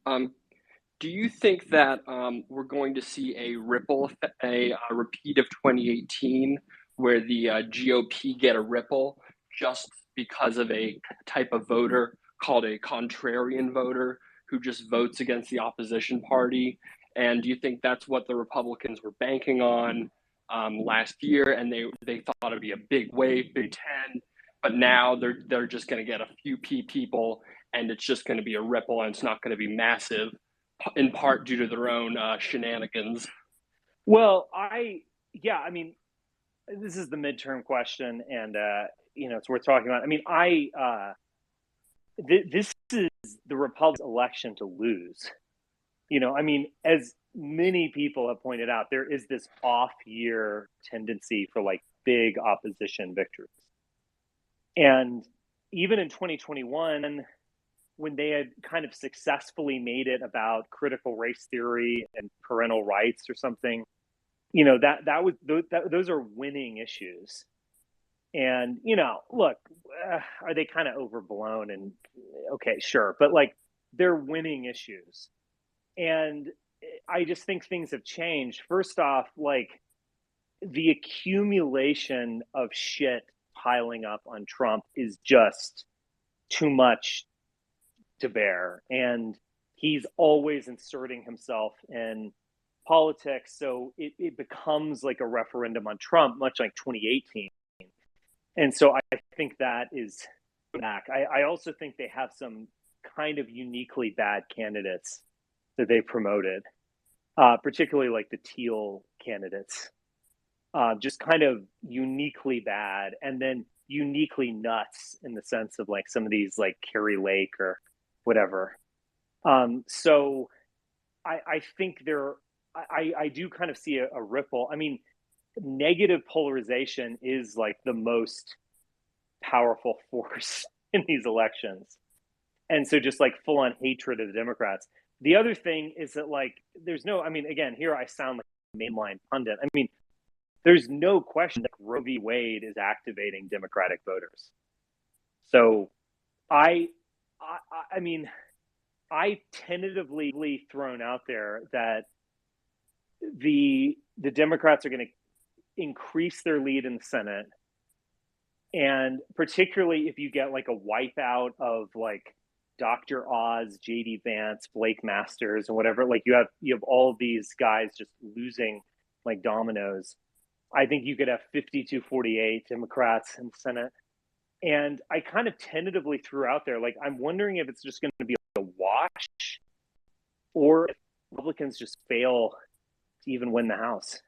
do you think that we're going to see a repeat of 2018 where the GOP get a ripple just because of a type of voter called a contrarian voter who just votes against the opposition party? And do you think that's what the Republicans were banking on last year, and they thought it'd be a big wave, Big Ten, but now they're just going to get a few people, and it's just going to be a ripple, and it's not going to be massive, in part due to their own shenanigans? Well, I mean, this is the midterm question, and it's worth talking about. I mean, this is the Republican election to lose. I mean, as many people have pointed out, there is this off-year tendency for like big opposition victories. And even in 2021, when they had kind of successfully made it about critical race theory and parental rights or something, those are winning issues. And look, are they kind of overblown? And okay, sure, but like they're winning issues. And I just think things have changed. First off, like the accumulation of shit piling up on Trump is just too much to bear. And he's always inserting himself in politics. So it becomes like a referendum on Trump, much like 2018. And so I think that is back. I also think they have some kind of uniquely bad candidates that they promoted, particularly like the Teal candidates, just kind of uniquely bad, and then uniquely nuts in the sense of like some of these like Carrie Lake or whatever. So I think I do kind of see a ripple. I mean, negative polarization is like the most powerful force in these elections. And so just like full on hatred of the Democrats. The other thing is that like, I mean, again, here I sound like a mainline pundit. I mean, there's no question that Roe v. Wade is activating Democratic voters. So I mean, I tentatively thrown out there that the Democrats are going to increase their lead in the Senate. And particularly if you get like a wipeout of like Dr. Oz, JD Vance, Blake Masters, and whatever, like you have all of these guys just losing like dominoes. I think you could have 52-48 Democrats in the Senate. And I kind of tentatively threw out there, like, I'm wondering if it's just going to be a wash, or if Republicans just fail to even win the House,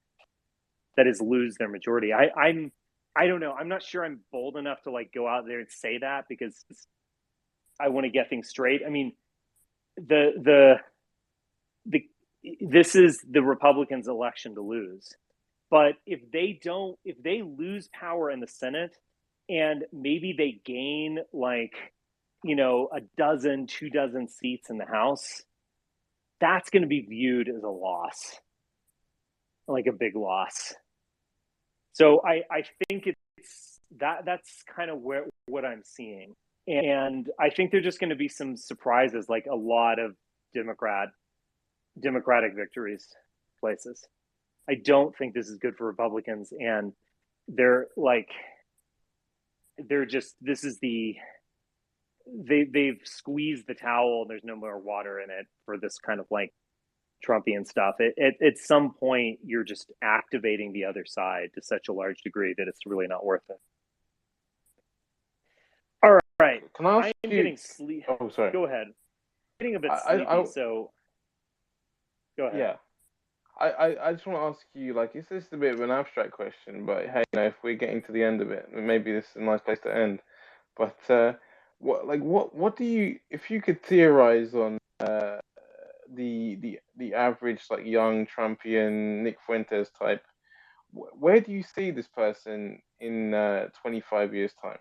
that is, lose their majority. I don't know. I'm not sure I'm bold enough to like go out there and say that, because I want to get things straight. I mean, this is the Republicans' election to lose. But if they lose power in the Senate, and maybe they gain like, a dozen, 24 seats in the House, that's going to be viewed as a loss, like a big loss. So I think it's that's kind of what I'm seeing. And I think there's just going to be some surprises, like a lot of Democratic victories places. I don't think this is good for Republicans, and they've squeezed the towel. There's no more water in it for this kind of like Trumpian stuff. At some point, you're just activating the other side to such a large degree that it's really not worth it. All right. Can I ask I'm you? getting sleep. Oh, sorry. Go ahead. I'm getting a bit sleepy, so go ahead. Yeah. I just want to ask you, like, is this a bit of an abstract question? But hey, if we're getting to the end of it, maybe this is a nice place to end. But what do you, if you could theorize on the average like young Trumpian Nick Fuentes type, where do you see this person in 25 years' time?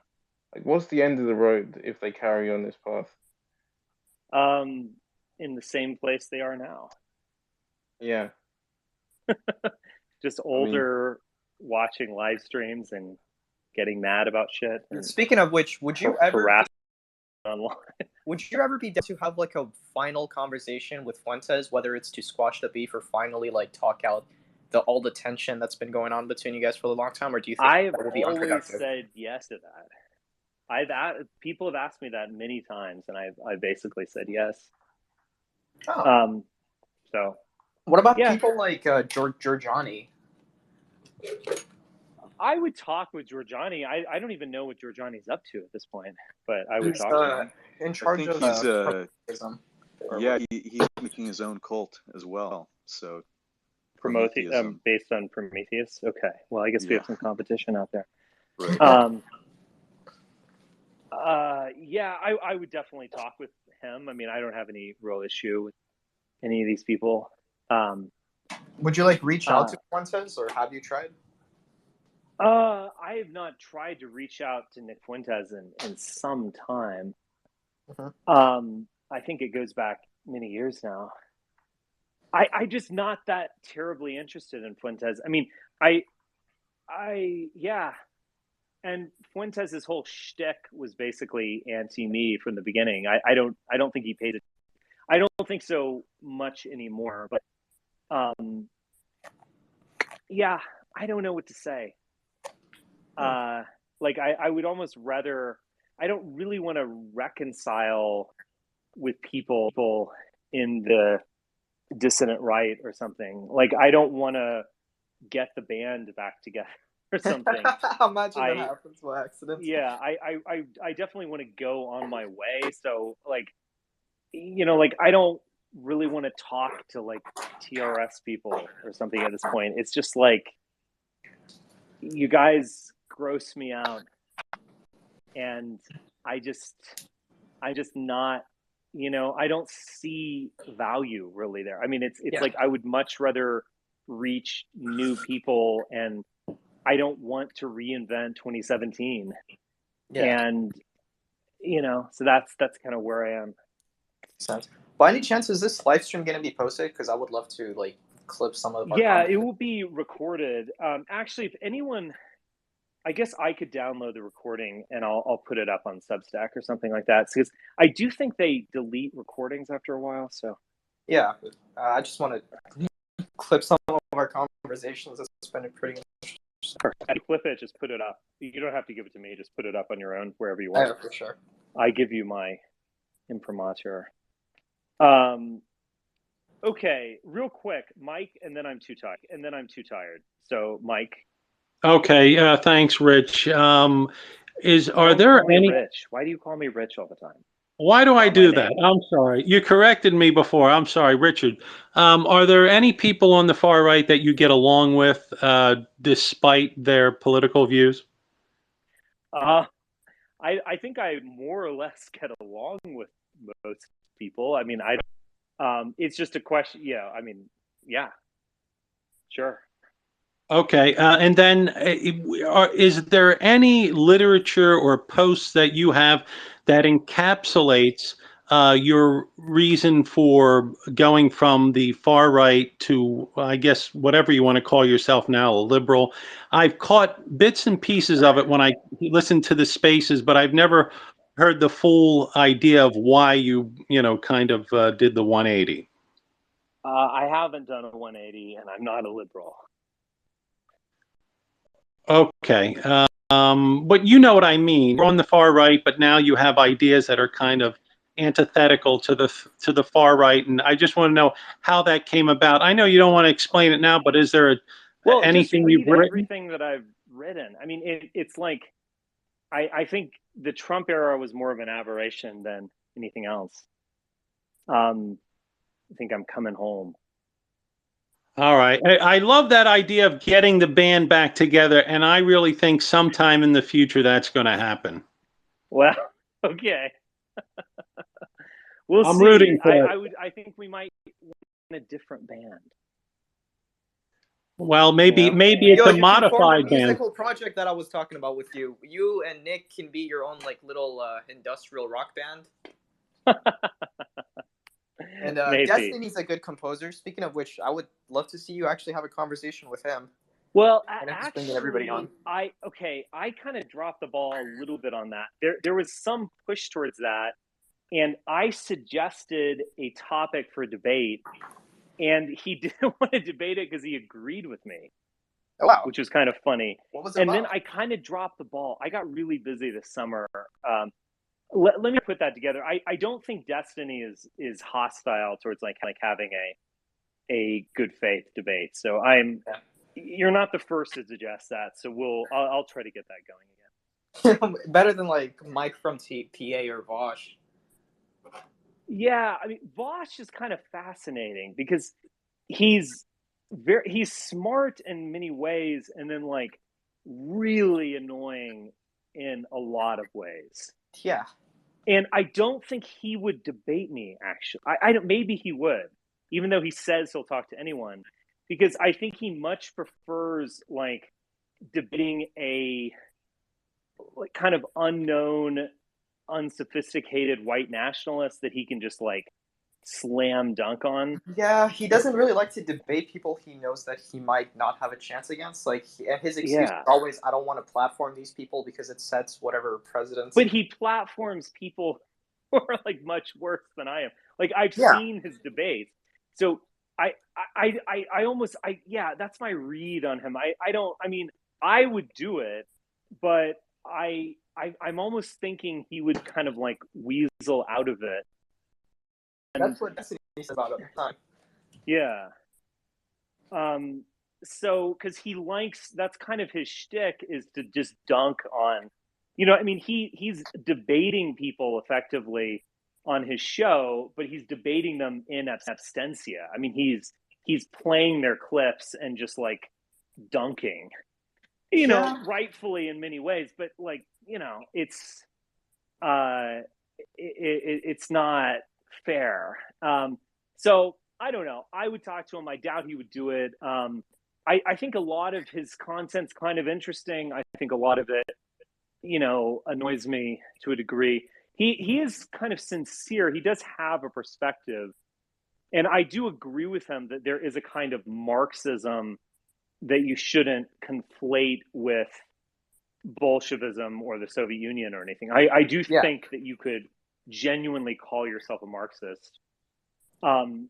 Like, what's the end of the road if they carry on this path? In the same place they are now. Yeah. Just older, watching live streams and getting mad about shit. Speaking of which, would you ever online? Would you ever be down to have like a final conversation with Fuentes, whether it's to squash the beef or finally like talk out all the tension that's been going on between you guys for a long time, or do you think I've that would be always unproductive? said yes to that. People have asked me that many times, and I basically said yes. Oh. So. What about people like Giorgiani? I would talk with Giorgiani. I don't even know what Giorgiani's up to at this point, but I would talk to him. In charge of Prometheism. Yeah, he's making his own cult as well. So Prometheism, based on Prometheus. Okay, well, I guess we have some competition out there. Right. Yeah, I would definitely talk with him. I mean, I don't have any real issue with any of these people. Would you like reach out to Fuentes, or have you tried? I have not tried to reach out to Nick Fuentes in some time. I think it goes back many years now. I just not that terribly interested in Fuentes. I mean, yeah. And Fuentes' whole shtick was basically anti-me from the beginning. I don't think he paid it. I don't think so much anymore, but yeah, I don't know what to say. Like I would almost rather, I don't really want to reconcile with people in the dissident right or something. Like, I don't want to get the band back together or something. Imagine that happens by accident. Yeah, I definitely want to go on my way. So like, like I don't really want to talk to like TRS people or something at this point. It's just like, you guys gross me out, and I'm just not, I don't see value really there. I mean, it's like I would much rather reach new people, and I don't want to reinvent 2017. And so that's kind of where I am. Sense. By any chance, is this live stream going to be posted? Because I would love to like clip some of our content. It will be recorded. Actually, if anyone, I guess I could download the recording and I'll put it up on Substack or something like that. Because I do think they delete recordings after a while. So yeah, I just want to clip some of our conversations. It's been pretty interesting. Perfect. Clip it, just put it up. You don't have to give it to me. Just put it up on your own wherever you want. Yeah, for sure. I give you my imprimatur. Okay, real quick, Mike, and then I'm too tired. So, Mike. Okay, thanks, Rich. Are there any? Rich? Why do you call me Rich all the time? Why do I do that? I'm sorry. You corrected me before. I'm sorry, Richard. Are there any people on the far right that you get along with despite their political views? I think I more or less get along with most people. I mean, it's just a question. Yeah, I mean, yeah, sure. Okay, and then is there any literature or posts that you have that encapsulates your reason for going from the far right to, I guess, whatever you want to call yourself now, a liberal? I've caught bits and pieces of it when I listen to the spaces, but I've never heard the full idea of why you kind of did the 180. I haven't done a 180, and I'm not a liberal. Okay, but you know what I mean. You're on the far right, but now you have ideas that are kind of antithetical to the far right, and I just want to know how that came about. I know you don't want to explain it now, but is there anything you've written? Everything that I've written. I mean, it's like I think the Trump era was more of an aberration than anything else. I think I'm coming home. All right. I love that idea of getting the band back together, and I really think sometime in the future that's going to happen. Well, okay. We'll see. I'm rooting for it. I think we might want a different band. Well, maybe it's a modified band. Musical project that I was talking about with you. You and Nick can be your own like little industrial rock band. And Destiny's a good composer. Speaking of which, I would love to see you actually have a conversation with him. Well, actually, bringing everybody on. I kind of dropped the ball a little bit on that. There was some push towards that, and I suggested a topic for debate, and he didn't want to debate it because he agreed with me. Oh, wow. Which was kind of funny. What was it about? Then I kind of dropped the ball. I got really busy this summer. Let me put that together. I don't think Destiny is hostile towards like having a good faith debate. So you're not the first to suggest that. So I'll try to get that going again. Better than like Mike from PA or Vosh. Yeah, I mean Vosh is kind of fascinating because he's smart in many ways and then like really annoying in a lot of ways. Yeah. And I don't think he would debate me, actually. I don't. Maybe he would, even though he says he'll talk to anyone, because I think he much prefers like debating a like kind of unknown, unsophisticated white nationalist that he can just like slam dunk on. Yeah, he doesn't really like to debate people he knows that he might not have a chance against. Like, his excuse is always, I don't want to platform these people because it sets whatever presidents. But he platforms people who are like much worse than I am. Like, I've seen his debates. So I almost, that's my read on him. I would do it, but I'm almost thinking he would kind of like weasel out of it. That's what Destiny is about at the time. Yeah. So, because he likes, that's kind of his shtick is to just dunk on, he's debating people effectively on his show, but he's debating them in abstentia. I mean, he's playing their clips and just like dunking, rightfully in many ways, but like, it's not fair. So I don't know. I would talk to him. I doubt he would do it. I think a lot of his content's kind of interesting. I think a lot of it, annoys me to a degree. He is kind of sincere. He does have a perspective. And I do agree with him that there is a kind of Marxism that you shouldn't conflate with Bolshevism or the Soviet Union or anything. I do think that you could genuinely call yourself a Marxist and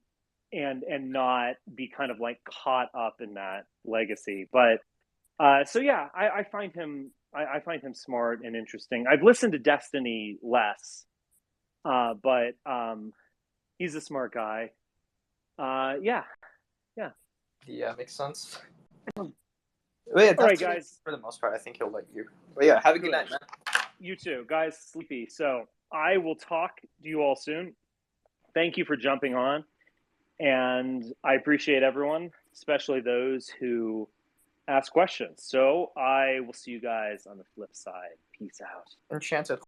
not be kind of like caught up in that legacy. But I find him smart and interesting. I've listened to Destiny less, but he's a smart guy. Yeah, makes sense. Well, yeah, all right, guys. For the most part, I think he'll let you. But yeah, have a good night, man. You too, guys. Sleepy. So I will talk to you all soon. Thank you for jumping on. And I appreciate everyone, especially those who ask questions. So I will see you guys on the flip side. Peace out. Enchanted